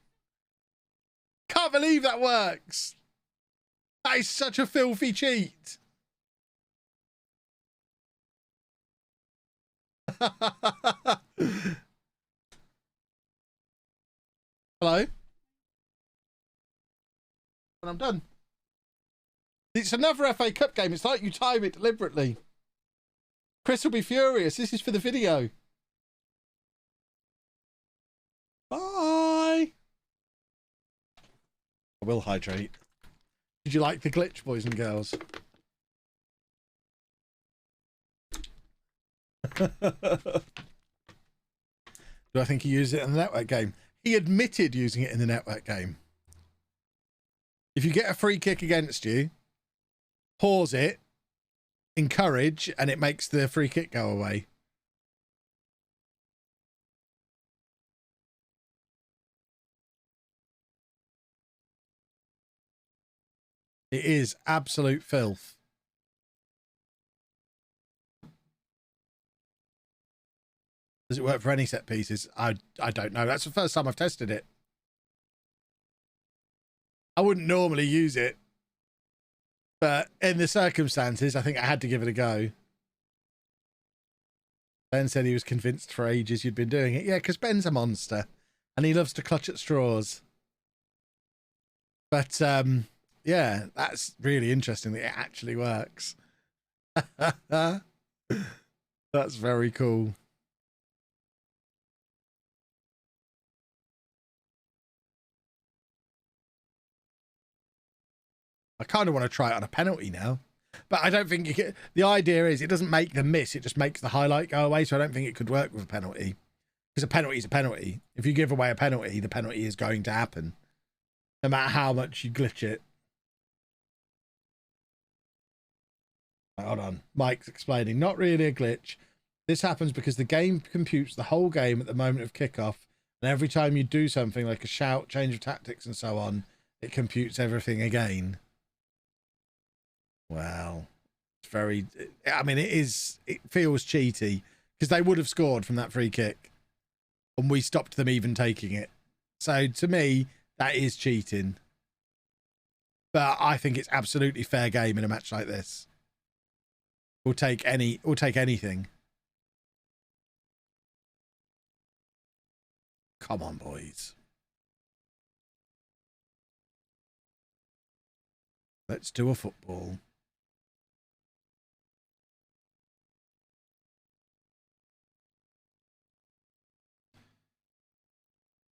Can't believe that works. That is such a filthy cheat. Hello? And I'm done. It's another FA Cup game. It's like you time it deliberately. Chris will be furious. This is for the video. Bye. I will hydrate. Did you like the glitch, boys and girls? Do I think he used it in the network game? He admitted using it in the network game. If you get a free kick against you, pause it, encourage, and it makes the free kick go away. It is absolute filth. Does it work for any set pieces? I don't know. That's the first time I've tested it. I wouldn't normally use it, but in the circumstances, I think I had to give it a go. Ben said he was convinced for ages you'd been doing it. Yeah, because Ben's a monster, and he loves to clutch at straws. But, yeah, that's really interesting that it actually works. That's very cool. I kind of want to try it on a penalty now, but I don't think you can. The idea is it doesn't make them miss, it just makes the highlight go away. So I don't think it could work with a penalty, because a penalty is a penalty. If you give away a penalty, the penalty is going to happen, no matter how much you glitch it. Hold on, Mike's explaining. Not really a glitch. This happens because the game computes the whole game at the moment of kickoff, and every time you do something like a shout, change of tactics, and so on, it computes everything again. Wow. It's very, I mean, it feels cheaty, because they would have scored from that free kick and we stopped them even taking it. So to me, that is cheating. But I think it's absolutely fair game in a match like this. We'll take anything. Come on, boys. Let's do a football.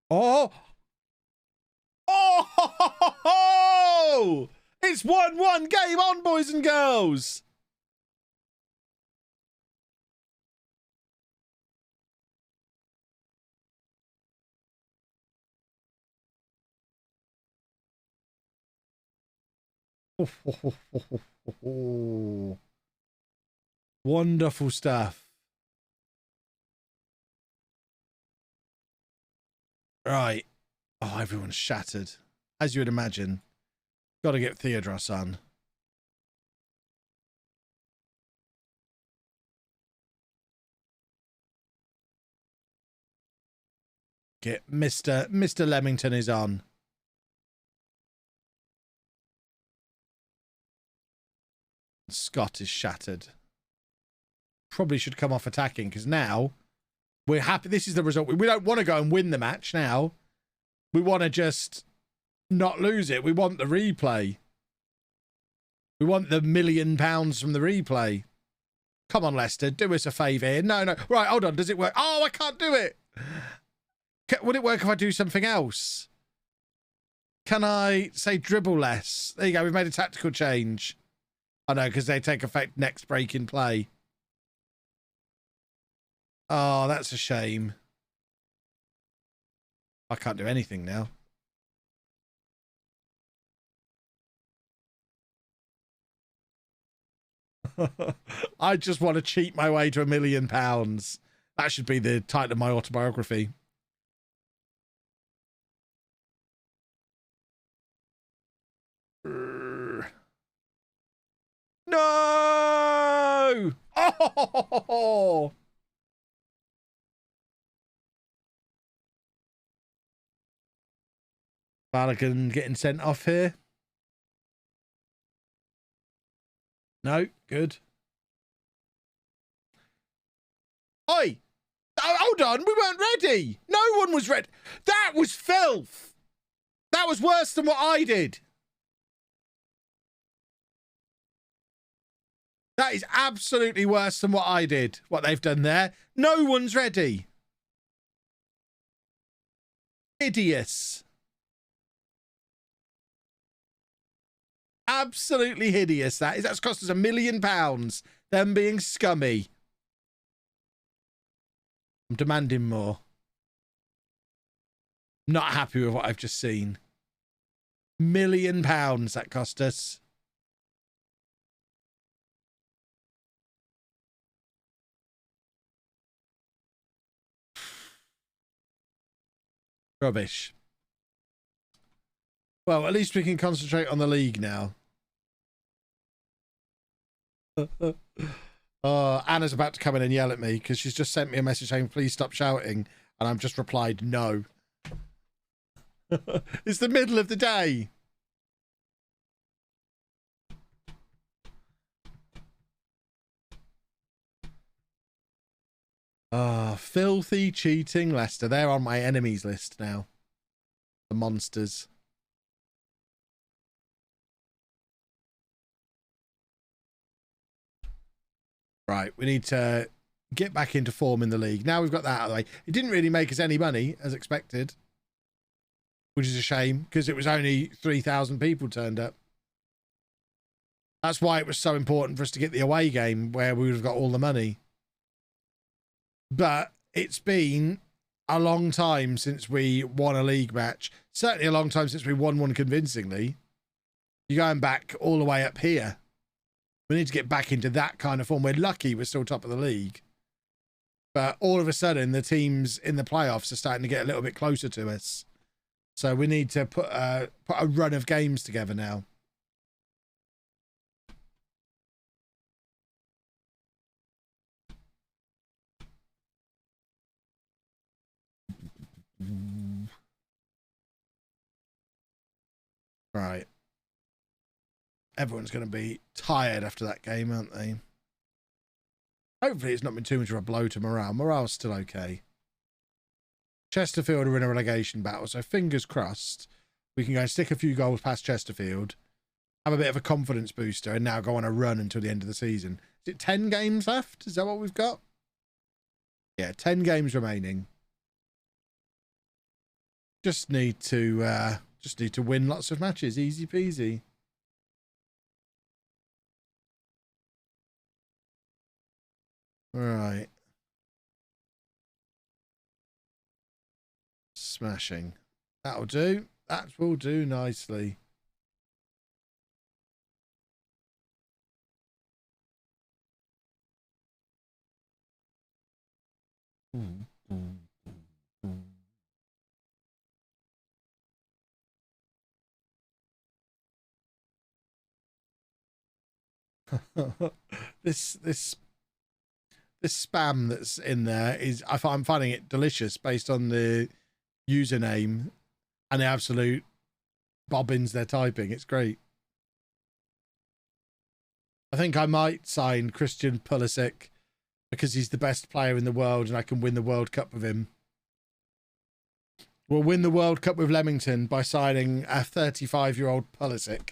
Oh! Oh! It's 1-1. Game on, boys and girls. Wonderful stuff. Right. Oh, everyone's shattered, as you would imagine. Got to get Theodros on. Get Mr. Leamington is on. Scott is shattered. Probably should come off attacking, because now we're happy. This is the result. We don't want to go and win the match now. We want to just not lose it. We want the replay. We want the £1 million from the replay. Come on, Leicester. Do us a favour here. No. Right, hold on. Does it work? Oh, I can't do it. Would it work if I do something else? Can I say dribble less? There you go. We've made a tactical change. I know, because they take effect next break in play. Oh, that's a shame. I can't do anything now. I just want to cheat my way to £1 million. That should be the title of my autobiography. No! Oh! Balogun getting sent off here. No, good. Oi! Oh, hold on, we weren't ready. No one was ready. That was filth. That was worse than what I did. That is absolutely worse than what I did, what they've done there. No one's ready. Hideous. Absolutely hideous, that is. That's cost us £1 million. Them being scummy. I'm demanding more. I'm not happy with what I've just seen. £1 million that cost us. Rubbish. Well, at least we can concentrate on the league now. Anna's about to come in and yell at me because she's just sent me a message saying, please stop shouting. And I've just replied, no. It's the middle of the day. Filthy, cheating Leicester. They're on my enemies list now. The monsters. Right, we need to get back into form in the league. Now we've got that out of the way. It didn't really make us any money, as expected. Which is a shame, because it was only 3,000 people turned up. That's why it was so important for us to get the away game, where we would have got all the money. But it's been a long time since we won a league match. Certainly a long time since we won one convincingly. You're going back all the way up here. We need to get back into that kind of form. We're lucky we're still top of the league. But all of a sudden, the teams in the playoffs are starting to get a little bit closer to us. So we need to put a run of games together now. Right. Everyone's going to be tired after that game, aren't they? Hopefully it's not been too much of a blow to morale. Morale's still okay. Chesterfield are in a relegation battle, so fingers crossed we can go and stick a few goals past Chesterfield, have a bit of a confidence booster, and now go on a run until the end of the season. Is it 10 games left? Is that what we've got? Yeah, 10 games remaining. Just need to win lots of matches. Easy peasy. Right. Smashing. That'll do. That will do nicely. This spam that's in there is, I'm finding it delicious based on the username and the absolute bobbins they're typing. It's great. I think I might sign Christian Pulisic because he's the best player in the world and I can win the World Cup with him. We'll win the World Cup with Leamington by signing a 35-year-old Pulisic.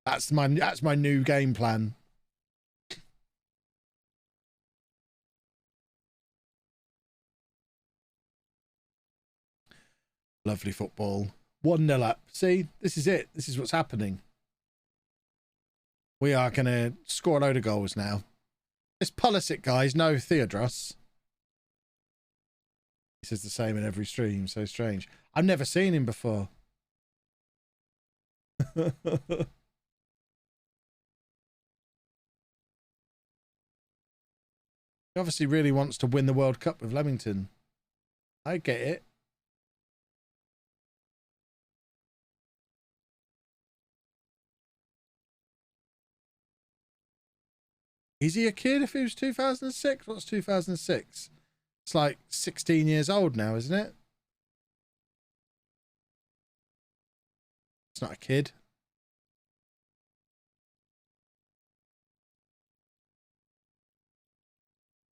That's my new game plan. Lovely football. 1-0 up. See, this is it. This is what's happening. We are going to score a load of goals now. This Pulisic guy's no Theodros. He says the same in every stream. So strange. I've never seen him before. He obviously really wants to win the World Cup with Leamington. I get it. Is he a kid if he was 2006? What's 2006? It's like 16 years old now, isn't it? It's not a kid.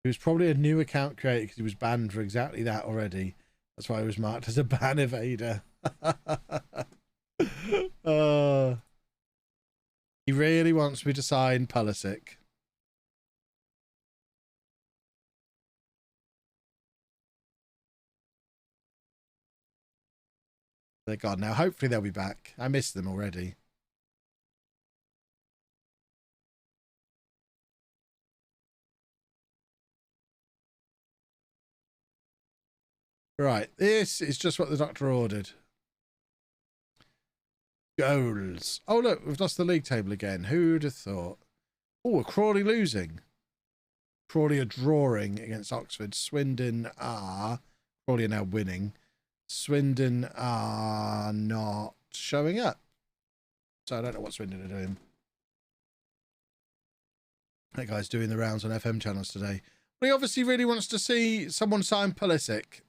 It was probably a new account created because he was banned for exactly that already. That's why he was marked as a ban evader. He really wants me to sign Pulisic. They're gone now. Hopefully they'll be back. I miss them already. Right, this is just what the doctor ordered. Goals. Oh, look, we've lost the league table again. Who'd have thought? Oh, Crawley losing. Crawley are drawing against Oxford. Swindon are... Crawley are now winning. Swindon are not showing up. So I don't know what Swindon are doing. That guy's doing the rounds on FM channels today. But he obviously really wants to see someone sign Pulisic.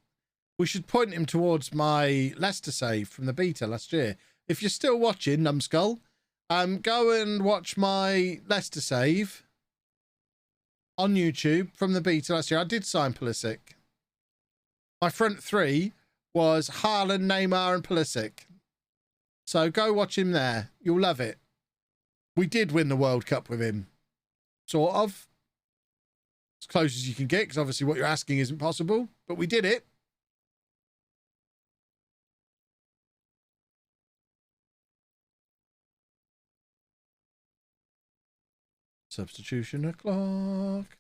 We should point him towards my Leicester save from the beta last year. If you're still watching, Numbskull, go and watch my Leicester save on YouTube from the beta last year. I did sign Pulisic. My front three was Haaland, Neymar and Pulisic. So go watch him there. You'll love it. We did win the World Cup with him. Sort of. As close as you can get, because obviously what you're asking isn't possible. But we did it. Substitution o'clock.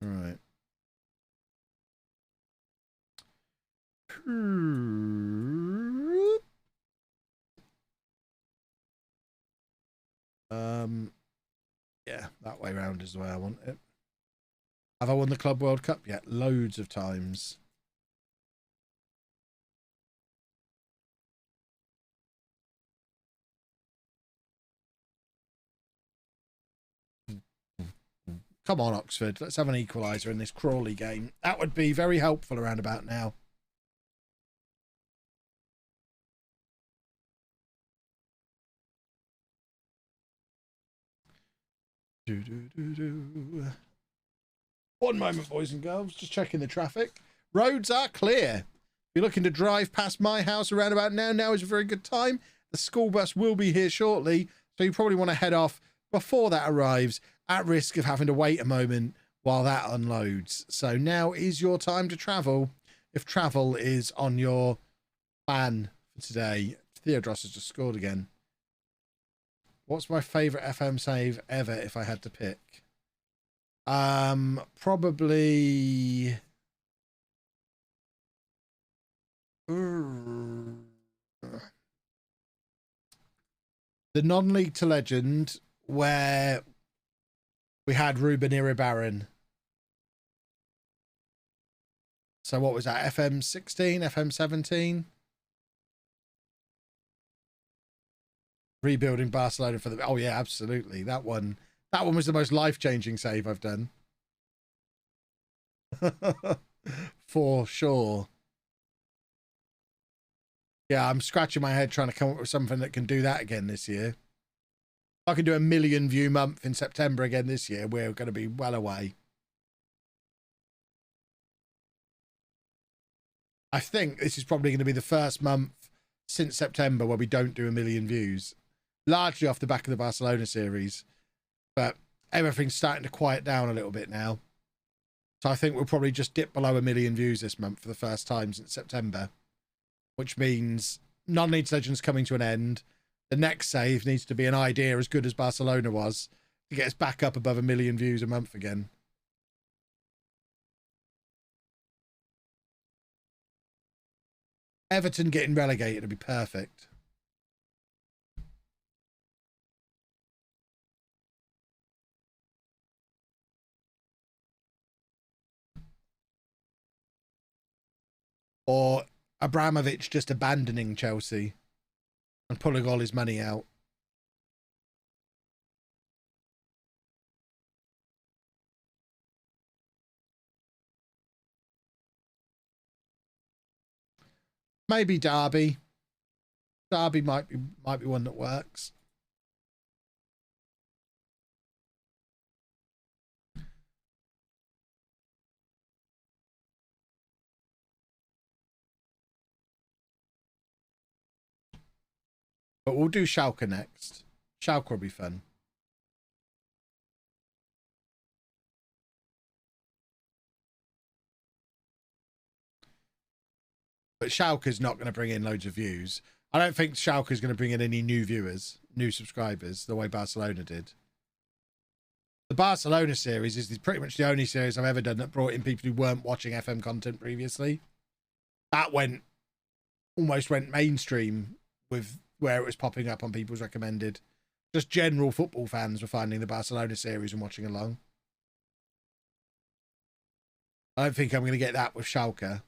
All right. Yeah, that way round is the way I want it. Have I won the Club World Cup yet? Loads of times. Come on, Oxford. Let's have an equaliser in this Crawley game. That would be very helpful around about now. One moment, boys and girls. Just checking the traffic. Roads are clear. If you're looking to drive past my house around about now, now is a very good time. The school bus will be here shortly, so you probably want to head off before that arrives, at risk of having to wait a moment while that unloads. So now is your time to travel, if travel is on your plan for today. Theodros has just scored again. What's my favourite FM save ever if I had to pick? Probably... the non-league to legend where we had Ruben Iribarren. So what was that? FM 16, FM 17? Rebuilding Barcelona for the... Oh yeah, absolutely. That one was the most life-changing save I've done. For sure. Yeah, I'm scratching my head trying to come up with something that can do that again this year. If I can do a 1 million view month in September again this year, we're going to be well away. I think this is probably going to be the first month since September where we don't do 1 million views. Largely off the back of the Barcelona series. But everything's starting to quiet down a little bit now. So I think we'll probably just dip below 1 million views this month for the first time since September. Which means non-league legends coming to an end. The next save needs to be an idea as good as Barcelona was to get us back up above 1 million views a month again. Everton getting relegated would be perfect. Or Abramovich just abandoning Chelsea and pulling all his money out. Maybe Derby. Derby might be one that works. But we'll do Schalke next. Schalke will be fun. But Schalke's not going to bring in loads of views. I don't think Schalke's going to bring in any new viewers, new subscribers, the way Barcelona did. The Barcelona series is pretty much the only series I've ever done that brought in people who weren't watching FM content previously. That almost went mainstream with where it was popping up on people's recommended. Just general football fans were finding the Barcelona series and watching along. I don't think I'm going to get that with Schalke.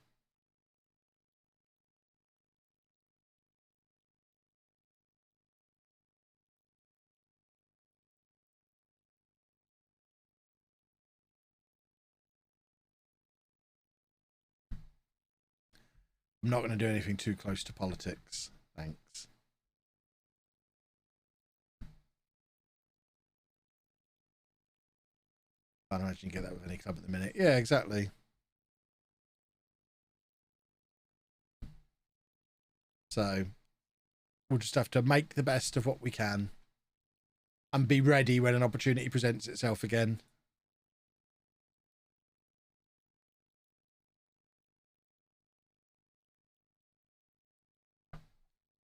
I'm not going to do anything too close to politics. Thanks. I can't imagine you get that with any club at the minute. Yeah, exactly. So we'll just have to make the best of what we can and be ready when an opportunity presents itself again.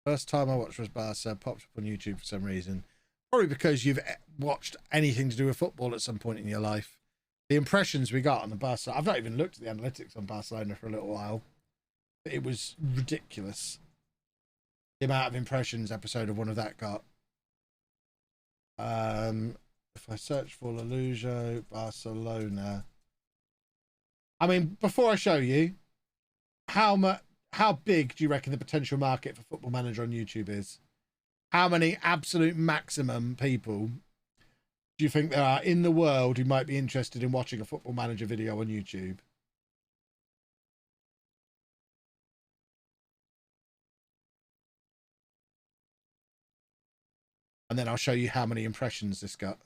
First time I watched was Barca, popped up on YouTube for some reason. Probably because you've watched anything to do with football at some point in your life. The impressions we got on the Barca, I've not even looked at the analytics on Barcelona for a little while, but it was ridiculous. The amount of impressions episode of one of that got. If I search for LOLLUJO Barcelona, I mean, before I show you, how big do you reckon the potential market for Football Manager on YouTube is? How many absolute maximum people do you think there are in the world who might be interested in watching a Football Manager video on YouTube? And then I'll show you how many impressions this got.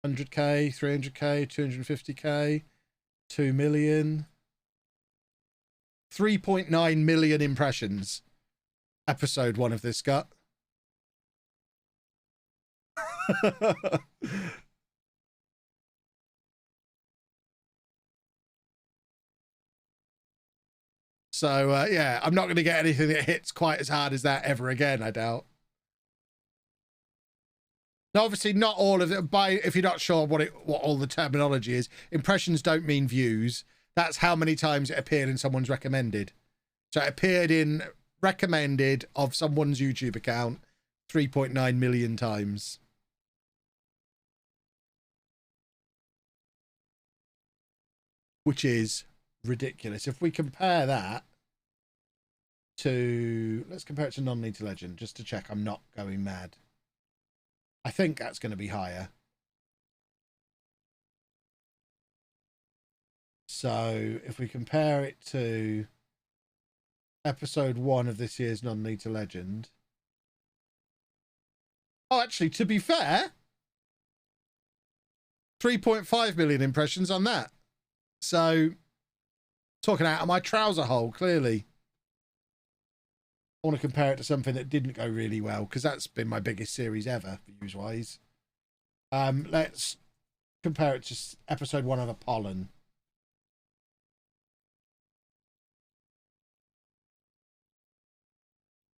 100k, 300k, 250k, 2 million, 3.9 million impressions. Episode 1 of this got. So yeah, I'm not going to get anything that hits quite as hard as that ever again, I doubt. Now, obviously, not all of it. If you're not sure what all the terminology is, impressions don't mean views. That's how many times it appeared in someone's recommended. So it appeared in recommended of someone's YouTube account 3.9 million times. Which is ridiculous. If we compare that to, let's compare it to non-league to legend, just to check I'm not going mad. I think that's going to be higher. So if we compare it to episode 1 of this year's non-league to legend. Oh, actually, to be fair, 3.5 million impressions on that. So talking out of my trouser hole, clearly. I want to compare it to something that didn't go really well, because that's been my biggest series ever, views-wise. Let's compare it to episode 1 of Apollon.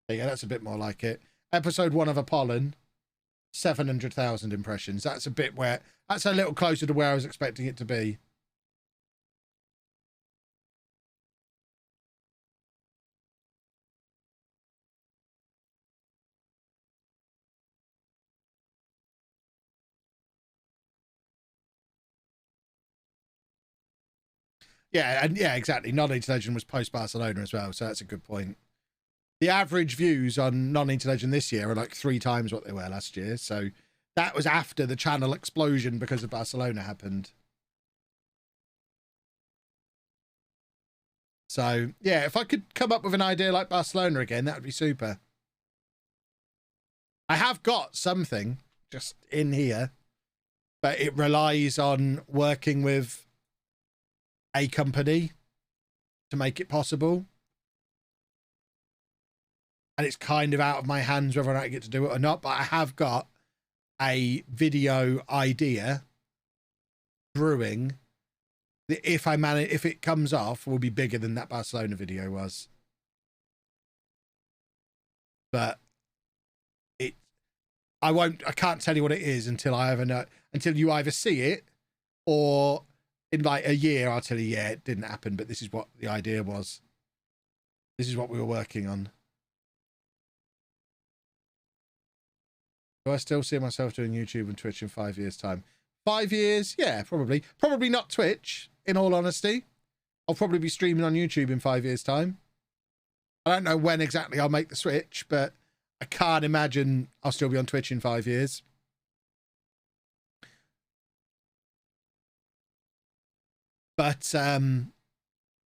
Yeah, that's a bit more like it. Episode 1 of Apollon, 700,000 impressions. That's a bit where, that's a little closer to where I was expecting it to be. Yeah, and yeah, exactly. Non-league legend was post Barcelona as well, so that's a good point. The average views on non-league legend this year are like 3 times what they were last year, so that was after the channel explosion because of Barcelona happened. So yeah, if I could come up with an idea like Barcelona again, that would be super. I have got something just in here, but it relies on working with a company to make it possible. And it's kind of out of my hands whether or not I get to do it or not, but I have got a video idea brewing that if it comes off, will be bigger than that Barcelona video was. But I can't tell you what it is until until you either see it, or in like a year I'll tell you, yeah, it didn't happen, but this is what the idea was. This is what we were working on. Do I still see myself doing YouTube and Twitch in 5 years' time? 5 years? Yeah, probably. Probably not Twitch, in all honesty. I'll probably be streaming on YouTube in 5 years' time. I don't know when exactly I'll make the switch, but I can't imagine I'll still be on Twitch in 5 years. But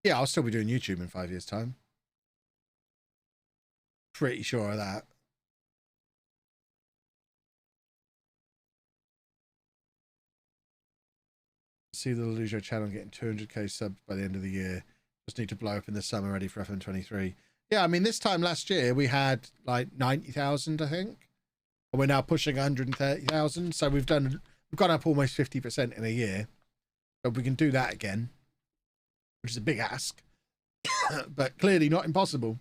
Yeah, I'll still be doing YouTube in 5 years' time. Pretty sure of that. See the LOLLUJO channel getting 200k subs by the end of the year. Just need to blow up in the summer, ready for FM23. Yeah, I mean, this time last year we had like 90,000, I think. And we're now pushing 130,000. So we've gone up almost 50% in a year. But we can do that again, which is a big ask, but clearly not impossible.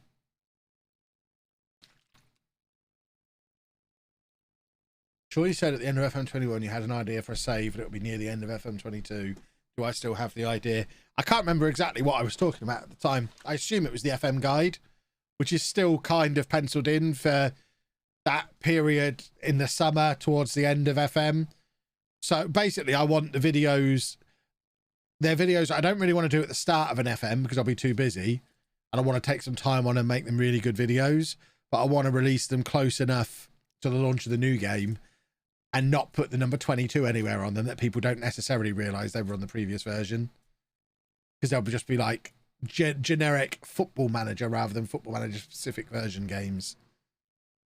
Sure, you said at the end of FM21 you had an idea for a save and it would be near the end of FM22. Do I still have the idea? I can't remember exactly what I was talking about at the time. I assume it was the FM guide, which is still kind of penciled in for that period in the summer towards the end of FM. So basically I want the videos, they're videos I don't really want to do at the start of an FM because I'll be too busy and I want to take some time on and make them really good videos, but I want to release them close enough to the launch of the new game and not put the number 22 anywhere on them that people don't necessarily realize they were on the previous version, because they'll just be like generic Football Manager rather than Football Manager specific version games,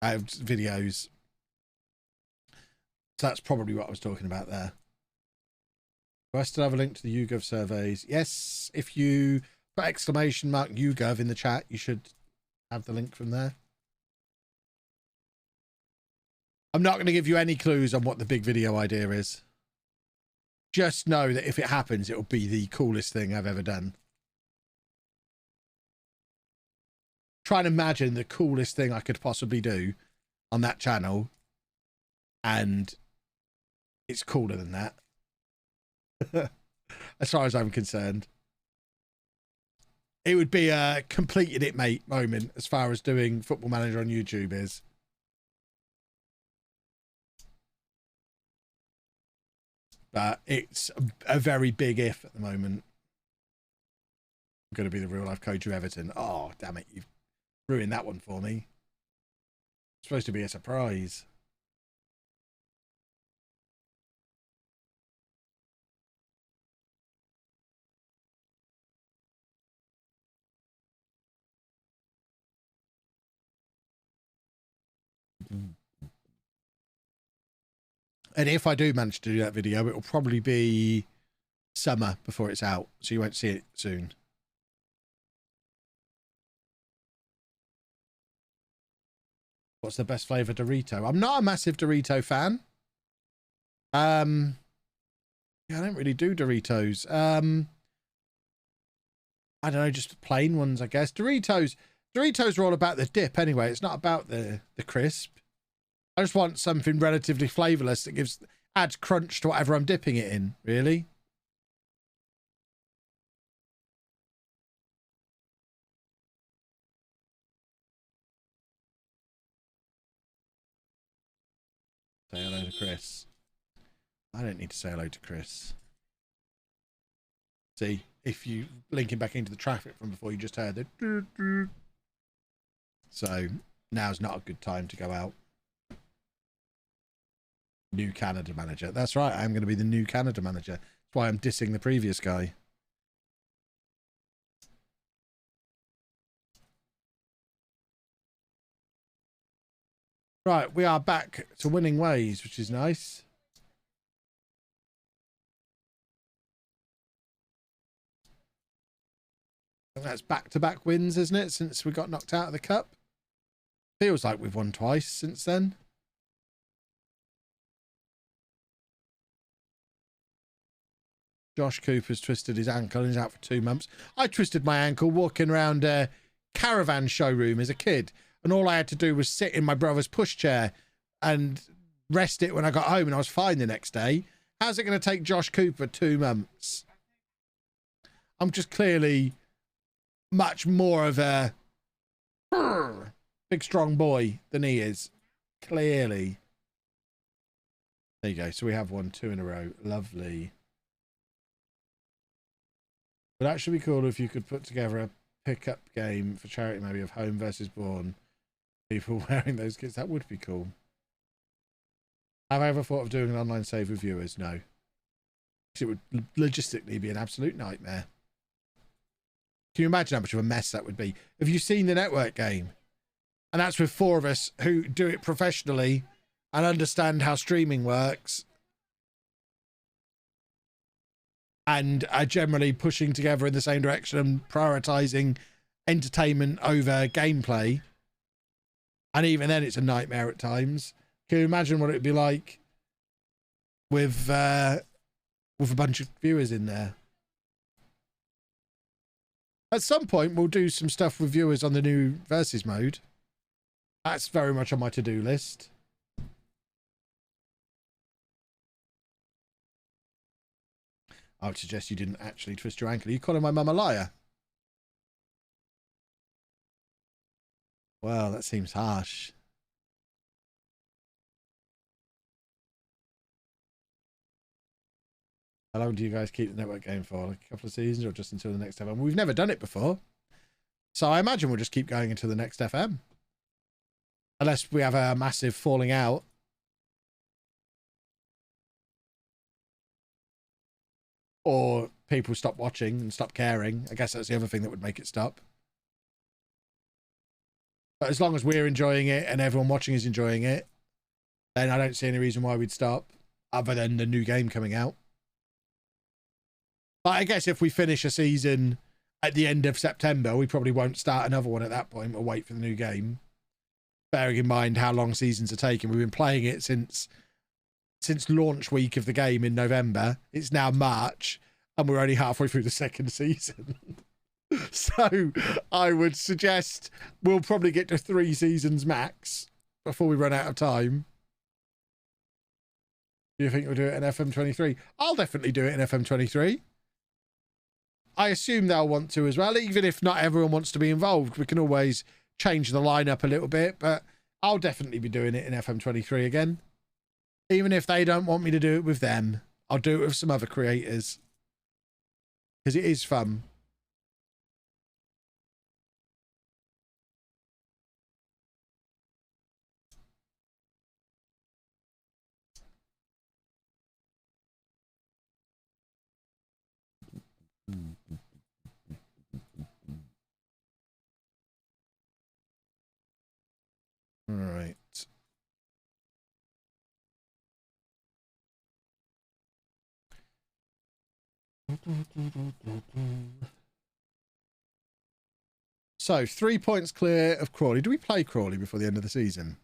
videos. So that's probably what I was talking about there. Do I still have a link to the YouGov surveys? Yes, if you put exclamation mark YouGov in the chat, you should have the link from there. I'm not going to give you any clues on what the big video idea is. Just know that if it happens, it will be the coolest thing I've ever done. Try and imagine the coolest thing I could possibly do on that channel, and it's cooler than that. As far as I'm concerned, it would be a completed it mate moment as far as doing Football Manager on YouTube is. But it's a very big if at the moment. I'm going to be the real life coach of Everton. Oh, damn it. You've ruined that one for me. It's supposed to be a surprise. And if I do manage to do that video, it will probably be summer before it's out, so you won't see it soon. What's the best flavour Dorito? I'm not a massive Dorito fan. Yeah, I don't really do Doritos. I don't know, just plain ones, I guess. Doritos are all about the dip anyway. It's not about the crisp. I just want something relatively flavourless that adds crunch to whatever I'm dipping it in, really. Say hello to Chris. I don't need to say hello to Chris. See, if you link him back into the traffic from before, you just heard it. So now's not a good time to go out. New Canada manager. That's right, I'm going to be the new Canada manager. That's why I'm dissing the previous guy. Right, we are back to winning ways, which is nice. I think that's back-to-back wins, isn't it, since we got knocked out of the cup? Feels like we've won twice since then. Josh Cooper's twisted his ankle and he's out for 2 months. I twisted my ankle walking around a caravan showroom as a kid, and all I had to do was sit in my brother's pushchair and rest it when I got home, and I was fine the next day. How's it going to take Josh Cooper 2 months? I'm just clearly much more of a big strong boy than he is. Clearly. There you go. So we have won 2 in a row. Lovely. Would actually be cool if you could put together a pickup game for charity, maybe of Home versus Bourne. People wearing those kits. That would be cool. Have I ever thought of doing an online save with viewers? No. It would logistically be an absolute nightmare. Can you imagine how much of a mess that would be? Have you seen the network game? And that's with 4 of us who do it professionally and understand how streaming works and are generally pushing together in the same direction and prioritizing entertainment over gameplay. And even then, it's a nightmare at times. Can you imagine what it'd be like with a bunch of viewers in there? At some point, we'll do some stuff with viewers on the new versus mode. That's very much on my to-do list. I would suggest you didn't actually twist your ankle. Are you calling my mum a liar? Well, that seems harsh. How long do you guys keep the network game for? Like a couple of seasons or just until the next FM? We've never done it before. So I imagine we'll just keep going until the next FM. Unless we have a massive falling out. Or people stop watching and stop caring. I guess that's the other thing that would make it stop. But as long as we're enjoying it and everyone watching is enjoying it, then I don't see any reason why we'd stop, other than the new game coming out. But I guess if we finish a season at the end of September, we probably won't start another one at that point. We'll wait for the new game. Bearing in mind how long seasons are taking. We've been playing it since launch week of the game in November. It's now March and we're only halfway through the second season. So I would suggest we'll probably get to 3 seasons max before we run out of time. Do you think we'll do it in FM23? I'll definitely do it in FM23. I assume they'll want to as well. Even if not everyone wants to be involved, we can always change the lineup a little bit, but I'll definitely be doing it in FM23 again. Even if they don't want me to do it with them, I'll do it with some other creators. Because it is fun. All right. So 3 points clear of Crawley. Do we play Crawley before the end of the season?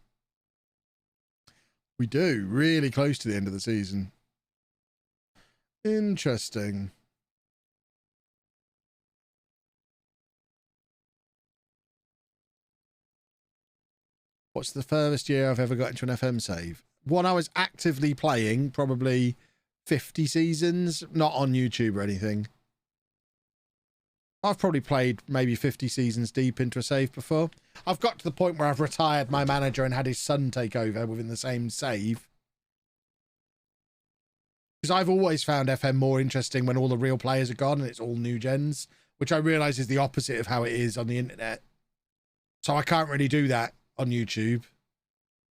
We do. Really close to the end of the season. Interesting. What's the furthest year I've ever got into an FM save? One I was actively playing, probably 50 seasons, not on YouTube or anything. I've probably played maybe 50 seasons deep into a save before. I've got to the point where I've retired my manager and had his son take over within the same save. Because I've always found FM more interesting when all the real players are gone and it's all new gens, which I realise is the opposite of how it is on the internet. So I can't really do that on YouTube.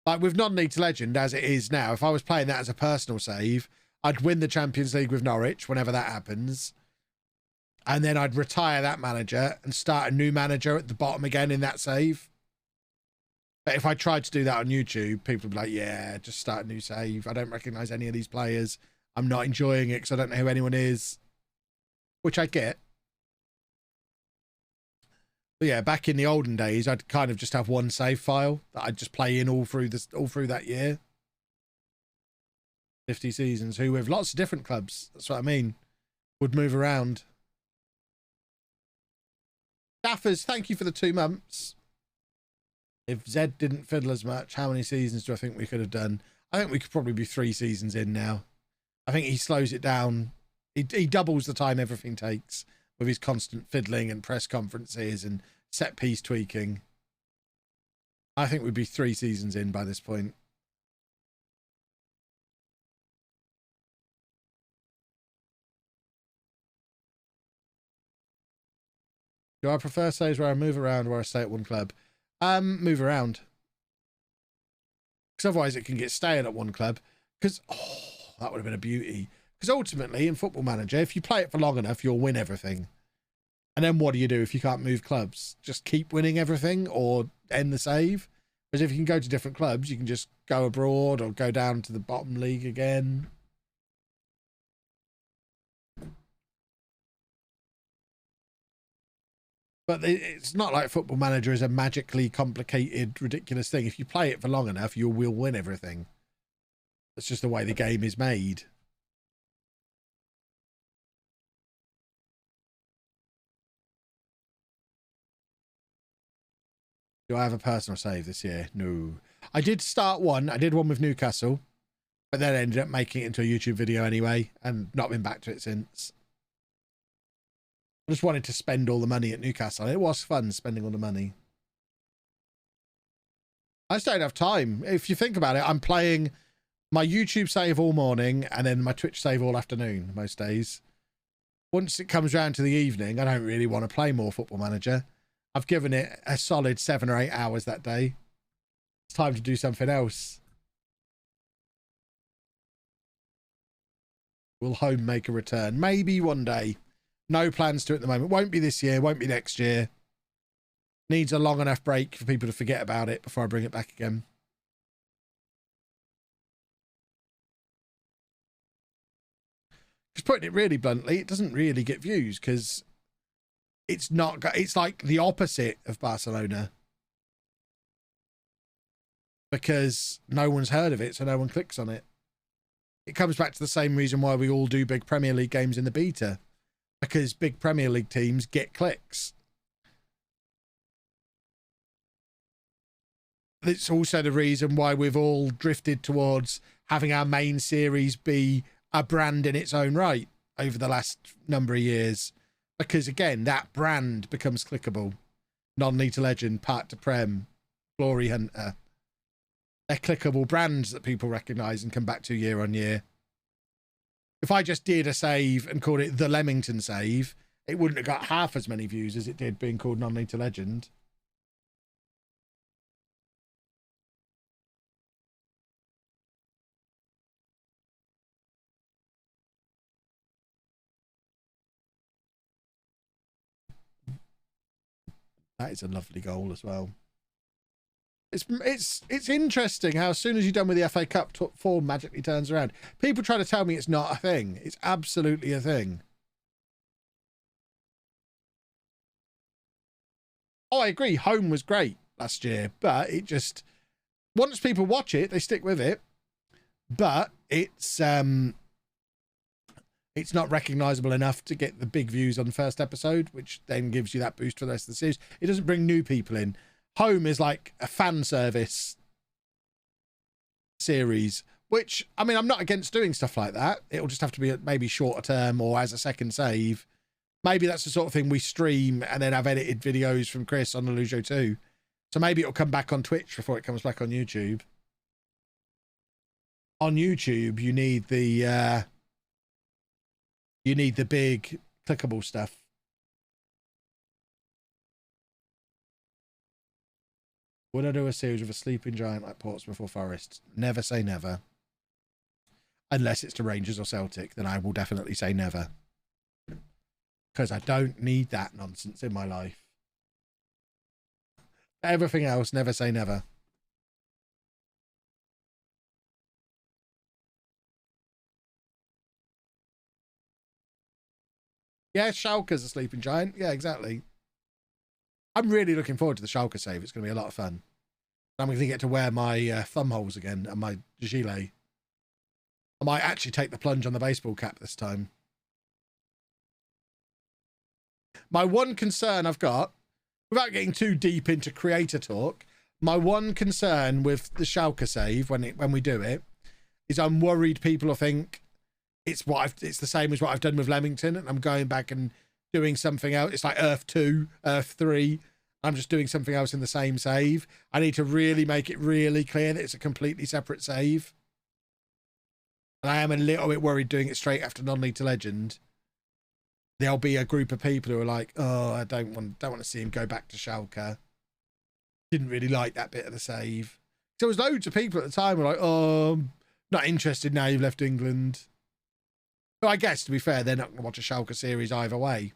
Like with non-league to legend as it is now, if I was playing that as a personal save, I'd win the Champions League with Norwich whenever that happens, and then I'd retire that manager and start a new manager at the bottom again in that save. But if I tried to do that on YouTube, people would be like, yeah, just start a new save. I don't recognise any of these players. I'm not enjoying it because I don't know who anyone is, which I get. But yeah, back in the olden days, I'd kind of just have one save file that I'd just play in all through that year. 50 seasons, who with lots of different clubs, that's what I mean, would move around. Daffers, thank you for the 2 months. If Zed didn't fiddle as much, how many seasons do I think we could have done? I think we could probably be 3 seasons in now. I think he slows it down. He doubles the time everything takes with his constant fiddling and press conferences and set piece tweaking. I think we'd be 3 seasons in by this point. Do I prefer saves where I move around or where I stay at one club? Move around. Because otherwise it can get stale at one club. Because, oh, that would have been a beauty. Because ultimately, in Football Manager, if you play it for long enough, you'll win everything. And then what do you do if you can't move clubs? Just keep winning everything or end the save? Because if you can go to different clubs, you can just go abroad or go down to the bottom league again. But it's not like Football Manager is a magically complicated, ridiculous thing. If you play it for long enough, you will win everything. That's just the way the game is made. Do I have a personal save this year? No. I did start one. I did one with Newcastle, but then ended up making it into a YouTube video anyway and not been back to it since. I just wanted to spend all the money at Newcastle. It was fun spending all the money. I just don't have time. If you think about it, I'm playing my YouTube save all morning and then my Twitch save all afternoon most days. Once it comes around to the evening, I don't really want to play more Football Manager. I've given it a solid 7 or 8 hours that day. It's time to do something else. Will home make a return? Maybe one day. No plans to at the moment. Won't be this year. Won't be next year. Needs a long enough break for people to forget about it before I bring it back again. Just putting it really bluntly, it doesn't really get views because it's not. It's like the opposite of Barcelona because no one's heard of it, so no one clicks on it. It comes back to the same reason why we all do big Premier League games in the beta. Because big Premier League teams get clicks. It's also the reason why we've all drifted towards having our main series be a brand in its own right over the last number of years. Because again, that brand becomes clickable. Non-League to Legend, Part to Prem, Glory Hunter. They're clickable brands that people recognise and come back to year on year. If I just did a save and called it the Leamington save, it wouldn't have got half as many views as it did being called Non-League to Legend. That is a lovely goal as well. It's interesting how as soon as you're done with the FA Cup, form magically turns around. People try to tell me it's not a thing. It's absolutely a thing. Oh, I agree. Home was great last year, but it just once people watch it, they stick with it. But it's not recognisable enough to get the big views on the first episode, which then gives you that boost for the rest of the series. It doesn't bring new people in. Home is like a fan service series, which, I mean, I'm not against doing stuff like that. It'll just have to be maybe shorter term or as a second save. Maybe that's the sort of thing we stream and then have edited videos from Chris on LOLLUJO too. So maybe it'll come back on Twitch before it comes back on YouTube. On YouTube, you need the big clickable stuff. Would I do a series with a sleeping giant like Portsmouth or Forest? Never say never. Unless it's to Rangers or Celtic, then I will definitely say never. Because I don't need that nonsense in my life. Everything else, never say never. Yeah, Schalke's a sleeping giant. Yeah, exactly. I'm really looking forward to the Schalke save. It's going to be a lot of fun. I'm going to get to wear my thumb holes again and my gilet. I might actually take the plunge on the baseball cap this time. My one concern I've got, without getting too deep into creator talk, my one concern with the Schalke save when we do it is I'm worried people will think it's the same as what I've done with Leamington, and I'm going back and doing something else. It's like Earth 2, Earth 3. I'm just doing something else in the same save. I need to really make it really clear that it's a completely separate save. And I am a little bit worried doing it straight after Non-League to Legend. There'll be a group of people who are like, oh, I don't want to see him go back to Schalke. Didn't really like that bit of the save. There was loads of people at the time who were like, oh, I'm not interested now you've left England. But I guess, to be fair, they're not going to watch a Schalke series either way.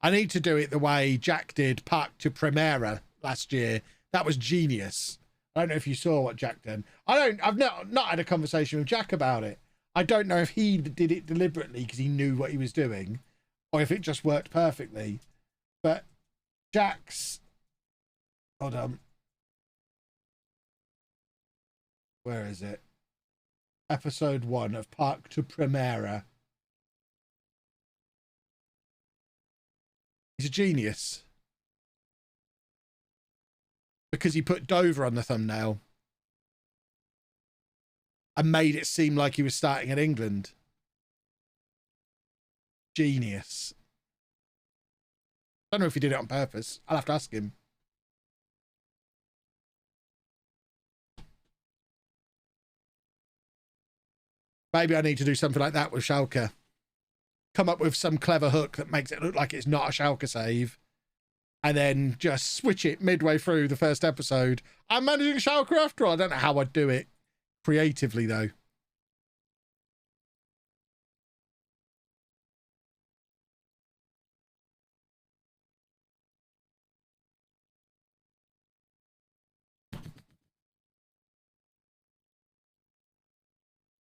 I need to do it the way Jack did Park to Primera last year. That was genius. I don't know if you saw what Jack did. I've not had a conversation with Jack about it. I don't know if he did it deliberately because he knew what he was doing, or if it just worked perfectly. But Jack's, hold on. Where is it? Episode 1 of Park to Primera. He's a genius. Because he put Dover on the thumbnail and made it seem like he was starting at England. Genius. I don't know if he did it on purpose. I'll have to ask him. Maybe I need to do something like that with Schalke. Come up with some clever hook that makes it look like it's not a Schalke save. And then just switch it midway through the first episode. I'm managing Schalke after all. I don't know how I'd do it creatively, though.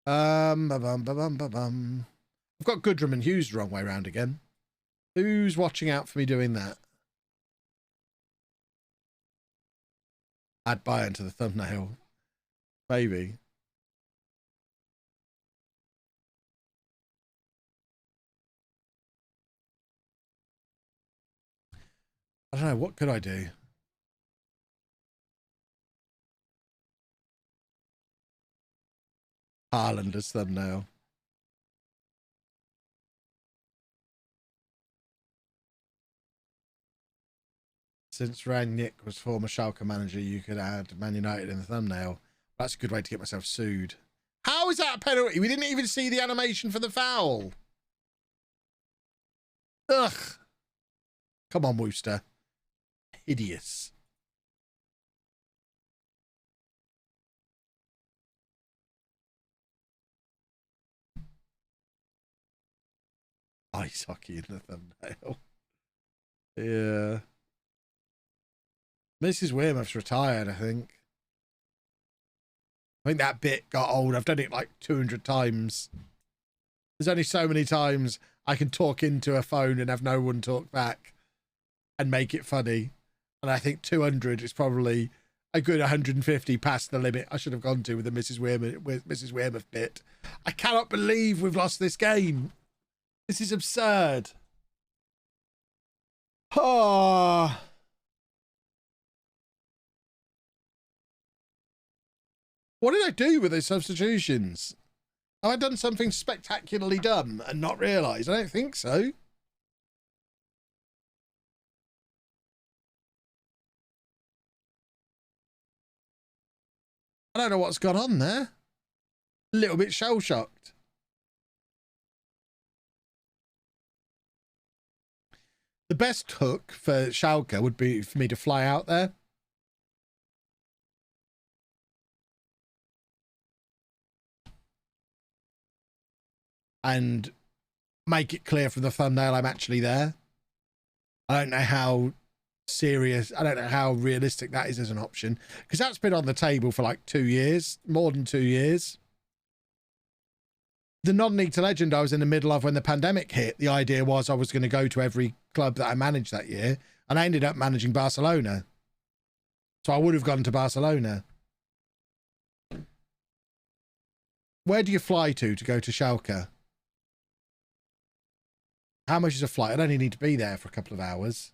I've got Goodrum and Hughes the wrong way round again. Who's watching out for me doing that? Add Bayern to the thumbnail. Maybe. I don't know. What could I do? Haaland as thumbnail. Since Rangnick was former Schalke manager, you could add Man United in the thumbnail. That's a good way to get myself sued. How is that a penalty? We didn't even see the animation for the foul. Ugh. Come on, Wooster. Hideous. Ice hockey in the thumbnail. Yeah. Mrs. Wearmouth's retired, I think. I think that bit got old. I've done it like 200 times. There's only so many times I can talk into a phone and have no one talk back and make it funny. And I think 200 is probably a good 150 past the limit I should have gone to with the Mrs. Wearmouth bit. I cannot believe we've lost this game. This is absurd. Oh. What did I do with those substitutions? Have I done something spectacularly dumb and not realised? I don't think so. I don't know what's gone on there. A little bit shell-shocked. The best hook for Schalke would be for me to fly out there. And make it clear from the thumbnail I'm actually there. I don't know how serious, I don't know how realistic that is as an option, because that's been on the table for like 2 years, more than 2 years. The non-league to legend I was in the middle of when the pandemic hit, the idea was I was going to go to every club that I managed that year, and I ended up managing Barcelona. So I would have gone to Barcelona. Where do you fly to go to Schalke? How much is a flight? I'd only need to be there for a couple of hours.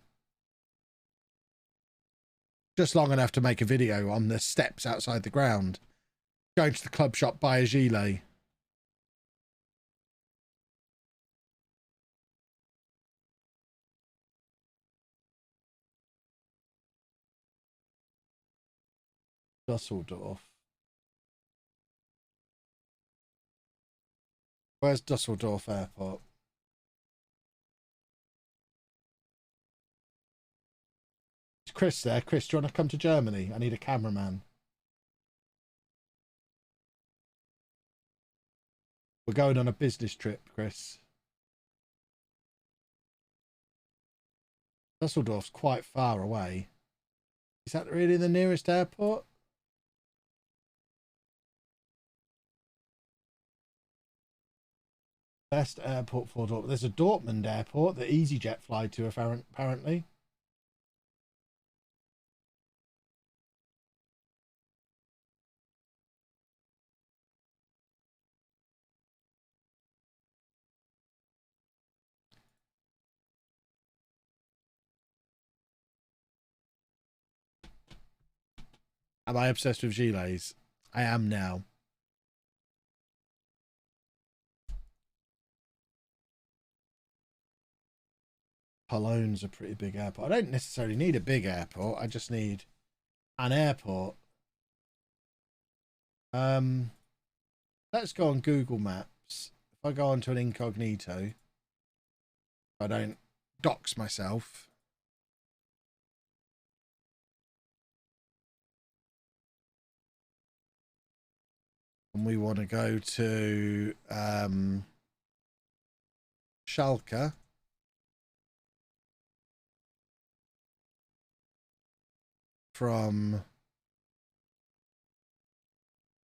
Just long enough to make a video on the steps outside the ground. Going to the club shop, buy a gilet. Dusseldorf. Where's Dusseldorf Airport? Is Chris there? Chris, do you want to come to Germany? I need a cameraman. We're going on a business trip, Chris. Dusseldorf's quite far away. Is that really the nearest airport? Best airport for Dortmund. There's a Dortmund airport that EasyJet fly to apparently. Am I obsessed with gilets? I am now. Cologne's a pretty big airport. I don't necessarily need a big airport. I just need an airport. Let's go on Google Maps. If I go onto an incognito, I don't dox myself. And we want to go to Schalke. From,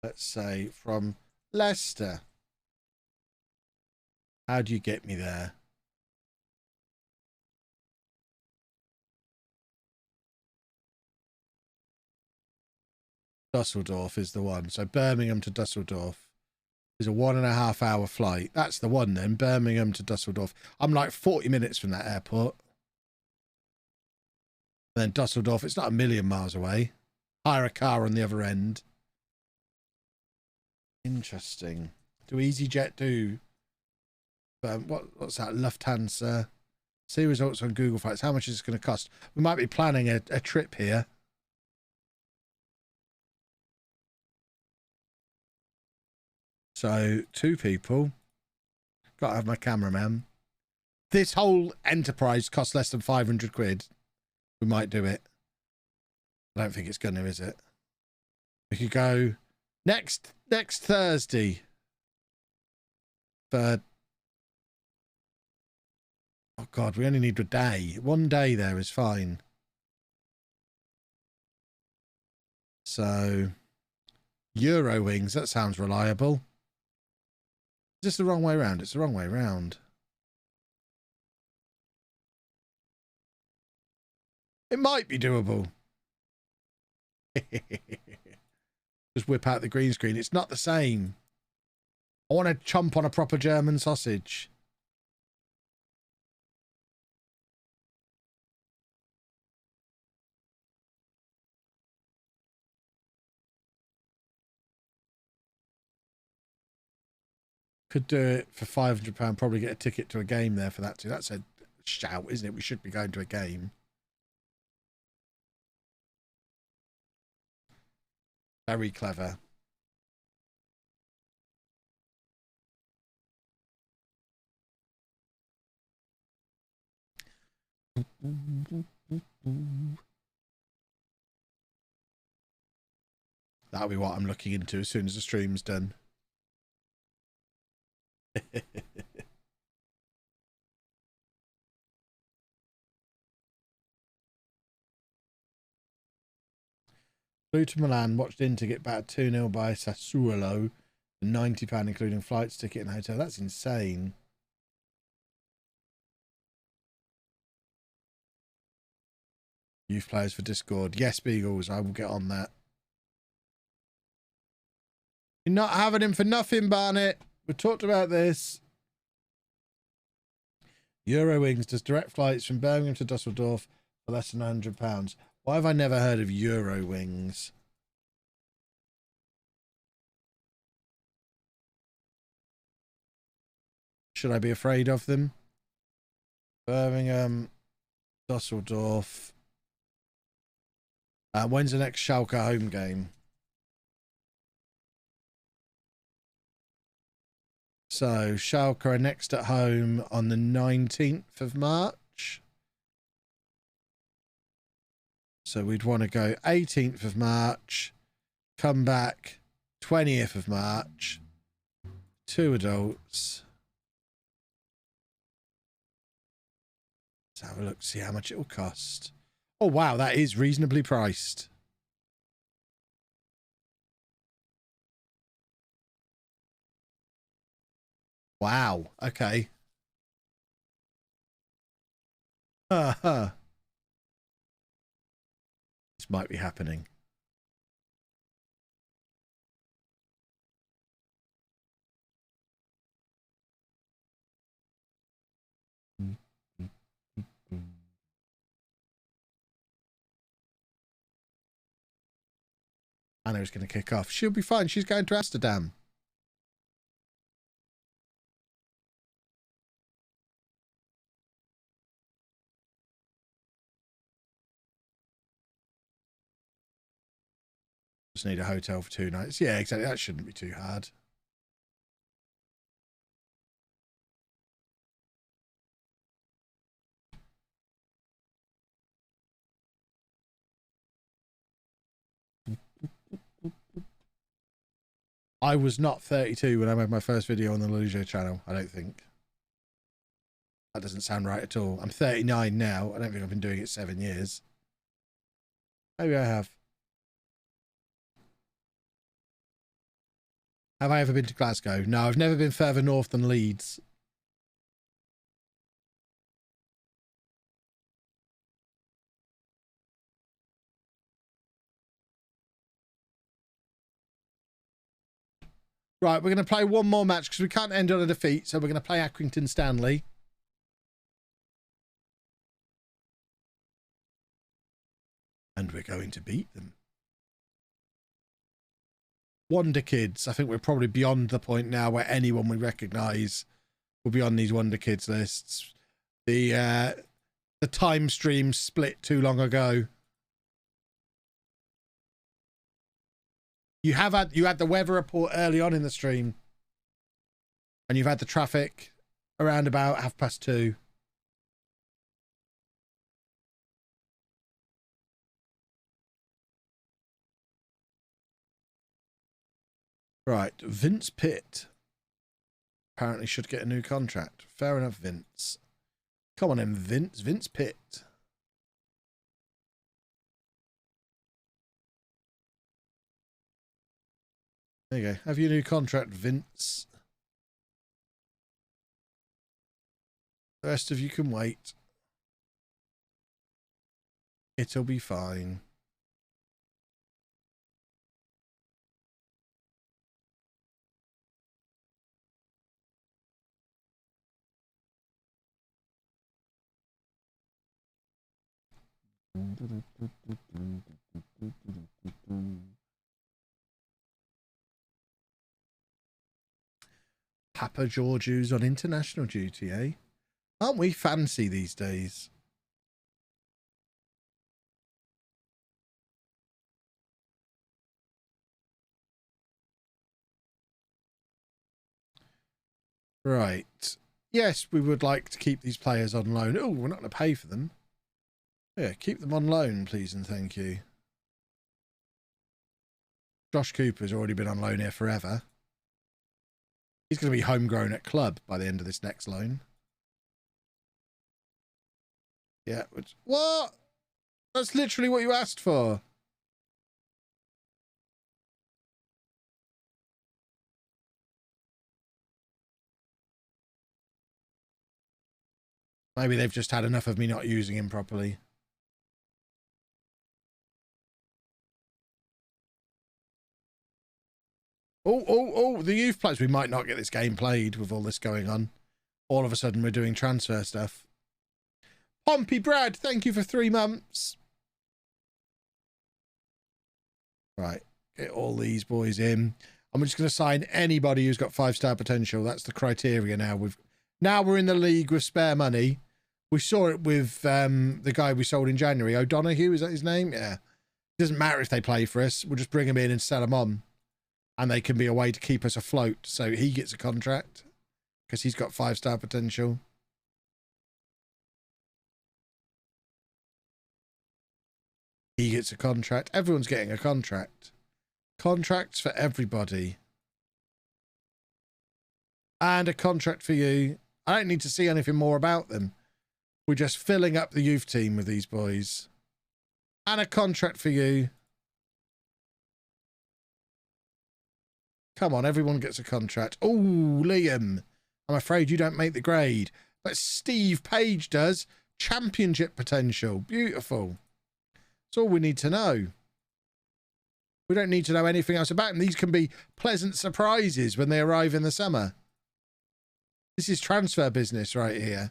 let's say, from Leicester. How do you get me there? Dusseldorf is the one. So Birmingham to Dusseldorf is a 1.5 hour flight. That's the one then. Birmingham to Dusseldorf. I'm like 40 minutes from that airport. And then Dusseldorf, it's not a million miles away. Hire a car on the other end. Interesting. Do EasyJet do? What's that? Lufthansa. See results on Google Flights. How much is it going to cost? We might be planning a trip here. So 2 people. Got to have my cameraman. This whole enterprise costs less than 500 quid. We might do it. I don't think it's going to, is it? We could go next Thursday. For, oh God, we only need a day. 1 day there is fine. So Eurowings, that sounds reliable. Is this the wrong way around? It's the wrong way around. It might be doable. Just whip out the green screen. It's not the same. I want to chomp on a proper German sausage. Could do it for £500. Probably get a ticket to a game there for that too. That's a shout, isn't it? We should be going to a game. Very clever. That'll be what I'm looking into as soon as the stream's done. Flew to Milan, watched Inter get battered 2-0 by Sassuolo. £90 including flights, ticket and hotel. That's insane. Youth players for Discord. Yes, Beagles, I will get on that. You're not having him for nothing, Barnett. We talked about this. Eurowings does direct flights from Birmingham to Dusseldorf for less than £100. Why have I never heard of Eurowings? Should I be afraid of them? Birmingham, Dusseldorf. When's the next Schalke home game? So Schalke are next at home on the 19th of March. So we'd want to go 18th of March, come back 20th of March, 2 adults. Let's have a look, see how much it will cost. Oh, wow, that is reasonably priced. Wow, okay. This might be happening. Anna's going to kick off. She'll be fine. She's going to Amsterdam. Just need a hotel for 2 nights. Yeah, exactly. That shouldn't be too hard. I was not 32 when I made my first video on the LOLLUJO channel, I don't think. That doesn't sound right at all. I'm 39 now. I don't think I've been doing it 7 years. Maybe I have. Have I ever been to Glasgow? No, I've never been further north than Leeds. Right, we're going to play one more match because we can't end on a defeat. So we're going to play Accrington Stanley. And we're going to beat them. Wonder Kids. I think we're probably beyond the point now where anyone we recognise will be on these Wonder Kids lists. The time stream split too long ago. You had the weather report early on in the stream, and you've had the traffic around about 2:30. Right, Vince Pitt apparently should get a new contract. Fair enough, Vince. Come on in, Vince. Vince Pitt. There you go. Have your new contract, Vince. The rest of you can wait. It'll be fine. Papa Georgiou's on international duty, eh? Aren't we fancy these days? Right. Yes, we would like to keep these players on loan. Oh, we're not going to pay for them. Yeah, keep them on loan, please and thank you. Josh Cooper's already been on loan here forever. He's going to be homegrown at club by the end of this next loan. Yeah. What? That's literally what you asked for. Maybe they've just had enough of me not using him properly. Oh, the youth players. We might not get this game played with all this going on. All of a sudden, we're doing transfer stuff. Pompey Brad, thank you for 3 months. Right, get all these boys in. I'm just going to sign anybody who's got 5-star potential. That's the criteria now. Now we're in the league with spare money. We saw it with the guy we sold in January. O'Donoghue, is that his name? Yeah. It doesn't matter if they play for us. We'll just bring them in and sell them on. And they can be a way to keep us afloat. So he gets a contract because he's got 5-star potential. He gets a contract. Everyone's getting a contract. Contracts for everybody. And a contract for you. I don't need to see anything more about them. We're just filling up the youth team with these boys. And a contract for you. Come on, everyone gets a contract. Oh, Liam, I'm afraid you don't make the grade. But Steve Page does. Championship potential. Beautiful. That's all we need to know. We don't need to know anything else about them. These can be pleasant surprises when they arrive in the summer. This is transfer business right here.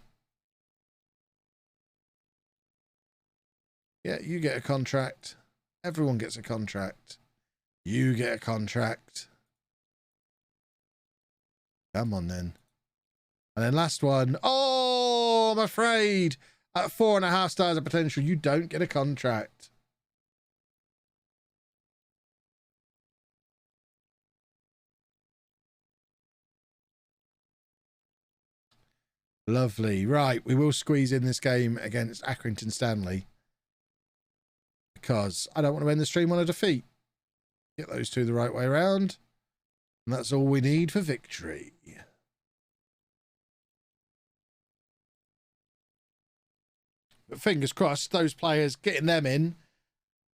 Yeah, you get a contract. Everyone gets a contract. You get a contract. Come on then. And then last one. Oh, I'm afraid at 4.5 stars of potential, you don't get a contract. Lovely. Right, we will squeeze in this game against Accrington Stanley. Because I don't want to end the stream on a defeat. Get those two the right way around. And that's all we need for victory. But fingers crossed, those players, getting them in,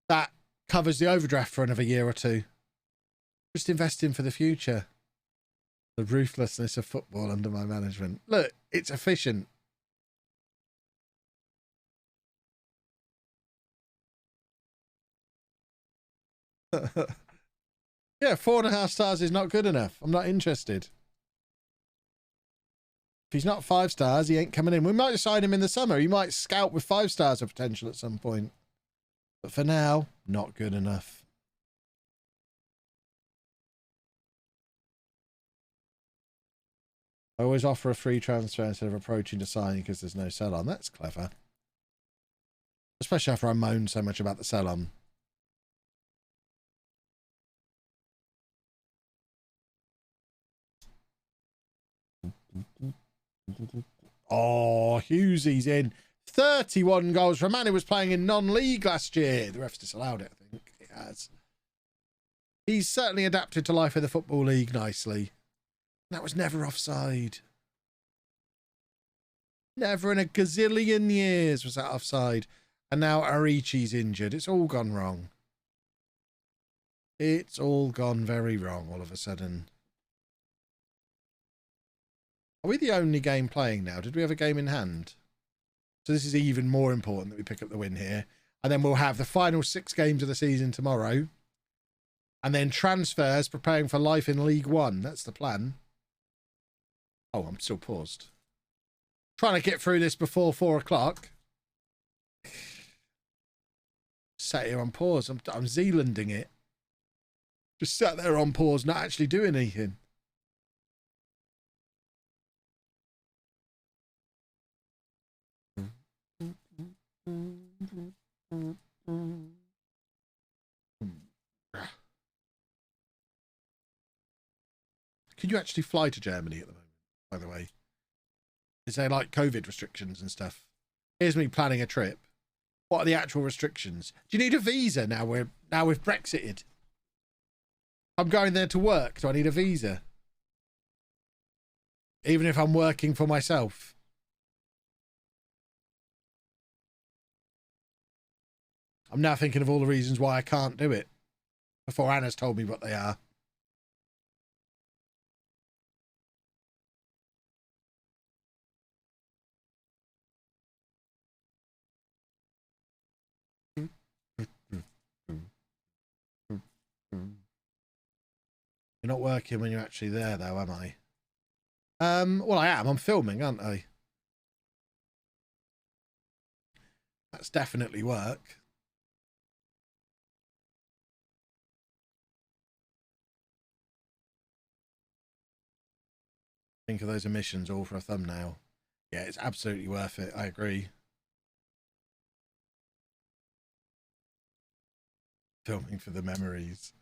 that covers the overdraft for another year or two. Just investing for the future. The ruthlessness of football under my management. Look, it's efficient. Yeah, 4.5 stars is not good enough. I'm not interested. If he's not 5 stars, he ain't coming in. We might sign him in the summer. He might scout with 5 stars of potential at some point. But for now, not good enough. I always offer a free transfer instead of approaching to signing because there's no sell-on. That's clever. Especially after I moaned so much about the sell-on. Oh, Hughesy's in. 31 goals for a man who was playing in non-league last year. The ref's disallowed it, I think. It has. He's certainly adapted to life in the Football League nicely. That was never offside. Never in a gazillion years was that offside. And now Arichi's injured. It's all gone wrong. It's all gone very wrong all of a sudden. Are we the only game playing now? Did we have a game in hand? So this is even more important that we pick up the win here. And then we'll have the final 6 games of the season tomorrow. And then transfers, preparing for life in League One. That's the plan. Oh, I'm still paused. Trying to get through this before 4 o'clock. Sat here on pause. I'm Zealanding it. Just sat there on pause, not actually doing anything. Can you actually fly to Germany at the moment, by the way? Is there like COVID restrictions and stuff? Here's me planning a trip. What are the actual restrictions? Do you need a visa now we've Brexited? I'm going there to work. Do I need a visa? Even if I'm working for myself? I'm now thinking of all the reasons why I can't do it. Before Anna's told me what they are. You're not working when you're actually there, though, am I? Well, I am. I'm filming, aren't I? That's definitely work. Think of those emissions all for a thumbnail. Yeah, it's absolutely worth it. I agree. Filming for the memories.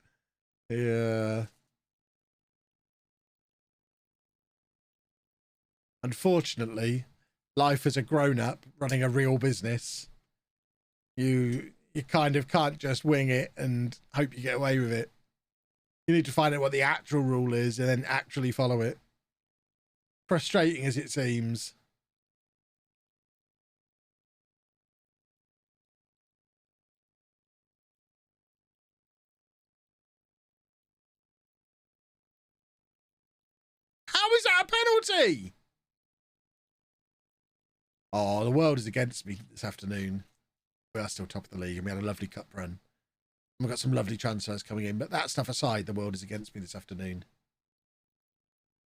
Yeah. Unfortunately, life as a grown-up running a real business, you kind of can't just wing it and hope you get away with it. You need to find out what the actual rule is and then actually follow it. Frustrating as it seems. How is that a penalty? Oh, the world is against me this afternoon. We are still top of the league and we had a lovely cup run. And we've got some lovely transfers coming in. But that stuff aside, the world is against me this afternoon.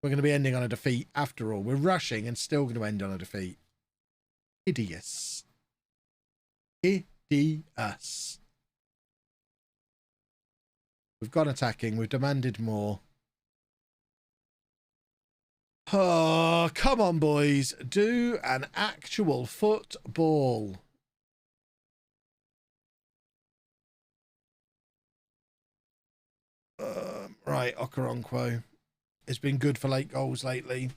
We're going to be ending on a defeat after all. We're rushing and still going to end on a defeat. Hideous. Hideous. We've gone attacking. We've demanded more. Oh, come on, boys. Do an actual football. Right, Okoronkwo. It's been good for late goals lately.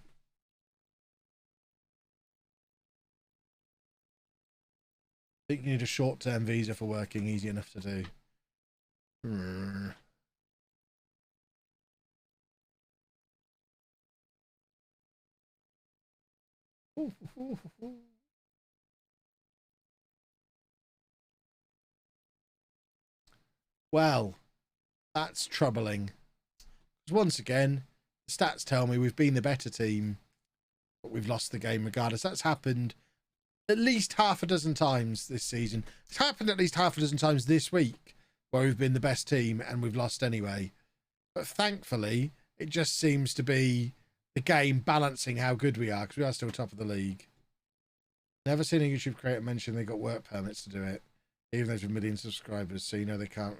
I think you need a short-term visa for working. Easy enough to do. Well, that's troubling. Because once again, the stats tell me we've been the better team, but we've lost the game regardless. That's happened at least half a dozen times this season. It's happened at least half a dozen times this week where we've been the best team and we've lost anyway. But thankfully, it just seems to be the game balancing how good we are because we are still top of the league. Never seen a YouTube creator mention they got work permits to do it, even though there's a million subscribers, so you know they can't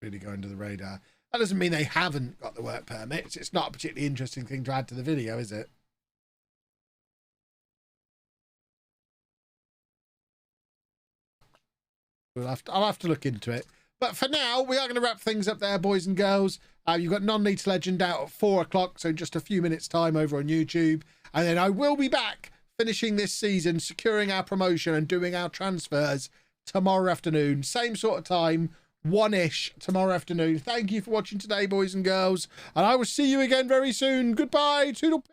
really go under the radar. That doesn't mean they haven't got the work permits. It's not a particularly interesting thing to add to the video, is it? I'll have to look into it. But for now, we are going to wrap things up there, boys and girls. You've got Non-Leads Legend out at 4 o'clock, so in just a few minutes' time over on YouTube. And then I will be back finishing this season, securing our promotion and doing our transfers tomorrow afternoon. Same sort of time, 1-ish tomorrow afternoon. Thank you for watching today, boys and girls. And I will see you again very soon. Goodbye. Toodle.